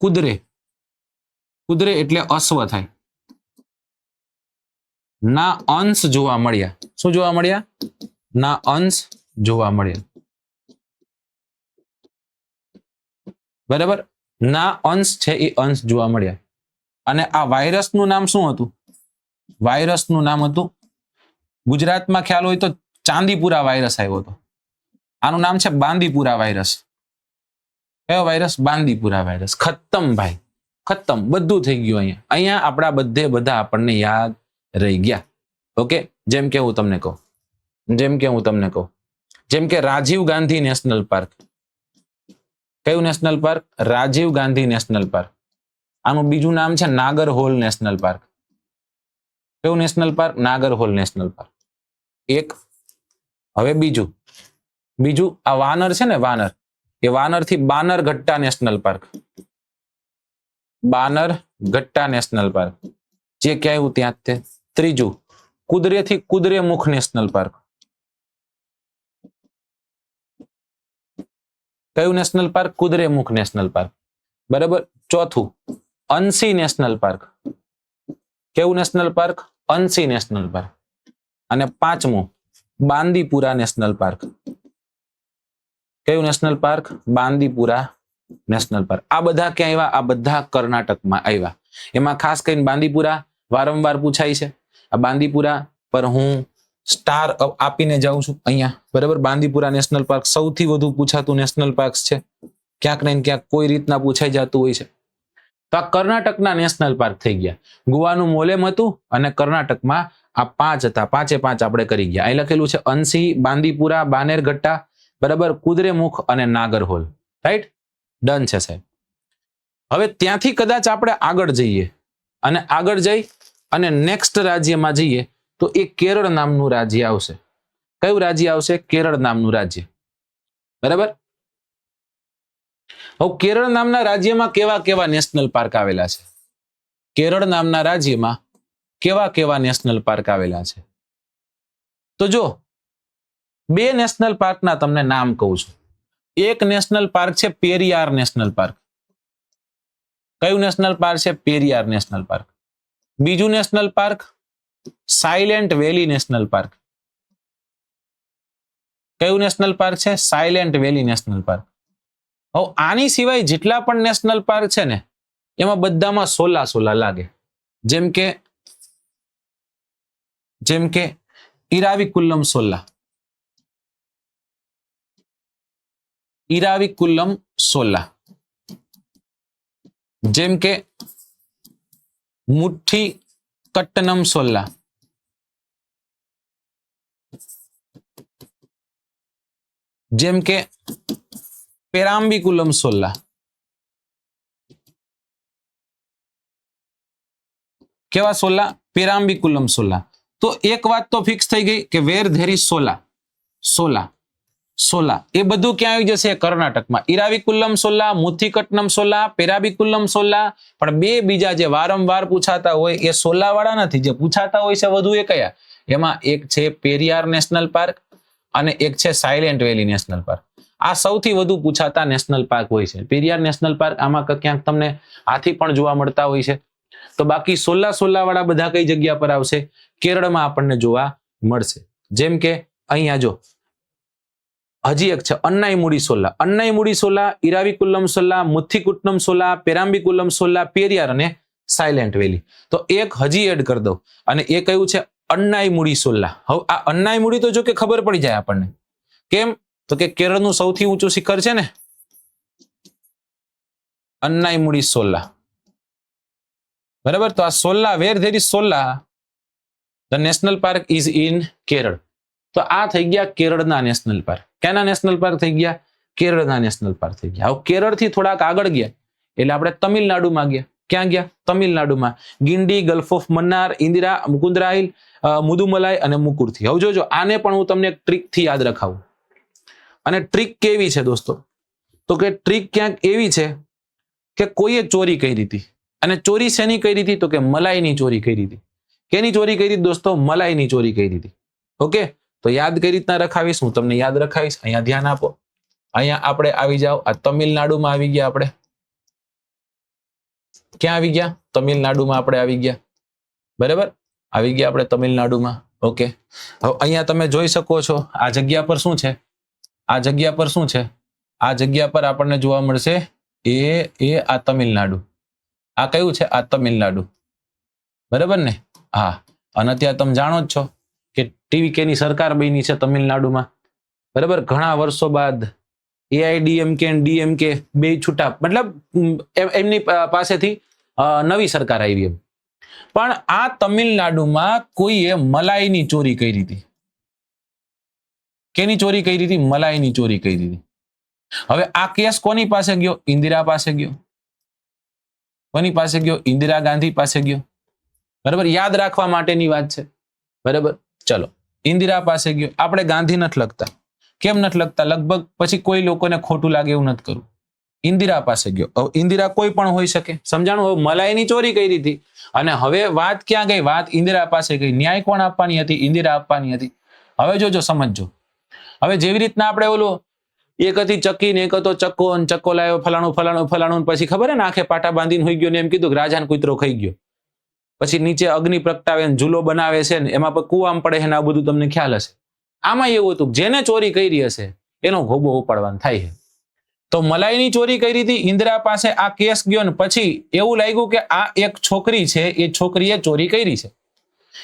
કુદરે એટલે અશ્વ થાય ના અંશ જોવા મળ્યા. શું જોવા મળ્યા? ના અંશ જોવા મળ્યા, બરાબર. ના અંશ છે, એ અંશ જોવા મળ્યા. અને આ વાયરસનું નામ શું હતું? વાયરસનું નામ હતું, ગુજરાતમાં ખ્યાલ હોય તો ચાંદીપુરા વાયરસ આવ્યો હતો. આનું નામ છે બાંદીપુરા વાયરસ. કયો વાયરસ? બાંદીપુરા વાયરસ. ખતમ ભાઈ, ખતમ. બધું થઈ ગયું. અહીંયા આપણા બધા આપણને યાદ રહી ગયા. ઓકે, જેમ કે હું તમને કહું, જેમ કે રાજીવ ગાંધી નેશનલ પાર્ક. કયું national park? Rajiv Gandhi national park. આનું બીજું નામ છે નાગરહોલ નેશનલ પાર્ક. કયું national park? Nagarhole national park. એક. હવે બીજું આ વાનર છે ને, વાનર, એ વાનર થી Bannerghatta national park. Bannerghatta national park જે ક્યાં આવ્યું ત્યાં જ તે. ત્રીજું કુદરે થી કુદરેમુખ નેશનલ પાર્ક. કયું national park? Kudremukh national park. બરાબર. ચોથું અંસી નેશનલ પાર્ક. કેવું national park? Anshi national park. અને પાંચમું બાંદીપુરા નેશનલ પાર્ક. કયું national park? Bandipura national park. આ બધા ક્યાં આવ્યા? આ બધા કર્ણાટકમાં આવ્યા. એમાં ખાસ કરીને બાંદીપુરા વારંવાર પૂછાય છે. આ બાંદીપુરા પર હું સ્ટાર આપીને જાઉં છું અહીંયા. બરાબર. બાંદીપુરા નેશનલ પાર્ક સૌથી વધુ પૂછાતું નેશનલ પાર્ક છે. ક્યાંક ને ક્યાંક કોઈ રીતના પૂછાઈ જતું હોય છે. તો આ કર્ણાટકના નેશનલ પાર્ક થઈ ગયા. ગોવાનું મોલેમ હતું અને કર્ણાટકમાં આ 5 હતા. 5 આપણે કરી ગયા. અહીં લખેલું છે અંસી, બાંદીપુરા, બાનેરઘટ્ટા, બરાબર, કુદરેમુખ અને નાગરહોલ. રાઈટ, ડન છે સાહેબ. હવે ત્યાંથી કદાચ આપણે આગળ જઈએ અને આગળ જઈ અને નેક્સ્ટ રાજ્યમાં જઈએ તો એ કેરળ નામનું રાજ્ય આવશે. કયું રાજ્ય આવશે? કેરળ નામનું રાજ્ય. બરાબર. હવે કેરળ નામના રાજ્યમાં કેવા કેવા નેશનલ પાર્ક આવેલા છે? કેરળ નામના રાજ્યમાં કેવા કેવા નેશનલ પાર્ક આવેલા છે? તો જો 2 નેશનલ પાર્કના તમને નામ કહું છું. એક નેશનલ પાર્ક છે પેરિયાર નેશનલ પાર્ક. કયું નેશનલ પાર્ક છે? Periyar national park. બીજું નેશનલ પાર્ક સાયલેન્ટ વેલી નેશનલ પાર્ક. કયું નેશનલ પાર્ક છે? સાયલેન્ટ વેલી નેશનલ પાર્ક. હવે આની સિવાય જેટલા પણ નેશનલ પાર્ક છે ને એમાં બધામાં સોલા સોલા લાગે. જેમ કે ઇરાવિકુલમ સોલા. ઇરાવિકુલમ સોલા. જેમ કે મુઠ્ઠી કટ્ટનમ સોલા. જેમ કે પેરામ્બિકુલમ સોલા. કેવા સોલા? પેરામ્બિકુલમ સોલા. તો એક વાત તો ફિક્સ થઈ ગઈ કે વેર ધેર ઇઝ સોલા, સોલા, સોલા એ બધું ક્યાં આવી જશે? કર્ણાટકમાં. ઇરાવિકુલમ સોલા, મુથ્થીકટ્ટનમ સોલા, પેરાબિકુલમ સોલા. પણ 2 બીજા જે વારંવાર પૂછાતા હોય એ સોલા વાળા નથી. જે પૂછાતા હોય છે વધુ એ કયા? એમાં એક છે પેરિયાર નેશનલ પાર્ક અને એક છે સાયલેન્ટ વેલી નેશનલ પાર્ક. આ સૌથી વધુ પૂછાતા નેશનલ પાર્ક હોય છે. પેરિયાર નેશનલ પાર્ક આમાં ક્યાંક તમને હાથી પણ જોવા મળતા હોય છે. તો બાકી સોલા સોલા વાળા બધા કઈ જગ્યા પર આવશે? કેરળમાં આપણને જોવા મળશે. જેમ કે અહીંયા જો હજી એક છે અન્નાઈમુડી સોલા. અન્નાઈમુડી સોલા, ઇરાવિકુલમ સોલા, મુથ્થીકુટ્ટનમ સોલા, પેરામ્બિકુલમ સોલા, પેરિયાર અને સાયલેન્ટ વેલી. તો એક હજી એડ કરી દઉં અને એ કયું છે? અન્નાઈમુડી સોલા. હવે આ અન્નાઈમુડી તો જો કે ખબર પડી જાય આપણને. કેમ? તો કે કેરળનું સૌથી ઊંચું શિખર છે ને અન્નાઈમુડી સોલા. બરાબર. તો આ Sola, where there is Sola, the national park is in Kerala. તો આ થઈ ગયા કેરળના નેશનલ પાર્ક. ક્યાંના નેશનલ પાર્ક થઈ ગયા? કેરળના નેશનલ પાર્ક થઈ ગયા. હવે કેરળથી થોડાક આગળ ગયા એટલે આપણે તમિલનાડુમાં ગયા. ક્યાં ગયા? તમિલનાડુમાં. ગિંડી, ગલ્ફ ઓફ મન્નાર, ઇન્દિરા, મુકુંદરાઈલ, મુદુમલાઈ અને મુકુરથી. હવે જોજો આને પણ હું તમને એક ટ્રીક થી યાદ રખાવું. અને ટ્રીક કેવી છે દોસ્તો? તો કે ટ્રીક ક્યાંક એવી છે કે કોઈએ ચોરી કરી હતી. અને ચોરી શેની કરી હતી? તો કે મલાઈની ચોરી કરી હતી. કેની ચોરી કરી હતી દોસ્તો? મલાઈની ચોરી કરી હતી. ઓકે, તો યાદ કઈ રીતના રખાવીશ? હું તમને યાદ રખાવીશ. અહીંયા ધ્યાન આપો. અહીંયા આપણે આવી જાઓ. આ તમિલનાડુમાં આવી ગયા આપણે. ક્યાં આવી ગયા? તમિલનાડુમાં આપણે આવી ગયા. બરાબર, આવી ગયા આપણે તમિલનાડુમાં. ઓકે, હવે અહીંયા તમે જોઈ શકો છો આ જગ્યા પર શું છે? આ જગ્યા પર શું છે? આ જગ્યા પર આપણને જોવા મળશે આ તમિલનાડુ. આ કયું છે? આ તમિલનાડુ. બરાબર ને? હા. અને અત્યારે તમે જાણો જ છો કે ટીવીકે ની સરકાર બની છે તમિલનાડુમાં. બરાબર, ઘણા વર્ષો બાદ એઆઈડીએમકે અને ડીએમકે બે છૂટા, મતલબ એમની પાસેથી નવી સરકાર આવી એમ. પણ આ તમિલનાડુમાં કોઈએ મલાઈની ચોરી કરી હતી. કેની ચોરી કરી હતી? મલાઈની ચોરી કરી હતી. હવે આ કેસ કોની પાસે ગયો? ઇન્દિરા પાસે ગયો. કોની પાસે ગયો? ઇન્દિરા ગાંધી પાસે ગયો. બરાબર, યાદ રાખવા માટેની વાત છે. બરાબર, ચલો ઇન્દિરા પાસે ગયો. આપણે ગાંધી નથી લખતા. કેમ નથી લખતા? લગભગ પછી કોઈ લોકોને ખોટું લાગે એવું નથી કરવું. ઇન્દિરા પાસે ગયો. હવે ઇન્દિરા કોઈ પણ હોઈ શકે, સમજાણું? હવે મલાઈની ચોરી કરી હતી અને હવે વાત ક્યાં ગઈ? વાત ઇન્દિરા પાસે ગઈ. ન્યાય કોણ આપવાની હતી? ઇન્દિરા આપવાની હતી. હવે જોજો, સમજજો. હવે જેવી રીતના આપણે ઓલું એક હતી ચક્કી ને એક હતો ચક્કો, અને ચક્કો લાવ્યો ફલાણું ફલાણું ફલાણું, પછી ખબર ને આંખે પાટા બાંધીને હોઈ ગયો ને એમ કીધું કે રાજાને કૂતરો ખાઈ ગયો. પછી નીચે અગ્નિ પ્રગટાવે ને ઝૂલો બનાવે છે ને એમાં કૂવામાં પડે છે ને આ બધું તમને ખ્યાલ હશે. આમાં એવું હતું જેને ચોરી કરી હશે એનો ભોગો ઉપાડવાનો થાય છે. તો મલાઈની ચોરી કરી હતી, ઇન્દિરા પાસે આ કેસ ગયો ને પછી એવું લાગ્યું કે આ એક છોકરી છે, એ છોકરીએ ચોરી કરી છે,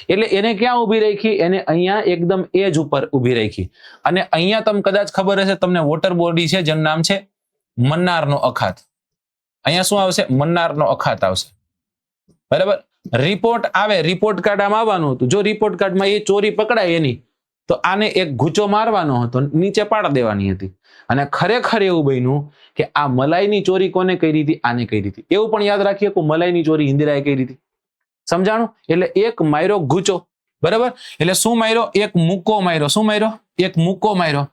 એટલે એને ક્યાં ઉભી રાખી? એને અહીંયા એકદમ એજ ઉપર ઉભી રાખી. અને અહીંયા તમને કદાચ ખબર હશે, તમને વોટર બોડી છે જેનું નામ છે મન્નારનો અખાત. અહીંયા શું આવશે? મન્નારનો અખાત આવશે. બરાબર. રિપોર્ટ આવે, રિપોર્ટ કાર્ડ આમ આવવાનું હતું. જો રિપોર્ટ કાર્ડમાં એ ચોરી પકડાય એની, તો આને એક ઘૂંચો મારવાનો હતો, નીચે પાડ દેવાની હતી. અને ખરેખર એવું બન્યું કે આ મલાઈની ચોરી કોને કરી હતી? આને કરી હતી. એવું પણ યાદ રાખીએ કે મલાઈની ચોરી ઇન્દિરાએ કરી હતી. સમજાણું? એટલે એક માર્યો ઘૂંચો. બરાબર. એટલે શું માર્યો? એક મુક્કો માર્યો. શું માર્યો? એક મુક્કો માર્યો.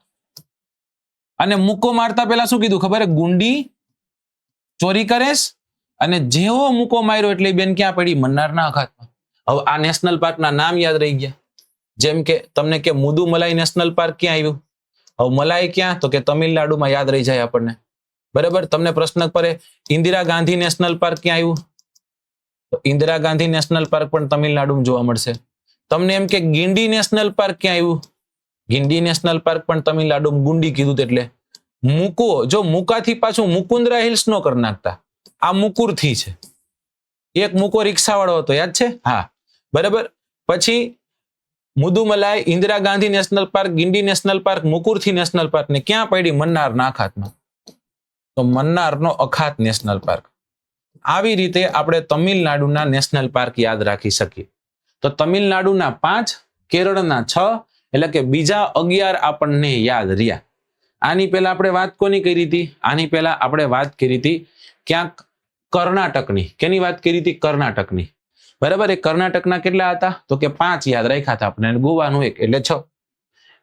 અને મુક્કો મારતા પહેલા શું કીધું ખબર? ગુંડી ચોરી કરેશ. અને જેવો મુક્કો માર્યો એટલે બેન ક્યાં પડી? મન્નારના અખાતમાં. હવે આ નેશનલ પાર્કના નામ યાદ રહી ગયા. જેમ કે તમને કે મુદુમલાઈ નેશનલ પાર્ક ક્યાં આવ્યું? હવે મલાઈ ક્યાં? તો કે તમિલનાડુમાં. યાદ રહી જાય આપણને. બરાબર. તમને પ્રશ્ન કરે ઇન્દિરા ગાંધી નેશનલ પાર્ક ક્યાં આવ્યું? તો ઇન્દિરા ગાંધી નેશનલ પાર્ક પણ તમિલનાડુમાં જોવા મળશે. તમને એમ કે ગિંડી નેશનલ પાર્ક ક્યાં આવ્યું? ગિંડી નેશનલ પાર્ક પણ તમિલનાડુમાં. ગુંડી કીધું એટલે મુકુ. જો મુકાથી પાછું મુકુંદરા હિલ્સ નો કરી નાખતા, આ મુકુરથી છે. એક મુકો રિક્ષા વાળો હતો, યાદ છે? હા, બરાબર. પછી Mudumalai, Indira Gandhi national park, Guindy national park, Mukurthi national park ને ક્યાં પડી? મન્નારના અખાતમાં. તો મન્નારનો અખાત નેશનલ પાર્ક. આવી રીતે આપણે તમિલનાડુના નેશનલ પાર્ક યાદ રાખી શકીએ. તો તમિલનાડુના 5, કેરળના 6, એટલે કે બીજા 11 આપણને યાદ રહ્યા. આની પહેલા આપણે વાત કોની કરી હતી? આની પહેલા આપણે વાત કરી હતી ક્યાંક કર્ણાટકની. કેની વાત કરી હતી? કર્ણાટકની. બરાબર. એ કર્ણાટકના કેટલા હતા? તો કે 5 યાદ રાખ્યા હતા આપણે, ગોવાનું 1 એટલે 6.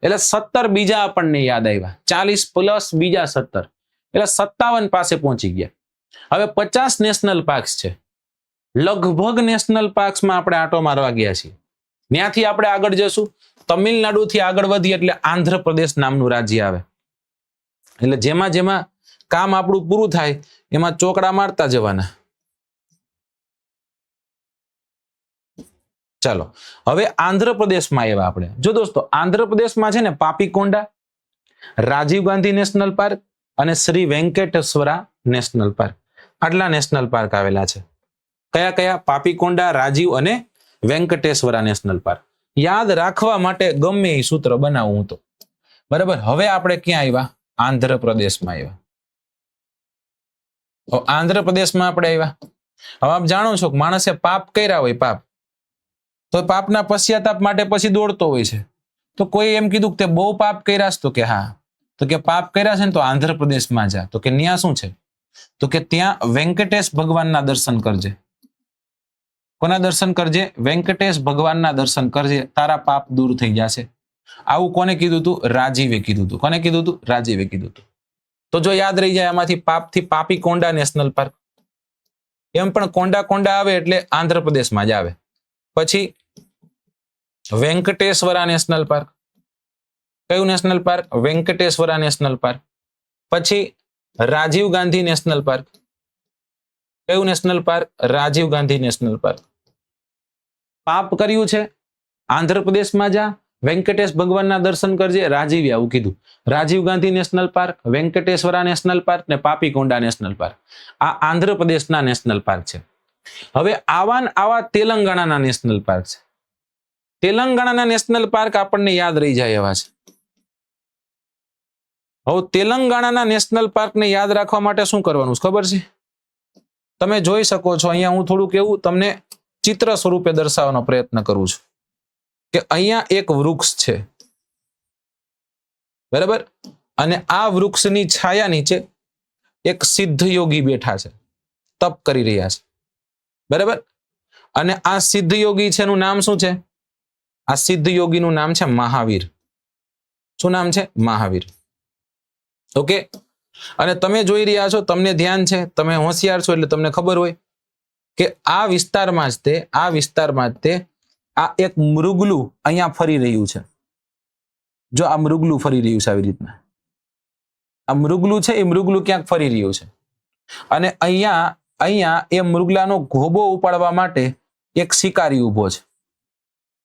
એટલે 17 બીજા આપણને યાદ આવ્યા. 40 પ્લસ બીજા 17 એટલે 57 પાસે પહોંચી ગયા. હવે 50 નેશનલ પાર્ક્સ છે. લગભગ નેશનલ પાર્ક્સમાં આપણે આંટો મારવા ગયા છીએ. ત્યાંથી આપણે આગળ જશું. તમિલનાડુથી આગળ વધી એટલે આંધ્રપ્રદેશ નામનું રાજ્ય આવે. એટલે જેમાં જેમાં કામ આપણું પૂરું થાય એમાં ચોકડા મારતા જવાના. ચાલો હવે આંધ્રપ્રદેશમાં આવ્યા આપણે. જો દોસ્તો આંધ્રપ્રદેશમાં છે ને પાપીકોંડા, રાજીવ ગાંધી નેશનલ પાર્ક અને શ્રી વેંકટેશ્વરા નેશનલ પાર્ક. આટલા નેશનલ પાર્ક આવેલા છે. કયા કયા? પાપીકોંડા, રાજીવ અને વેંકટેશ્વરા નેશનલ પાર્ક. યાદ રાખવા માટે ગમે એ સૂત્ર બનાવવું તો. બરાબર. હવે આપણે ક્યાં આવ્યા? આંધ્રપ્રદેશમાં આવ્યા. આંધ્રપ્રદેશમાં આપણે આવ્યા. હવે આપ જાણો છો કે માણસે પાપ કર્યા હોય, પાપ, તો પાપના પશ્ચાતાપ માટે પછી દોડતો હોય છે. તો કોઈ એમ કીધું કે તે બહુ પાપ કર્યા? તો કે હા. તો કે પાપ કર્યા છે ને તો આંધ્રપ્રદેશમાં જા. તો કે ત્યાં શું છે? તો કે ત્યાં વેંકટેશ ભગવાનના દર્શન કરજે. કોના દર્શન કરજે? વેંકટેશ ભગવાનના દર્શન કરજે, તારા પાપ દૂર થઈ જશે. આવું કોને કીધું હતું? રાજીવે કીધું હતું. કોને કીધું હતું? રાજીવે કીધું હતું. તો જો યાદ રહી જાય આમાંથી પાપથી પાપીકોંડા નેશનલ પાર્ક. એમ પણ કોંડા કોંડા આવે એટલે આંધ્રપ્રદેશમાં જ આવે. પછી વેંકટેશ્વરા નેશનલ પાર્ક. કયું national park? Venkateswara national park. પછી રાજીવ ગાંધી નેશનલ પાર્ક. કયું national park? Rajiv Gandhi national park. પાપ કર્યું છે, આંધ્રપ્રદેશમાં જા, વેંકટેશ ભગવાનના દર્શન કરજે, રાજીવે આવું કીધું. Rajiv Gandhi national park, Venkateswara national park ને પાપીકોંડા નેશનલ પાર્ક. આ આંધ્રપ્રદેશના નેશનલ પાર્ક છે. હવે આવા તેલંગાણાના નેશનલ પાર્ક છે. તેલંગાણાના નેશનલ પાર્ક આપણને યાદ રહી જાય એવા છે. હવે તેલંગાણાના નેશનલ પાર્કને યાદ રાખવા માટે શું કરવાનું છે ખબર છે? તમે જોઈ શકો છો અહીંયા હું થોડુંક એવું તમને ચિત્ર સ્વરૂપે દર્શાવવાનો પ્રયત્ન કરું છું કે અહીંયા એક વૃક્ષ છે, બરાબર? અને આ વૃક્ષની છાયા નીચે એક સિદ્ધ યોગી બેઠા છે, તપ કરી રહ્યા છે, બરાબર? અને આ સિદ્ધ યોગી છે એનું નામ શું છે? આ સિદ્ધ યોગીનું નામ છે મહાવીર. શું નામ છે? મહાવીર. ઓકે. અને તમે જોઈ રહ્યા છો, તમને ધ્યાન છે, તમે હોશિયાર છો એટલે તમને ખબર હોય કે આ વિસ્તારમાં જ તે આ એક મૃગલું અહીંયા ફરી રહ્યું છે. જો આ મૃગલું ફરી રહ્યું છે આવી રીતના. આ મૃગલું છે એ મૃગલું ક્યાંક ફરી રહ્યું છે અને અહીંયા એ મૃગલાનો ઘોબો ઉપાડવા માટે એક શિકારી ઊભો છે.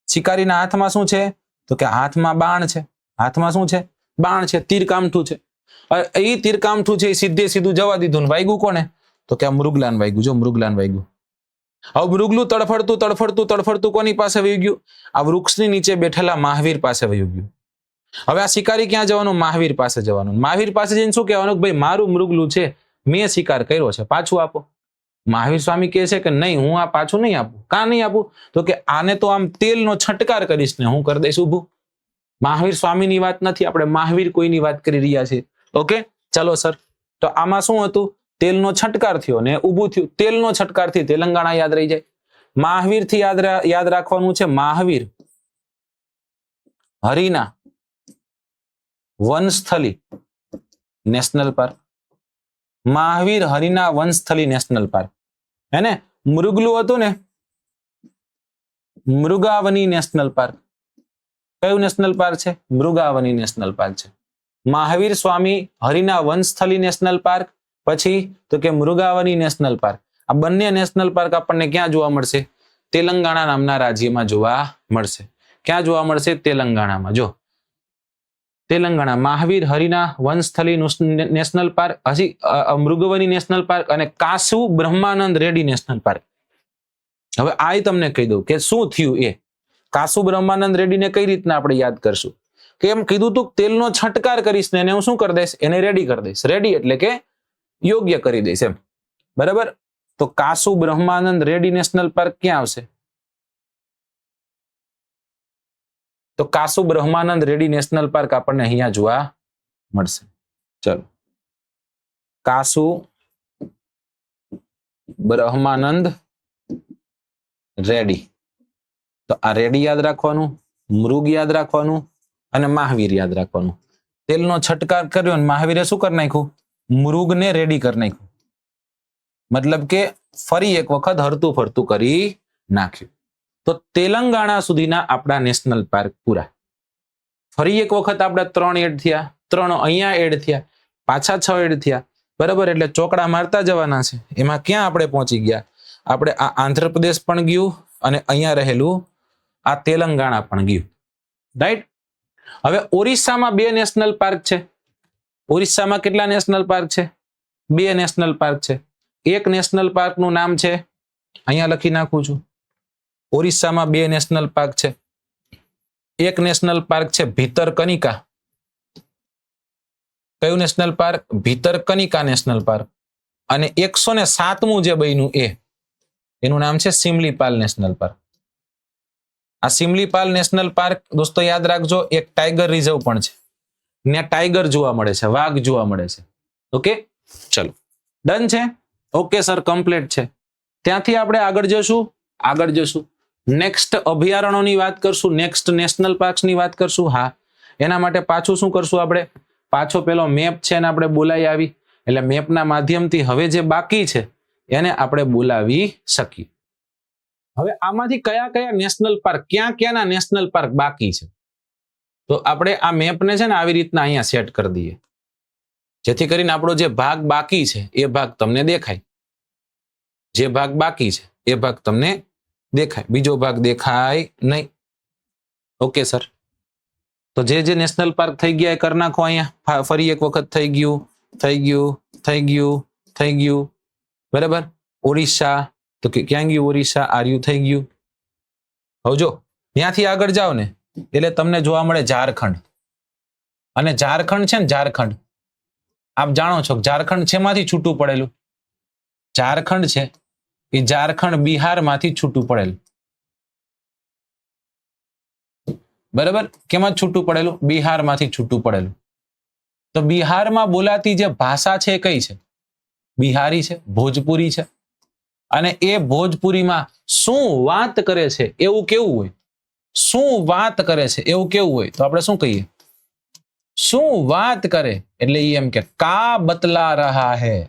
શિકારીના હાથમાં શું છે? તો કે હાથમાં બાણ છે. હાથમાં શું છે? બાણ છે, તીરકામઠું છે. એ તીરકામઠું છે એ સીધે સીધું જવા દીધું ને વાગ્યું કોને? તો કે આ મૃગલાને વાગ્યું. જો મૃગલાને વાગ્યું. હવે મૃગલું તડફડતું કોની પાસે વહી ગયું? આ વૃક્ષની નીચે બેઠેલા મહાવીર પાસે વહી ગયું. હવે આ શિકારી ક્યાં જવાનું? મહાવીર પાસે જવાનું. મહાવીર પાસે જઈને શું કહેવાનું? ભાઈ મારું મૃગલું છે, મેં શિકાર કર્યો છે, પાછું આપો. મહાવીર સ્વામી કહે છે કે નહીં, હું આ પાછું નહીં આપું. કાં નહીં આપું? તો કે આને તો આમ તેલનો છંટકાર કરીશ ને હું કરી દઈશ ઊભું. મહાવીર સ્વામીની વાત નથી, આપણે મહાવીર કોઈની વાત કરી રહ્યા છીએ. ઓકે, ચલો સર. તો આમાં શું હતું? તેલનો છંટકાર થયો ને ઊભું થયું. તેલનો છંટકારથી તેલંગાણા યાદ રહી જાય. મહાવીરથી યાદ રાખવાનું છે. Mahavir Harina Vanasthali national park. Mahavir Harina Vanasthali national park. હે ને? મૃગલું હતું ને, મૃગાવની નેશનલ પાર્ક. કયું નેશનલ પાર્ક છે? મૃગાવની નેશનલ પાર્ક છે. મહાવીર સ્વામી હરિના વનસ્થલી નેશનલ પાર્ક, પછી તો કે મૃગાવની નેશનલ પાર્ક. આ બંને નેશનલ પાર્ક આપણને ક્યાં જોવા મળશે? તેલંગાણા નામના રાજ્યમાં જોવા મળશે. ક્યાં જોવા મળશે? તેલંગાણામાં. જો તેલંગાણા મહાવીર હરિના વનસ્થલી નેશનલ પાર્ક, હજી મૃગવની નેશનલ પાર્ક અને કાસુ બ્રહ્માનંદ રેડ્ડી નેશનલ પાર્ક. હવે આ તમને કહી દઉં કે શું થયું. એ કાસુ બ્રહ્માનંદ રેડ્ડીને કઈ રીતના આપણે યાદ કરશું? કે એમ કીધું તું તેલનો છંટકાર કરીશ ને એને હું શું કરી દઈશ? એને રેડી કરી દઈશ. રેડી એટલે કે યોગ્ય કરી દઈશ એમ. બરાબર? તો કાસુ બ્રહ્માનંદ રેડ્ડી નેશનલ પાર્ક ક્યાં આવશે? તો કાસુ બ્રહ્માનંદ રેડ્ડી નેશનલ પાર્ક આપણને અહીંયા જોવા મળશે. ચલો, કાસુ બ્રહ્માનંદ રેડ્ડી. તો આ રેડી યાદ રાખવાનું, મૃગ યાદ રાખવાનું અને મહાવીર યાદ રાખવાનું. તેલનો છંટકાર કર્યો અને મહાવીરે શું કરી નાખ્યું? મૃગને રેડી કરી નાખ્યું. મતલબ કે ફરી એક વખત હરતું ફરતું કરી નાખ્યું. તો તેલંગાણા સુધીના આપણા નેશનલ પાર્ક પૂરા. ફરી એક વખત આપણા 3 એડ થયા, 3 અહીંયા એડ થયા, પાછા 6 એડ થયા. બરાબર? એટલે ચોકડા મારતા જવાના છે. એમાં ક્યાં આપણે પહોંચી ગયા? આપણે આ આંધ્રપ્રદેશ પણ ગયું અને અહીંયા રહેલું આ તેલંગાણા પણ ગયું. રાઈટ? હવે ઓરિસ્સામાં 2 નેશનલ પાર્ક છે. ઓરિસ્સામાં કેટલા નેશનલ પાર્ક છે? 2 નેશનલ પાર્ક છે. એક નેશનલ પાર્કનું નામ છે, અહીંયા લખી નાખું છું. ઓરિસ્સામાં 2 નેશનલ પાર્ક છે. એક નેશનલ પાર્ક છે ભીતરકનિકા. કયું national park? Bhitarkanika national park. અને 107મું જે બન્યું એનું નામ છે સિમલીપાલ નેશનલ પાર્ક. આ સિમલીપાલ નેશનલ પાર્ક દોસ્તો યાદ રાખજો, એક ટાઈગર રિઝર્વ પણ છે. ને ટાઈગર જોવા મળે છે, વાઘ જોવા મળે છે. ઓકે, ચલો, ડન છે. ઓકે સર, કમ્પ્લીટ છે. ત્યાંથી આપણે આગળ જશું. નેક્સ્ટ અભયારણ્યોની વાત કરશું, નેક્સ્ટ નેશનલ પાર્ક્સની વાત કરશું. હા, એના માટે પાછું શું કરશું આપણે? પાછો પેલો મેપ છે એને આપણે બોલાવી આવી. એટલે મેપના માધ્યમથી હવે જે બાકી છે એને આપણે બોલાવી શકીએ. હવે આમાંથી કયા કયા નેશનલ પાર્ક, ક્યાંના નેશનલ પાર્ક બાકી છે? તો આપણે આ મેપને છે ને આવી રીતના અહીંયા સેટ કરી દઈએ, જેથી કરીને આપણો જે ભાગ બાકી છે એ ભાગ તમને દેખાય. જે ભાગ બાકી છે એ ભાગ તમને દેખાય, બીજો ભાગ દેખાય નહીં. ઓકે સર, તો જે નેશનલ પાર્ક થઈ ગયા એ કરી નાખો અહીંયા. ફરી એક વખત થઈ ગયું. બરાબર? ઓરિસ્સા, તો ક્યાં ગયું ઓરિસ્સા? આર્યું થઈ ગયું. હવે જો ત્યાંથી આગળ જાઓ ને એટલે તમને જોવા મળે ઝારખંડ. અને ઝારખંડ છે ને, ઝારખંડ આપ જાણો છો ઝારખંડ શેમાંથી છૂટું પડેલું? ઝારખંડ છે એ ઝારખંડ બિહારમાંથી છૂટું પડેલું. બરાબર? કેમાં છૂટું પડેલું? બિહારમાંથી છૂટું પડેલું. તો બિહારમાં બોલાતી જે ભાષા છે કઈ છે? બિહારી છે, ભોજપુરી છે. અને એ ભોજપુરીમાં શું વાત કરે છે એવું કેવું હોય? શું વાત કરે છે એવું કેવું હોય? તો આપણે શું કહીએ? શું વાત કરે એટલે એમ કે કા બતલા રહા હૈ.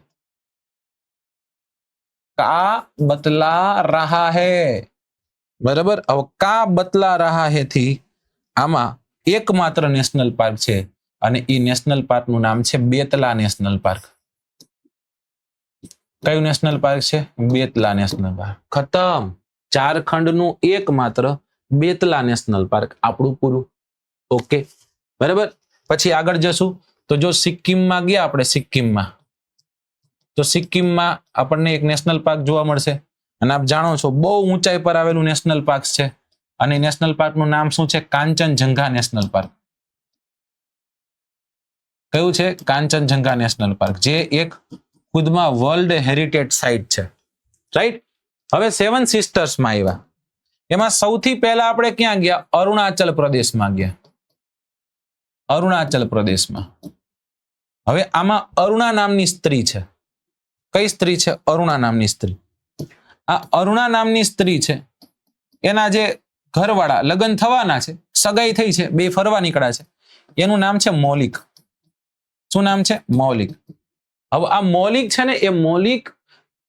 કા બતલા રહા હૈ. બરાબર? હવે કા બતલા રહા હૈ થી આમાં એકમાત્ર નેશનલ પાર્ક છે અને એ નેશનલ પાર્કનું નામ છે બેતલા નેશનલ પાર્ક. કયું નેશનલ પાર્ક છે? બેતલા નેશનલ પાર્ક. ખતમ. ઝારખંડનું એકમાત્ર બેતલા નેશનલ પાર્ક. આપણું પૂરું. ઓકે, બરાબર. પછી આગળ જશું તો જો સિક્કિમમાં ગયા આપણે, સિક્કિમમાં તો સિક્કિમમાં આપણને એક નેશનલ પાર્ક જોવા મળશે અને આપ જાણો છો બહુ ઊંચાઈ પર આવેલું નેશનલ પાર્ક છે અને નેશનલ પાર્કનું નામ શું છે? Kanchenjunga national park. કયું છે? કાંચનજંઘા નેશનલ પાર્ક, જે એક ખુદમાં વર્લ્ડ હેરિટેજ સાઇટ છે. રાઈટ. હવે સેવન સિસ્ટર્સમાં આવ્યા. એમાં સૌથી પહેલા આપણે ક્યાં ગયા? અરુણાચલ પ્રદેશમાં ગયા. અરુણાચલ પ્રદેશમાં. હવે આમાં અરુણા નામની સ્ત્રી છે. કઈ સ્ત્રી છે? અરુણા નામની સ્ત્રી. આ અરુણા નામની સ્ત્રી છે, એના જે ઘરવાળા લગ્ન થવાના છે, સગાઈ થઈ છે, બે ફરવા નીકળ્યા છે, એનું નામ છે મૌલિક. શું નામ છે? મૌલિક. હવે આ મૌલિક છે ને, એ મૌલિક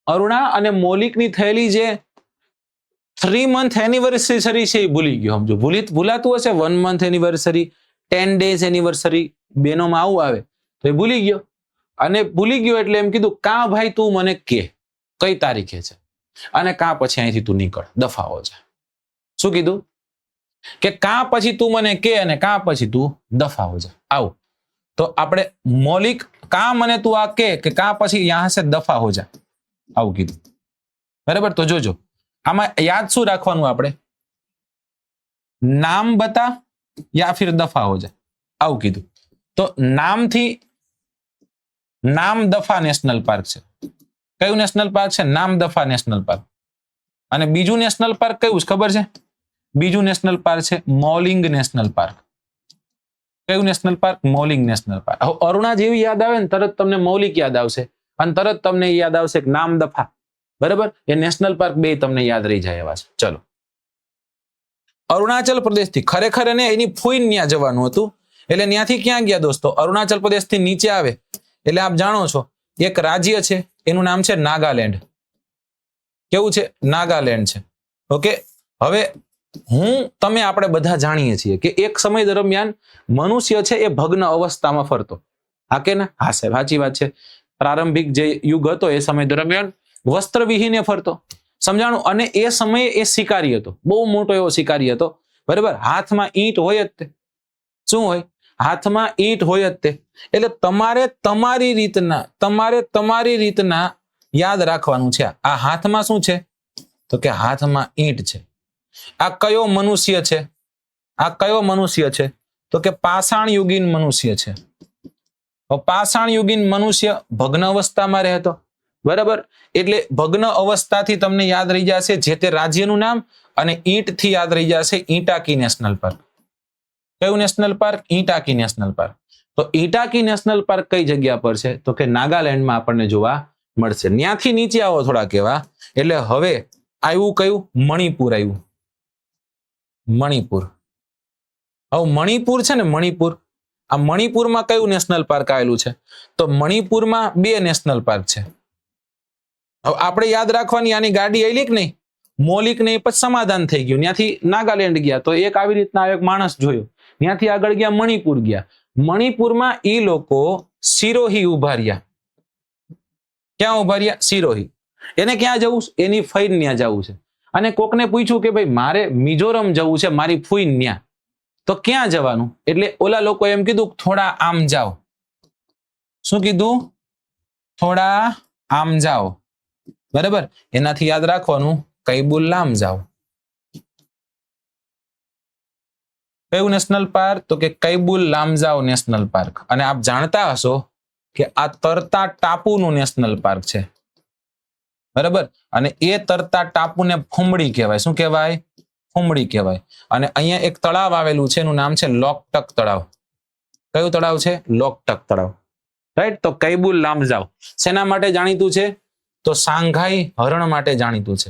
અરુણા અને મૌલિકની થયેલી જે 3 month એનિવર્સરી છે એ ભૂલી ગયો. સમજો, ભૂલાતું હશે. 1 month એનિવર્સરી, 10 days એનિવર્સરી, બેનોમાં આવું આવે તો એ ભૂલી ગયો. અને ભૂલી ગયો એટલે એમ કીધું, કા ભાઈ તું મને કે કઈ તારીખે છે, અને કા પછી અહીંથી તું નીકળ, દફાઓ છે. શું કીધું? કે કા પછી તું મને કે અને કા પછી તું દફાઓ છે. આવું. તો આપણે મૌલિક, કા મને તું આ કે કા પછી યહાં સે દફા હો જા, આવું કીધું. બરાબર. તો જોજો આમાં યાદ શું રાખવાનું? આપણે નામ બતા યા ફિર દફા હો જા, આવું કીધું. તો નામથી નામ દફા નેશનલ પાર્ક છે. કયું નેશનલ પાર્ક છે? નામ દફા નેશનલ પાર્ક. અને બીજું નેશનલ પાર્ક કયું છે ખબર છે? બીજું નેશનલ પાર્ક છે મોલિંગ નેશનલ પાર્ક. કયું નેશનલ પાર્ક? મૌલિક નેશનલ પાર્ક. અરુણા જેવી યાદ આવે ને તરત તમને મૌલિક યાદ આવશે અને તરત તમને યાદ આવશે કે નામ દફા. બરાબર. એ નેશનલ પાર્ક બે તમને યાદ રહી જાય એવા છે. ચલો, અરુણાચલ પ્રદેશથી ખરેખર એને એની ફૂઈને ત્યાં જવાનું હતું, એટલે ત્યાંથી ક્યાં ગયા દોસ્તો? અરુણાચલ પ્રદેશથી નીચે આવે એટલે આપ જાણો છો એક રાજ્ય છે, એનું નામ છે નાગાલેન્ડ. કેવું છે? નાગાલેન્ડ છે. ઓકે. હવે તમે આપણે બધા જાણીએ છીએ કે એક સમય દરમિયાન મનુષ્ય છે એ ભગ્ન અવસ્થામાં ફરતો. હા કે ના? હા સાહેબ, સાચી વાત છે. પ્રારંભિક જે યુગ હતો એ સમય દરમિયાન વસ્ત્રવિહીને ફરતો. સમજાણું? અને એ સમયે એ શિકારી હતો, બહુ મોટો એવો શિકારી હતો. બરાબર. હાથમાં ઈંટ હોય જ તે. શું હોય? હાથમાં ઈંટ હોય જ તે. એટલે તમારે તમારી રીતના યાદ રાખવાનું છે. આ હાથમાં શું છે? તો કે હાથમાં ઈંટ છે. આ કયો મનુષ્ય છે? આ કયો મનુષ્ય છે? તો કે પાષાણ યુગીન મનુષ્ય છે. પાષાણ યુગીન મનુષ્ય ભગ્ન અવસ્થામાં રહેતો. બરાબર. એટલે ભગ્ન અવસ્થાથી તમને યાદ રહી જશે જે તે રાજ્યનું નામ, અને ઈંટથી યાદ રહી જશે ઈટાકી નેશનલ પાર્ક. કયું national park? Itaki national park. તો ઈટાકી નેશનલ પાર્ક કઈ જગ્યા પર છે? તો કે નાગાલેન્ડમાં આપણને જોવા મળશે. ત્યાંથી નીચે આવો થોડા કેવા, એટલે હવે આવ્યું કયું? મણિપુર આવ્યું. મણિપુર. હવે મણિપુર છે ને, મણિપુર, આ મણિપુરમાં કયું નેશનલ પાર્ક આવેલું છે? તો મણિપુરમાં 2 નેશનલ પાર્ક છે. હવે આપણે યાદ રાખવાની, આની ગાડી આવેલી કે નહીં? મૌલિક ને પછી સમાધાન થઈ ગયું. ત્યાંથી નાગાલેન્ડ ગયા તો એક આવી રીતના એક માણસ જોયો. ત્યાંથી આગળ ગયા મણિપુર ગયા. મણિપુરમાં એ લોકો સિરોહી ઉભા રહ્યા. ક્યાં ઉભા રહ્યા? સિરોહી. એને ક્યાં જવું? એની ફઈને ત્યાં જવું છે. અને કોકને પૂછ્યું કે ભાઈ મારે મિઝોરમ જવું છે, મારી ફૂઈને ત્યાં, તો ક્યાં જવાનું? એટલે ઓલા લોકો એમ કીધું થોડા આમ જાઓ. શું કીધું? થોડા આમ જાઓ. બરાબર. એનાથી યાદ રાખવાનું કૈબુલ લામ જાઓ. કયું નેશનલ પાર્ક? તો કે કૈબુલ લામજાઓ નેશનલ પાર્ક. અને આપ જાણતા હશો કે આ તરતા ટાપુનું નેશનલ પાર્ક છે. બરાબર. અને એ તરતા ટાપુને ફુમડી કહેવાય. શું કહેવાય? ફુમડી કહેવાય. અને અહીંયા એક તળાવ આવેલું છે, એનું નામ છે લોકટક તળાવ. કયું તળાવ છે? લોકટક તળાવ. રાઈટ. તો કૈબુલ લામજાઓ શેના માટે જાણીતું છે? તો સાંઘાઈ હરણ માટે જાણીતું છે.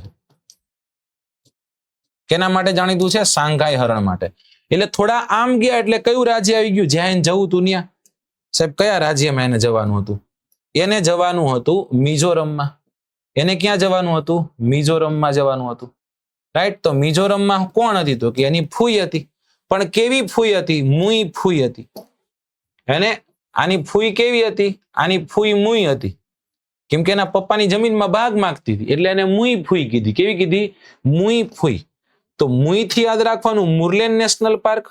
કેના માટે જાણીતું છે? સાંઘાઈ હરણ માટે. એટલે થોડા આમ ગયા એટલે કયું રાજ્ય આવી ગયું? જ્યાં જવું તું ત્યાં. સાહેબ કયા રાજ્યમાં એને જવાનું હતું? એને જવાનું હતું મિઝોરમમાં. એને ક્યાં જવાનું હતું? મિઝોરમમાં જવાનું હતું. રાઈટ. તો મિઝોરમમાં કોણ હતી? તો કે એની ફૂઈ હતી. પણ કેવી ફૂઈ હતી? મુઈ ફૂઈ હતી. એને આની ફૂઈ કેવી હતી? આની ફૂઈ મુઈ હતી, કેમ કે એના પપ્પાની જમીનમાં ભાગ માંગતી હતી એટલે એને મુઈ ફૂઈ કીધી. કેવી કીધી? મુઈ ફૂઈ. તો મુઈ થી યાદ રાખવાનું મુરલેન નેશનલ પાર્ક.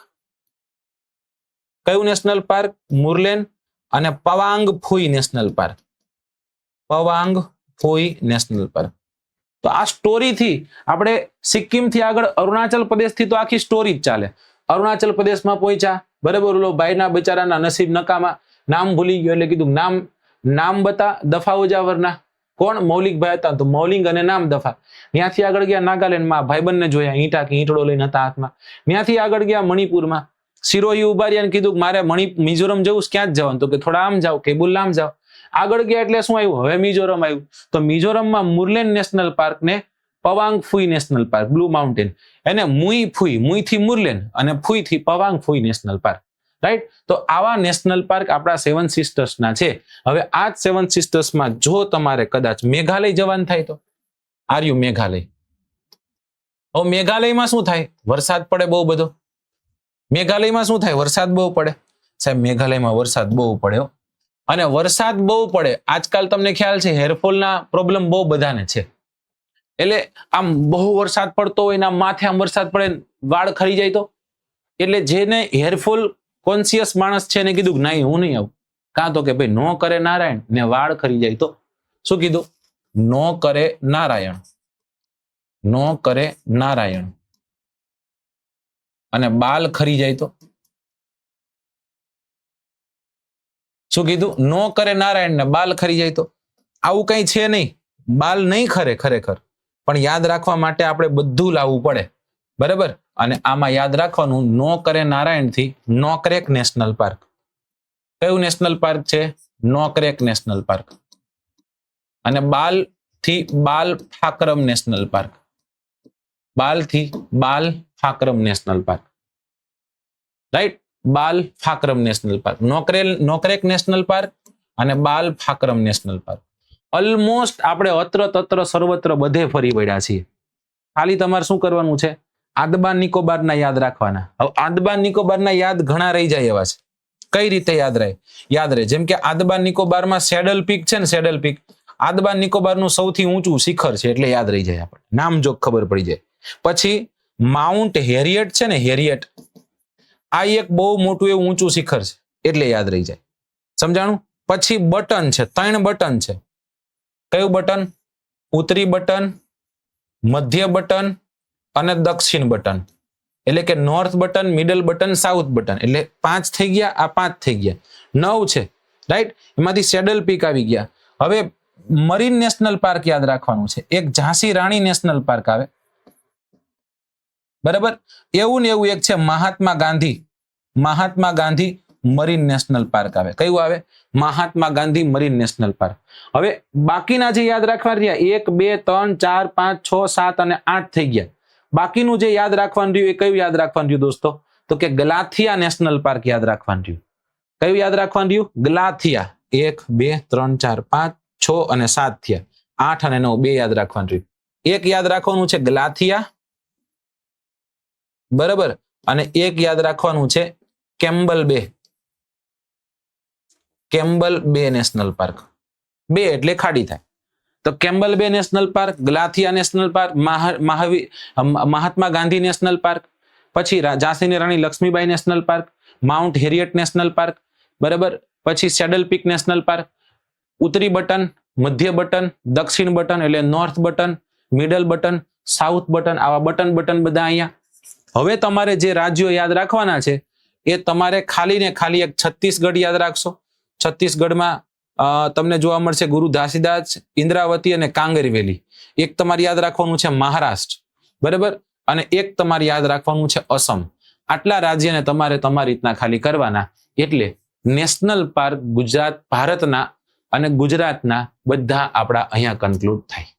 કયું નેશનલ પાર્ક? મુરલેન. અને Phawngpui national park. Phawngpui national park. તો આ સ્ટોરી થી આપણે સિક્કિમ થી આગળ અરુણાચલ પ્રદેશ થી તો આખી સ્ટોરી જ ચાલે. અરુણાચલ પ્રદેશમાં પહોંચ્યા, બરાબર. ઓલો ભાઈના બિચારાના નસીબ નકામા, નામ ભૂલી ગયો એટલે કીધું નામ બતા દફા ઉજાવરના. કોણ? મૌલિકભાઈ હતા, તો મૌલિક અને નામ દફા. ત્યાંથી આગળ ગયા નાગાલેન્ડમાં, ભાઈબંધને જોયા, ઈંટડો લઈને હતા હાથમાં. ત્યાંથી આગળ ગયા મણિપુરમાં, સિરોહી ઉભા રહ્યા, કીધું કે મારે મિઝોરમ જવું, ક્યાં જ જવાનું? તો કે થોડા આમ જાઓ, કેબુલ આમ જાઓ. આગળ ગયા એટલે શું આવ્યું? હવે મિઝોરમ આવ્યું. તો મિઝોરમમાં મુરલેન નેશનલ પાર્ક ને પવાંગ ફૂઈ નેશનલ પાર્ક, બ્લુ માઉન્ટેન. એને મુઈ ફૂઈ, મુઈ થી મુરલેન અને ફૂઈ થી પવાંગ ફૂઈ નેશનલ પાર્ક. રાઈટ. તો આવા નેશનલ પાર્ક આપણા 7 સિસ્ટર્સ ના છે. હવે આ 7 સિસ્ટર્સ માં જો તમારે કદાચ મેઘાલય જવાનું થાય તો આર્યુ મેઘાલય. હવે મેઘાલયમાં શું થાય? વરસાદ પડે બહુ બધો. મેઘાલયમાં શું થાય? વરસાદ બહુ પડે. સાહેબ મેઘાલયમાં વરસાદ બહુ પડે, અને વરસાદ બહુ પડે. આજકાલ તમને ખ્યાલ છે હેરફોલના પ્રોબ્લેમ બહુ બધાને છે. એટલે આમ બહુ વરસાદ પડતો હોય ને માથે આમ વરસાદ પડે, વાળ ખરી જાય તો. એટલે જેને હેરફોલ કોન્શિયસ માણસ છે એને કીધું કે નહીં હું નહીં આવું. કાં તો કે ભાઈ નો કરે નારાયણ ને વાળ ખરી જાય તો. શું કીધું? નો કરે નારાયણ, નો કરે નારાયણ અને બાલ ખરી જાય તો. શું કીધું? નો કરે નારાયણ ને બાલ ખરી જાય તો. આવું કઈ છે નહીં. બાલ નહીં ખરે ખરેખર, પણ યાદ રાખવા માટે આપણે બધું લાવવું પડે, બરાબર. અને આમાં યાદ રાખવાનું નો કરે નારાયણ થી નોકરેક નેશનલ પાર્ક. કયું નેશનલ પાર્ક છે? Nokrek national park. અને બાલ થી બાલ ફાકરમ નેશનલ પાર્ક. બાલ થી બાલ ફાકરમ national park. Right. Balphakram national park, Nokrek national park અને Balphakram national park. Almost આપણે અત્ર તત્ર સર્વત્ર બધે ફરી વળ્યા છીએ. ખાલી તમારે શું કરવાનું છે? આંદમાન નિકોબારના યાદ રાખવાના. હવે આંદમાન નિકોબારના યાદ ઘણા રહી જાય એવા છે. કઈ રીતે યાદ રહે? જેમ કે આંદમાન નિકોબારમાં સેડલ પીક છે ને, સેડલ પીક આંદમાન નિકોબારનું સૌથી ઊંચું શિખર છે, એટલે યાદ રહી જાય આપણે, નામ જોગ ખબર પડી જાય. પછી માઉન્ટ હેરિયટ છે ને, હેરિયટ, આ એક બહુ મોટું એવું ઊંચું શિખર છે, એટલે યાદ રહી જાય. સમજાણું? પછી બટન છે, 3 બટન છે. કયું બટન? ઉત્તરી બટન, મધ્ય બટન અને દક્ષિણ બટન. એટલે કે north Button, middle Button, south button. એટલે 5 થઈ ગયા, આ 5 થઈ ગયા, 9 છે. રાઈટ. એમાંથી સેડલ પીક આવી ગયા. હવે મરીન નેશનલ પાર્ક યાદ રાખવાનું છે. એક ઝાંસી રાણી નેશનલ પાર્ક આવે, બરાબર. એવું ને એવું એક છે Mahatma Gandhi marine national park આવે. કયું આવે? Mahatma Gandhi marine national park. હવે બાકીના જે યાદ રાખવા રહ્યા 1 2 3 4 5 6 7 અને 8 થઈ ગયા. બાકીનું જે યાદ રાખવાનું રહ્યું એ કયું યાદ રાખવાનું રહ્યું દોસ્તો? તો કે ગલાથિયા નેશનલ પાર્ક યાદ રાખવાનું રહ્યું. કયું યાદ રાખવાનું રહ્યું? ગલાથિયા. 1 2 3 4 5 6 અને 7 થયા. 8 અને 9 બે યાદ રાખવાનું રહ્યું. એક યાદ રાખવાનું છે ગલાથિયા, બરાબર. અને એક યાદ રાખવાનું છે કેમ્બલ બે. કેમ્બલ બે નેશનલ પાર્ક. 2 એટલે ખાડી થાય. તો Campbell Bay national park, Galathea national park, Mahatma Gandhi national park, પછી ઝાંસીની રાણી Lakshmibai national park, Mount Harriet national park, બરાબર. પછી સેડલ પીક નેશનલ પાર્ક. ઉત્તરી બટન, મધ્ય બટન, દક્ષિણ બટન એટલે North Button, middle Button, south Button. આવા બટન બધા અહીંયા. હવે તમારે જે રાજ્યો યાદ રાખવાના છે એ તમારે ખાલી ને ખાલી એક છત્તીસગઢ યાદ રાખશો. છત્તીસગઢમાં તમને જોવા મળશે ગુરુ ઘાસીદાસ, ઇન્દ્રાવતી અને કાંગરી વેલી. એક તમારે યાદ રાખવાનું છે મહારાષ્ટ્ર, બરાબર. અને એક તમારે યાદ રાખવાનું છે અસમ. આટલા રાજ્યને તમારે તમારી રીતના ખાલી કરવાના. એટલે નેશનલ પાર્ક ગુજરાત ભારતના અને ગુજરાતના બધા આપણા અહીંયા કન્ક્લુડ થાય.